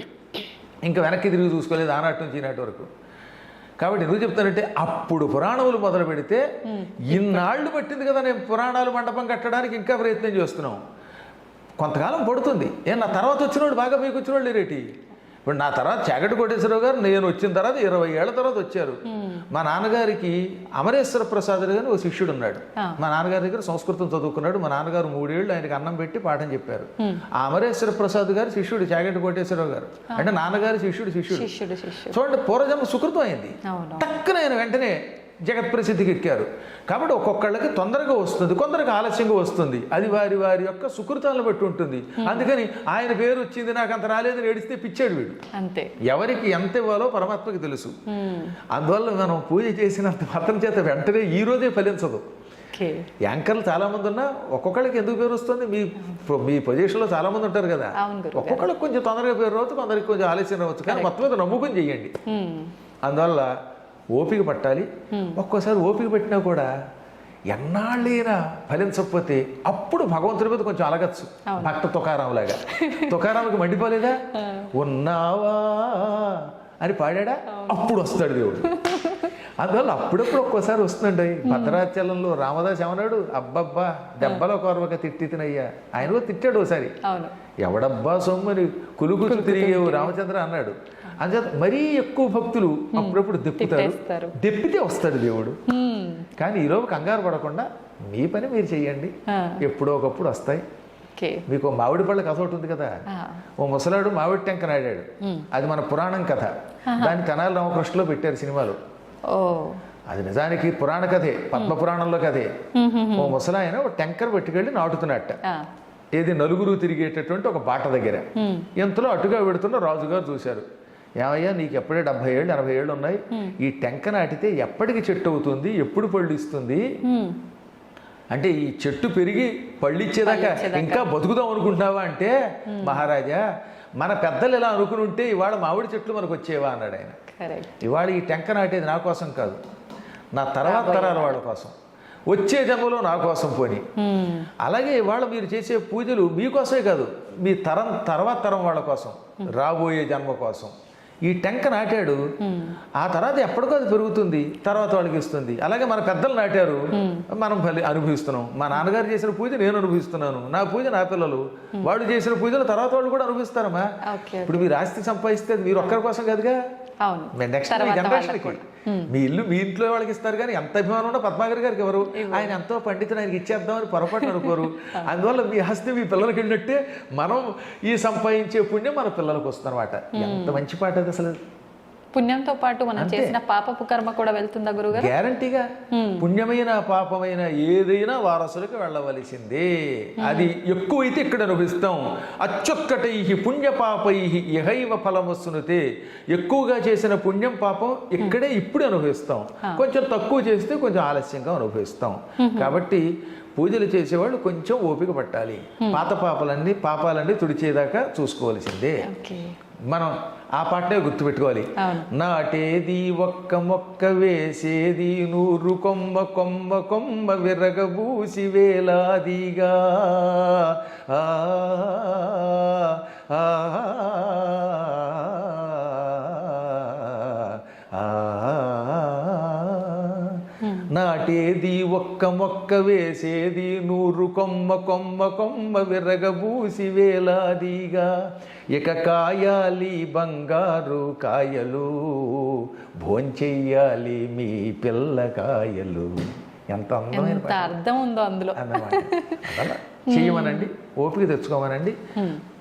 ఇంకా వెనక్కి తిరిగి చూసుకోలేదు ఆనాటి నుంచి ఈనాటి వరకు. కాబట్టి ఎందుకు చెప్తానంటే, అప్పుడు పురాణములు మొదలు పెడితే ఇన్నాళ్ళు పట్టింది కదా నేను పురాణాలు మండపం కట్టడానికి, ఇంకా ప్రయత్నం చేస్తున్నాం. కొంతకాలం పడుతుంది. నా తర్వాత వచ్చిన వాళ్ళు బాగా మీకు వచ్చిన వాళ్ళు లేరేటి. ఇప్పుడు నా తర్వాత చాగంటి కోటేశ్వరరావు గారు నేను వచ్చిన తర్వాత 20 ఏళ్ల తర్వాత వచ్చారు. మా నాన్నగారికి అమరేశ్వర ప్రసాద్ గారు ఒక శిష్యుడు ఉన్నాడు. మా నాన్నగారి దగ్గర సంస్కృతం చదువుకున్నాడు. మా నాన్నగారు 3 ఏళ్ళు ఆయనకి అన్నం పెట్టి పాఠం చెప్పారు. ఆ అమరేశ్వర ప్రసాద్ గారు శిష్యుడు చాగంటి కోటేశ్వరరావు గారు, అంటే నాన్నగారి శిష్యుడు. చూడండి, పూర్వజన్మ సుకృతం అయింది. టక్కున ఆయన వెంటనే జగత్ప్రసిద్ధికి ఎక్కారు. కాబట్టి ఒక్కొక్కళ్ళకి తొందరగా వస్తుంది, కొందరికి ఆలస్యంగా వస్తుంది. అది వారి వారి యొక్క సుకృతాలను బట్టి ఉంటుంది. అందుకని ఆయన పేరు వచ్చింది నాకు అంత రాలేదని ఏడిస్తే పిచ్చాడు వీడు. అంతే, ఎవరికి ఎంత ఇవ్వాలో పరమాత్మకి తెలుసు. అందువల్ల మనం పూజ చేసినంత మాత్రం చేత వెంటనే ఈ రోజే ఫలించదు. యాంకర్లు చాలా మంది ఉన్నా ఒక్కొక్కళ్ళకి ఎందుకు పేరు వస్తుంది? మీ పొజిషన్లో చాలా మంది ఉంటారు కదా, ఒక్కొక్కళ్ళకి కొంచెం తొందరగా పేరు రావచ్చు, కొందరికి కొంచెం ఆలస్యం రావచ్చు. కానీ మొత్తం మీద నమ్ముకుని చెయ్యండి. అందువల్ల ఓపిక పట్టాలి. ఒక్కోసారి ఓపిక పట్టినా కూడా ఎన్నాళ్ళైనా ఫలించకపోతే అప్పుడు భగవంతుడి మీద కొంచెం అలగచ్చు. భక్త తుకారాం లాగా. తుకారాంకి మండిపోలేదా? ఉన్నావా అని పాడా, అప్పుడు వస్తాడు దేవుడు. అందువల్ల అప్పుడప్పుడు ఒక్కోసారి వస్తుందండి. భద్రాచలంలో రామదాస్ ఏమన్నాడు? అబ్బబ్బా దెబ్బలో కొరవక తిట్టినయ్యా. ఆయన కూడా తిట్టాడు ఒకసారి. ఎవడబ్బా సొమ్మని కులుగులు తిరిగేవు రామచంద్ర అన్నాడు. అంచేత మరీ ఎక్కువ భక్తులు అప్పుడప్పుడు దెప్పుతారు, దెప్పితే వస్తాడు దేవుడు. కానీ ఈరోజు కంగారు పడకుండా మీ పని మీరు చెయ్యండి, ఎప్పుడో ఒకప్పుడు వస్తాయి. మీకు మామిడి పళ్ళ కథ ఒకటి ఉంది కదా. ఓ ముసలాడు మామిడి టెంక నాడాడు. అది మన పురాణం కథ. దాన్ని తెనాలి రామకృష్ణలో పెట్టారు సినిమాలో. అది నిజానికి పురాణ కథే, పద్మ పురాణంలో కథే. ఓ ముసలాయన ఒక టెంకర్ పట్టుకెళ్ళి నాటుతున్నట్ట. ఏది నలుగురు తిరిగేటటువంటి ఒక బాట దగ్గర. ఎంతలో అటుగా పెడుతున్న రాజుగారు చూశారు. ఏమయ్యా నీకు ఎప్పుడే 70 ఏళ్ళు 80 ఏళ్ళు ఉన్నాయి, ఈ టెంక నాటితే ఎప్పటికి చెట్టు అవుతుంది, ఎప్పుడు పళ్ళు ఇస్తుంది? అంటే ఈ చెట్టు పెరిగి పళ్ళు ఇచ్చేదాకా ఇంకా బతుకుదాం అనుకుంటున్నావా అంటే, మహారాజా మన పెద్దలు ఎలా అనుకుని ఉంటే ఇవాళ మామిడి చెట్లు మనకు వచ్చేవా అన్నాడు ఆయన. ఇవాళ ఈ టెంక నాటేది నా కోసం కాదు, నా తర్వాత తరాల వాళ్ళ కోసం, వచ్చే జన్మలో నా కోసం పోని. అలాగే ఇవాళ మీరు చేసే పూజలు మీకోసమే కాదు, మీ తర్వాత తరం వాళ్ళ కోసం, రాబోయే జన్మ కోసం. ఈ టెంక నాటాడు, ఆ తర్వాత ఎప్పటికో అది పెరుగుతుంది, తర్వాత వాళ్ళకి ఇస్తుంది. అలాగే మన పెద్దలు నాటారు, మనం అనుభవిస్తున్నాం. మా నాన్నగారు చేసిన పూజ నేను అనుభవిస్తున్నాను, నా పూజ నా పిల్లలు, వాళ్ళు చేసిన పూజలు తర్వాత వాళ్ళు కూడా అనుభవిస్తారమ్మా. ఇప్పుడు మీరు ఆస్తి సంపాదిస్తే మీరు ఒక్కరి కోసం కాదుగా, నెక్స్ట్ జనరేషన్కి. మీ ఇల్లు మీ ఇంట్లో వాళ్ళకి ఇస్తారు, కానీ ఎంత అభిమానం ఉన్నా పద్మాగర్ గారికి ఎవరు, ఆయన ఎంతో పండితులు, ఆయనకి ఇచ్చేద్దామని పొరపాటు అనుకోరు. అందువల్ల మీ ఆస్తి మీ పిల్లలకి వెళ్ళినట్టే మనం ఈ సంపాదించే పుణ్యం మన పిల్లలకు వస్తుంది అనమాట. ఎంత మంచి పాట అది అసలు. పుణ్యంతో పాటు మనం చేసిన పాపపు కర్మ కూడా వెళ్తుందా గురుగారు? గ్యారంటీగా. పుణ్యమైన పాపమైన ఏదైనా వారసులకు వెళ్ళవలసిందే. అది ఎక్కువైతే ఇక్కడ అనుభవిస్తాం. అచ్చొక్కటై పుణ్యపాపై ఇహైవ ఫలమొస్తునుతే. ఎక్కువగా చేసిన పుణ్యం పాపం ఇక్కడే ఇప్పుడు అనుభవిస్తాం, కొంచెం తక్కువ చేస్తే కొంచెం ఆలస్యంగా అనుభవిస్తాం. కాబట్టి పూజలు చేసేవాళ్ళు కొంచెం ఓపిక పట్టాలి. పాపాలన్నీ తుడిచేదాకా చూసుకోవాల్సిందే. మనం ఆ పాటనే గుర్తుపెట్టుకోవాలి. నాటేది ఒక్క మొక్క, వేసేది 100 కొమ్మ, కొమ్మ కొమ్మ విరగబూసి వేలాదిగా. నాటేది ఒక్క మొక్క వేసేది 100 కొమ్మ కొమ్మ కొమ్మ విరగబూసి వేలాదిగా ఇక కాయాలి బంగారు కాయలు భోంచెయ్యాలి మీ పిల్లకాయలు. ఎంత అందమైన ఎంత అర్థం ఉందో అందులో అన్నమాట. అలా చేయమనండి, ఓపిక తెచ్చుకోమనండి,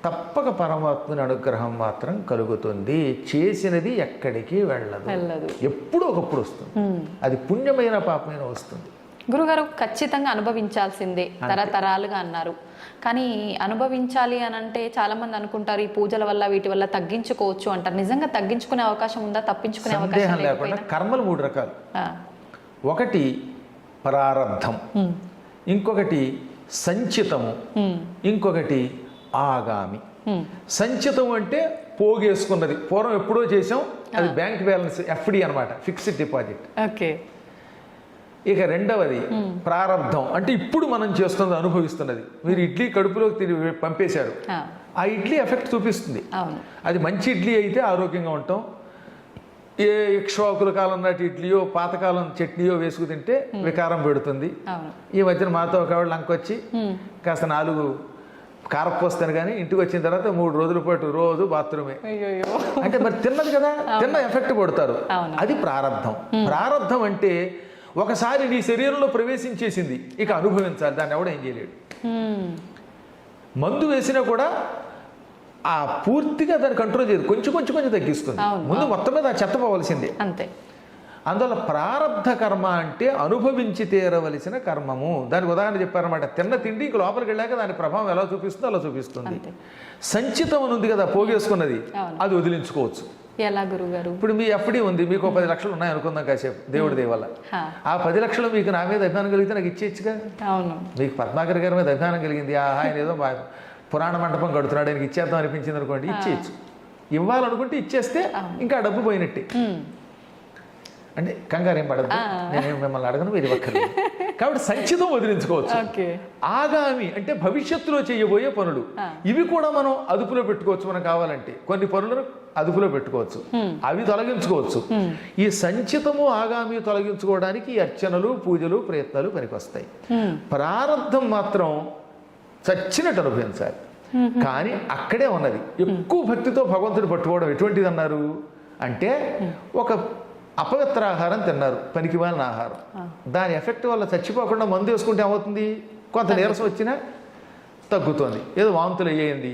తప్పక పరమాత్మని అనుగ్రహం మాత్రం కలుగుతుంది. చేసినది ఎక్కడికి వెళ్ళదు, ఎప్పుడూ ఒకప్పుడు వస్తుంది. అది పుణ్యమైన పాపమైన వస్తుంది. గురుగారు ఖచ్చితంగా అనుభవించాల్సిందే తరతరాలుగా అన్నారు. కానీ అనుభవించాలి అని అంటే చాలా మంది అనుకుంటారు ఈ పూజల వల్ల వీటి వల్ల తగ్గించుకోవచ్చు అంటారు. నిజంగా తగ్గించుకునే అవకాశం ఉందా? తప్పించుకునే అవకాశం లేకుండా కర్మలు 3 రకాలు. ఒకటి ప్రారబ్ధం, ఇంకొకటి సంచితము, ఇంకొకటి ఆగామి. సంచితం అంటే పోగేసుకున్నది, పూర్వం ఎప్పుడో చేసాం, అది బ్యాంక్ బ్యాలెన్స్ ఎఫ్డి అనమాట, ఫిక్స్డ్ డిపాజిట్. ఓకే. ఇక రెండవది ప్రారబ్ధం అంటే ఇప్పుడు మనం చేస్తున్నది, అనుభవిస్తున్నది. మీరు ఇడ్లీ కడుపులోకి పంపేశారు, ఆ ఇడ్లీ ఎఫెక్ట్ చూపిస్తుంది. అది మంచి ఇడ్లీ అయితే ఆరోగ్యంగా ఉంటాం. ఏ ఇక్ష్వాకుల కాలం నాటి ఇడ్లీయో పాతకాలం చట్నీయో వేసుకు తింటే వికారం పెడుతుంది. ఈ మధ్యన మాతో ఒక ఆవిడ లంకొచ్చి కాస్త 4 కారపోస్తాను కానీ ఇంటికి వచ్చిన తర్వాత 3 రోజుల పాటు రోజు బాత్రూమే అంటే మరి తిన్నది కదా, తిన్న ఎఫెక్ట్ పడతారు. అది ప్రారబ్ధం. ప్రారబ్ధం అంటే ఒకసారి నీ శరీరంలో ప్రవేశించేసింది, ఇక అనుభవించాలి, దాన్ని ఎవడ ఏం చేయలేడు. మందు వేసినా కూడా ఆ పూర్తిగా దాన్ని కంట్రోల్ చేయదు, కొంచెం కొంచెం కొంచెం తగ్గిస్తుంది. ముందు మొత్తం మీద చెత్త పోవలసిందే. అంతే. అందువల్ల ప్రారబ్ధ కర్మ అంటే అనుభవించి తీరవలసిన కర్మము. దానికి ఉదాహరణ చెప్పారన్నమాట. తిన్న తిండి ఇంక లోపలికి వెళ్ళాక దాని ప్రభావం ఎలా చూపిస్తుందో అలా చూపిస్తుంది. సంచితం అని ఉంది కదా, పోగేసుకున్నది, అది వదిలించుకోవచ్చు. ఎలా గురుగారు? ఇప్పుడు మీ ఎఫ్డి ఉంది, మీకు 10 లక్షలు ఉన్నాయి అనుకుందాం కాసేపు, దేవుడి దయ వల్ల ఆ 10 లక్షలు మీకు నా మీద అభిమానం కలిగితే నాకు ఇచ్చేయచ్చుగా. మీకు పద్మాకర్ గారి మీద అభిమానం కలిగింది, ఆయన ఏదో పురాణ మండపం కడుతున్నాడు, ఆయనకి ఇచ్చేద్దాం అనిపించింది అనుకోండి, ఇచ్చేయచ్చు. ఇవ్వాలనుకుంటే ఇచ్చేస్తే ఇంకా డబ్బు పోయినట్టే. అంటే కంగారు ఏం పడదు, నేను మిమ్మల్ని అడగను, మీరు ఒక్కరు. కాబట్టి సంచితం వదిలించుకోవచ్చు. ఆగామి అంటే భవిష్యత్తులో చేయబోయే పనులు, ఇవి కూడా మనం అదుపులో పెట్టుకోవచ్చు. మనం కావాలంటే కొన్ని పనులను అదుపులో పెట్టుకోవచ్చు, అవి తొలగించుకోవచ్చు. ఈ సంచితము ఆగామి తొలగించుకోవడానికి అర్చనలు పూజలు ప్రయత్నాలు పనికొస్తాయి. ప్రారంధం మాత్రం చచ్చినట్టు అనుభవించాలి. కానీ అక్కడే ఉన్నది. ఎక్కువ భక్తితో భగవంతుడు పట్టుకోవడం ఎటువంటిది అన్నారు అంటే, ఒక అపవిత్ర ఆహారం తిన్నారు, పనికిమాలిన ఆహారం, దాని ఎఫెక్ట్ వల్ల చచ్చిపోకుండా మందు వేసుకుంటే ఏమవుతుంది, కొంత నీరసం వచ్చినా తగ్గుతుంది, ఏదో వాంతులు అయ్యేయండి,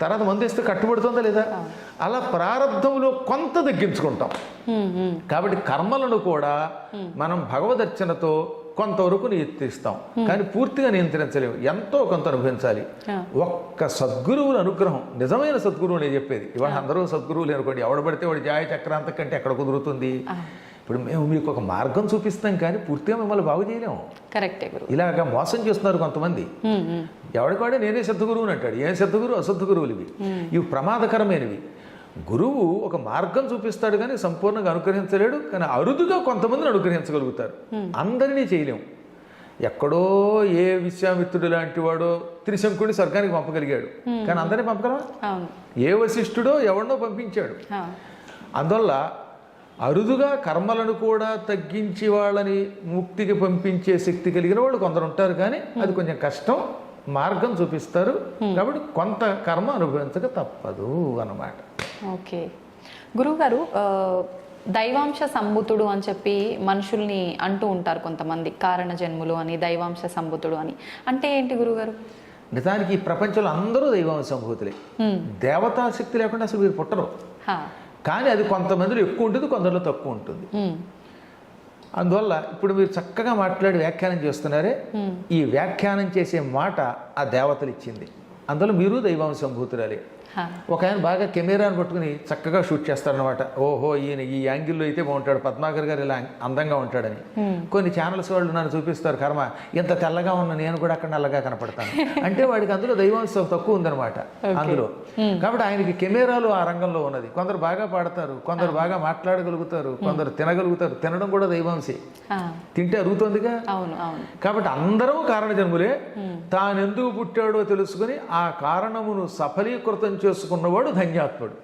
తర్వాత మందు వేస్తే కట్టుబడుతుందా లేదా. అలా ప్రారంధంలో కొంత తగ్గించుకుంటాం. కాబట్టి కర్మలను కూడా మనం భగవదర్చనతో కొంతవరకు నియంత్రిస్తాం, కానీ పూర్తిగా నియంత్రించలేము, ఎంతో కొంత అనుభవించాలి. ఒక్క సద్గురువుల అనుగ్రహం, నిజమైన సద్గురువు నేను చెప్పేది. ఇవాళ అందరూ సద్గురువులు అనుకోండి, ఎవడ పడితే వాడు జాయ చక్రాంత కంటే ఎక్కడ కుదురుతుంది. ఇప్పుడు మేము మీకు ఒక మార్గం చూపిస్తాం, కానీ పూర్తిగా మిమ్మల్ని బాగు చేయలేము. కరెక్టే. ఇలాగా మోసం చేస్తున్నారు కొంతమంది. ఎవడికాడే నేనే సద్గురువుని అంటాడు. ఏం సద్గురువు? అసద్దు గురువులు ఇవి. ఇవి ప్రమాదకరమైనవి. గురువు ఒక మార్గం చూపిస్తాడు కానీ సంపూర్ణంగా అనుగ్రహించలేడు. కానీ అరుదుగా కొంతమందిని అనుగ్రహించగలుగుతారు, అందరినీ చేయలేము. ఎక్కడో ఏ విశ్వామిత్రుడు లాంటి వాడో త్రిశంకుడిని స్వర్గానికి పంపగలిగాడు, కానీ అందరినీ పంపగలవా? ఏ వశిష్ఠుడో ఎవరినో పంపించాడు. అందువల్ల అరుదుగా కర్మలను కూడా తగ్గించి వాళ్ళని ముక్తికి పంపించే శక్తి కలిగిన వాళ్ళు కొందరు ఉంటారు, కానీ అది కొంచెం కష్టం. మార్గం చూపిస్తారు, కాబట్టి కొంత కర్మ అనుభవించక తప్పదు అన్నమాట. ఓకే గురువుగారు, దైవాంశ సంభూతుడు అని చెప్పి మనుషుల్ని అంటూ ఉంటారు కొంతమంది, కారణ జన్ములు అని, దైవాంశ సంభూతుడు అని అంటే ఏంటి గురుగారు? నిజానికి ఈ ప్రపంచంలో అందరూ దైవాంశ సంభూతులే. దేవతా శక్తి లేకుండా అసలు మీరు పుట్టరు. కానీ అది కొంతమందిలో ఎక్కువ ఉంటుంది, కొందరిలో తక్కువ ఉంటుంది. అందువల్ల ఇప్పుడు మీరు చక్కగా మాట్లాడి వ్యాఖ్యానం చేస్తున్నారే, ఈ వ్యాఖ్యానం చేసే మాట ఆ దేవతలు ఇచ్చింది. అందువల్ల మీరు దైవాంశ సంభూతురాలే. ఒక ఆయన బాగా కెమెరాను పట్టుకుని చక్కగా షూట్ చేస్తారనమాట. ఓహో ఈయన ఈ యాంగిల్లో అయితే బాగుంటాడు, పద్మాకర్ గారు ఇలా అందంగా ఉంటాడని. కొన్ని ఛానల్స్ వాళ్ళు నన్ను చూపిస్తారు, కర్మ ఎంత తెల్లగా ఉన్న నేను కూడా అక్కడ నల్లగా కనపడతాను అంటే వాడికి అందులో దైవాంశం తక్కువ ఉందనమాట అందులో. కాబట్టి ఆయనకి కెమెరాలు ఆ రంగంలో ఉన్నది. కొందరు బాగా పాడతారు, కొందరు బాగా మాట్లాడగలుగుతారు, కొందరు తినగలుగుతారు. తినడం కూడా దైవాంశే, తింటే అరుగుతుందిగా. కాబట్టి అందరం కారణ జన్ములే. తానెందుకు పుట్టాడో తెలుసుకుని ఆ కారణమును సఫలీకృతం చేసుకున్నవాడు ధన్యాత్ముడు.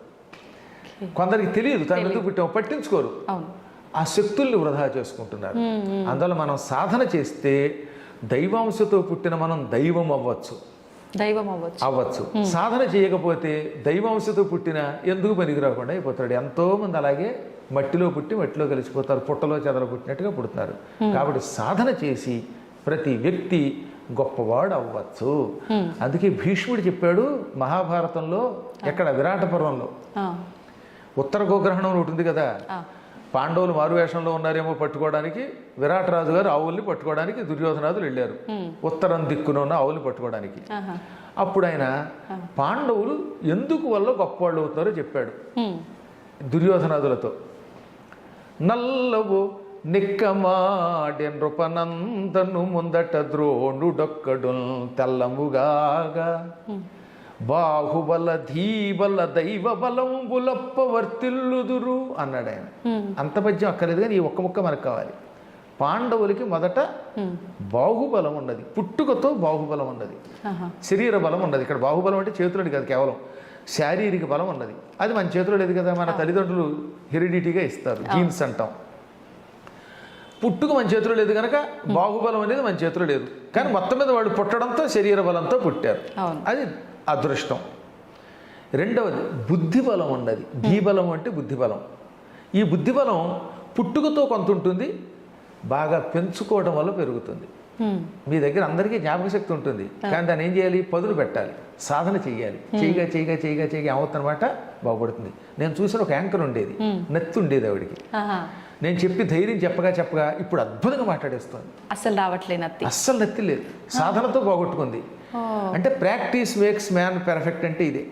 కొందరికి తెలియదు తాను ఎందుకు పుట్టామో, పట్టించుకోరు. ఆ శక్తుల్ని వృధా చేసుకుంటున్నారు. అందువల్ల మనం సాధన చేస్తే దైవాంశతో పుట్టిన మనం దైవం అవ్వచ్చు. సాధన చేయకపోతే దైవాంశతో పుట్టిన ఎందుకు పనికి రాకుండా అయిపోతాడు. ఎంతో మంది అలాగే మట్టిలో పుట్టి మట్టిలో కలిసిపోతారు, పుట్టలో చెదల పుట్టినట్టుగా పుడుతున్నారు. కాబట్టి సాధన చేసి ప్రతి వ్యక్తి గొప్పవాడు అవ్వచ్చు. అందుకే భీష్ముడు చెప్పాడు మహాభారతంలో, ఎక్కడ విరాట పర్వంలో, ఉత్తర గోగ్రహణం ఉంటుంది కదా, పాండవులు మారువేషంలో ఉన్నారేమో పట్టుకోవడానికి, విరాటరాజు గారు ఆవుల్ని పట్టుకోవడానికి దుర్యోధనాదులు వెళ్ళారు ఉత్తరం దిక్కున ఉన్న ఆవుల్ని పట్టుకోవడానికి. అప్పుడు ఆయన పాండవులు ఎందుకు వల్ల గొప్పవాళ్ళు అవుతారో చెప్పాడు దుర్యోధనాదులతో. నల్లవు నిక్కమాడి నృపనందను ముందట ద్రోణుడొక్కడు తెల్లముగాగా బాహుబల ధీబల దైవ బలంబులప్ప వర్తిల్లుదురు అన్నాడు ఆయన. అంత పద్యం అక్కర్లేదు కానీ ఈ ఒక్క ముక్క మనకు కావాలి. పాండవులకి మొదట బాహుబలం ఉన్నది, పుట్టుకతో బాహుబలం ఉన్నది, శరీర బలం ఉన్నది. ఇక్కడ బాహుబలం అంటే చేతులని కాదు, కేవలం శారీరక బలం ఉన్నది. అది మన చేతిలో లేదు కదా, మన తల్లిదండ్రులు హెరిడిటీగా ఇస్తారు, జీన్స్ అంటాం. పుట్టుక మన చేతిలో లేదు కనుక బాహుబలం అనేది మన చేతిలో లేదు. కానీ మొత్తం మీద వాళ్ళు పుట్టడంతో శరీర బలంతో పుట్టారు, అది అదృష్టం. రెండవది బుద్ధిబలం ఉన్నది. ధీబలం అంటే బుద్ధిబలం. ఈ బుద్ధిబలం పుట్టుకతో కొంత ఉంటుంది, బాగా పెంచుకోవడం వల్ల పెరుగుతుంది. మీ దగ్గర అందరికీ జ్ఞాపక శక్తి ఉంటుంది, కానీ దాన్ని ఏం చేయాలి, పదులు పెట్టాలి, సాధన చేయాలి. చేయగా చేయగా చేయగా చేయగా ఏమవుతుందన్నమాట, బాగుపడుతుంది. నేను చూసిన ఒక యాంకర్ ఉండేది, నత్తి ఉండేది ఆవిడికి. నేను చెప్పి ధైర్యం చెప్పగా చెప్పగా ఇప్పుడు అద్భుతంగా మాట్లాడేస్తుంది. అస్సలు రావట్లేదు నత్తి, అస్సలు నత్తి లేదు, సాధనతో పోగొట్టుకుంది. అంటే ప్రాక్టీస్ మేక్స్ మ్యాన్ పెర్ఫెక్ట్ అంటే ఇదే.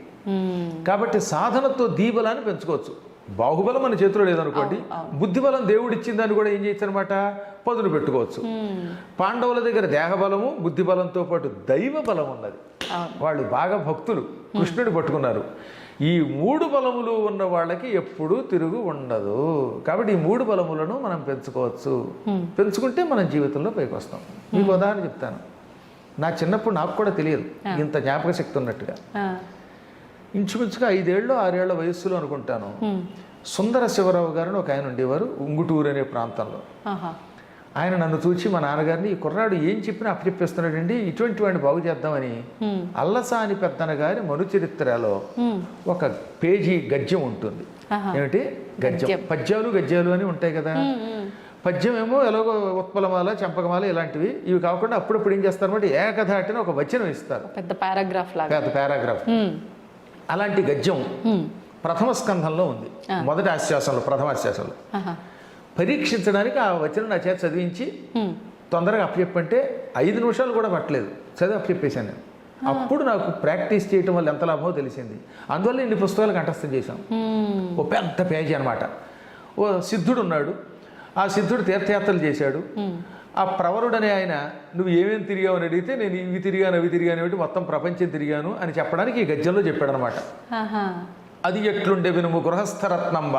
కాబట్టి సాధనతో దీబలాన్ని పెంచుకోవచ్చు. బాహుబలం మన చేతిలో లేదనుకోండి, బుద్ధిబలం దేవుడు ఇచ్చిందని కూడా ఏం చేయొచ్చు అనమాట, పదులు పెట్టుకోవచ్చు. పాండవుల దగ్గర దేహబలము బుద్ధిబలంతో పాటు దైవ బలం ఉన్నది. వాళ్ళు బాగా భక్తులు, కృష్ణుడు పట్టుకున్నారు. ఈ మూడు బలములు ఉన్న వాళ్ళకి ఎప్పుడూ తిరుగు ఉండదు. కాబట్టి ఈ మూడు బలములను మనం పెంచుకోవచ్చు. పెంచుకుంటే మనం జీవితంలో పైకి వస్తాం. మీకు ఉదాహరణ చెప్తాను. నా చిన్నప్పుడు నాకు కూడా తెలియదు ఇంత జ్ఞాపక శక్తి ఉన్నట్టుగా. ఇంచుమించుగా 5 ఏళ్ళు 6 ఏళ్ల వయస్సులో అనుకుంటాను, సుందర శివరావు గారిని ఒక ఆయన ఉండేవారు ఉంగుటూరు అనే ప్రాంతంలో. ఆయన నన్ను చూచి మా నాన్నగారిని, ఈ కుర్రాడు ఏం చెప్పినా అప్పచెప్పేస్తున్నాడండి, ఇటువంటి వాడిని బాగు చేద్దామని అల్లసాని పెద్దన గారి మనుచరిత్రలో ఒక పేజీ గద్యం ఉంటుంది. ఏమిటి గద్యం? పద్యాలు గద్యాలు అని ఉంటాయి కదా. పద్యం ఏమో ఎలాగో ఉత్పలమాల చంపకమాల ఇలాంటివి. ఇవి కాకుండా అప్పుడప్పుడు ఏం చేస్తారన్నమాట, ఏకధాటిని ఒక వచనం ఇస్తారు, పెద్ద పారాగ్రాఫ్. అలాంటి గద్యం ప్రథమ స్కంధంలో ఉంది, మొదటి ఆశ్వాసంలో, ప్రథమాశ్వాసంలో. పరీక్షించడానికి ఆ వచనం నా చేత చదివించి తొందరగా అప్పచెప్పంటే 5 నిమిషాలు కూడా పట్టలేదు, చదివి అప్పచెప్పేశాను నేను. అప్పుడు నాకు ప్రాక్టీస్ చేయటం వల్ల ఎంత లాభమో తెలిసింది. అందువల్ల ఇన్ని పుస్తకాలు కంఠస్థం చేశాం. ఓ పెద్ద పేజీ అనమాట. ఓ సిద్ధుడు ఉన్నాడు, ఆ సిద్ధుడు తీర్థయాత్రలు చేశాడు. ఆ ప్రవరుడనే ఆయన, నువ్వు ఏమేమి తిరిగావు అని అడిగితే, నేను ఇవి తిరిగాను అవి తిరిగాను ఏమిటి, మొత్తం ప్రపంచం తిరిగాను అని చెప్పడానికి ఈ గద్యంలో చెప్పాడు అనమాట. అది ఎట్లుండే వినుము గృహస్థరత్నంబ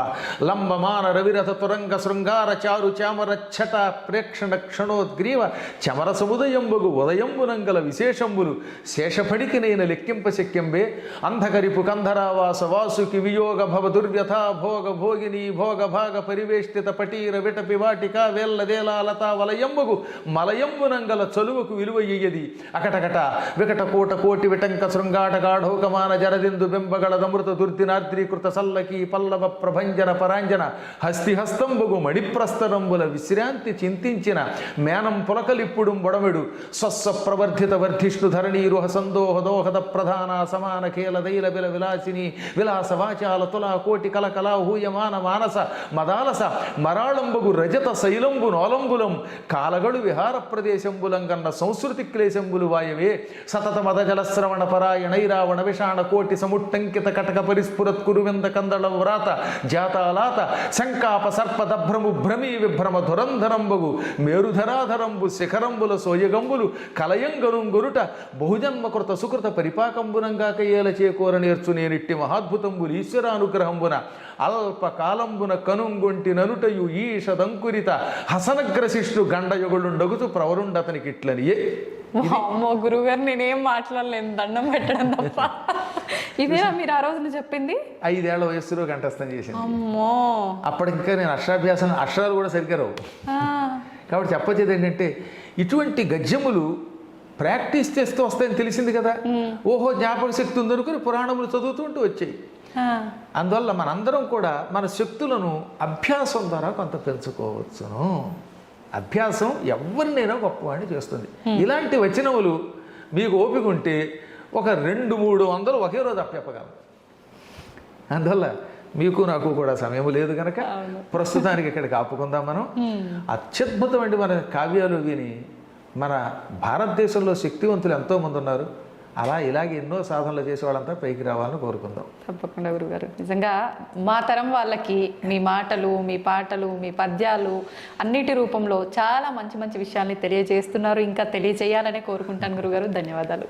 లంబమాన రవిరథ తురంగ శృంగార చారు చామర ఛట ప్రేక్షణ క్షణోద్గ్రీవ చమర సముదయంబగు ఉదయంబునంగల విశేషంబులు శేషఫడికి నేను లెక్కింప శక్యంబే అంధకరిపు కంధరావాస వాసుకి వియోగ భవ దుర్వ్యథ భోగ భోగిని భోగ భాగ పరివేష్టిత పటీర విటపి వాటిక వేల్లదేలా లతా వలయంబగు మలయంబునంగల చలువకు విలువయ్యది అకటకట వికట కోట కోటి విటంక శృంగాట గాఢోకమాన జరదిందు బింబగళదమృత దుర్దిన నాద్రీకృత సల్లకి పల్లవ ప్రభంజన పరాంజన హస్తిహస్తంబగు మణిప్రస్తరంబుల విశ్రాంతి చింతించిన మేనం పులకలిప్పుడు బొడమెడు స్వస్వ ప్రవర్ధిత వర్ధిష్ణు ధరణీరుహ సందోహ దోహద ప్రధాన సమాన ఖేల దైల బిల విలాసిని విలాస వాచాల తులా కోటి కలకలా హూయమాన మానస మదాలస మరాళంబగు రజత శైలంబు నోలంబులం కాలగడు విహార ప్రదేశంబులంగన్న సంస్కృతి క్లేశంబులు వాయవే సతత మద జలశ్రవణ పరాయణైరావణ విషాణ కోటి సముట్టంకిత కటక పరిస్ఫురత్ కురువింద కందళ వ్రాత జాతాలాత శంకాప సర్పదభ్రము భ్రమీ విభ్రమ ధురంధరంబగు మేరుధరాధరంబు శిఖరంబుల సోయగంబులు కలయంగనుంగొరుట బహుజన్మకృత సుకృత పరిపాకంబునంగాక ఏల చేకూర నేర్చు నేనిట్టి మహాద్భుతంబులు ఈశ్వరానుగ్రహంబున అల్పకాలంబున కనుంగొంటి ననుటయు ఈషదంకురిత హసనగ్రశిష్ణు గండయుగులుండగుతు ప్రవరుండతనికిట్లనియే. అమ్మో గురువుగారు నేనేం మాట్లాడలేను, దండం పెట్టడం తప్ప. ఇదేనా మీరు ఆ రోజున చెప్పింది? 5 ఏళ్ల వయస్సులో కంఠస్థం చేసింది. అమ్మో. అప్పటికింకా నేను అక్షరాలు కూడా సరిగ్గా రావు. కాబట్టి చెప్పొచ్చేది ఏంటంటే ఇటువంటి గద్యములు ప్రాక్టీస్ చేస్తూ వస్తాయని తెలిసింది కదా. ఓహో జ్ఞాపక శక్తి ఉందనుకుని పురాణములు చదువుతుంటూ వచ్చాయి. అందువల్ల మనందరం కూడా మన శక్తులను అభ్యాసం ద్వారా కొంత పెంచుకోవచ్చును. అభ్యాసం ఎవరినైనా గొప్పవాడిని చేస్తుంది. ఇలాంటి వచనములు మీకు ఓపిక ఉంటే ఒక 200-300 ఒకే రోజు అప్పగలరు. అందువల్ల మీకు నాకు కూడా సమయం లేదు కనుక ప్రస్తుతానికి ఇక్కడికి ఆపుకుందాం మనం. అత్యద్భుతమైన మన కావ్యాలు విని మన భారతదేశంలో శక్తివంతులు ఎంతోమంది ఉన్నారు. అలా ఇలాగే ఎన్నో సాధనలు చేసే వాళ్ళంతా పైకి రావాలని కోరుకుందాం. తప్పకుండా గురుగారు. నిజంగా మా తరం వాళ్ళకి మీ మాటలు, మీ పాటలు, మీ పద్యాలు అన్నిటి రూపంలో చాలా మంచి మంచి విషయాల్ని తెలియజేస్తున్నారు. ఇంకా తెలియజేయాలనే కోరుకుంటాను గురుగారు. ధన్యవాదాలు.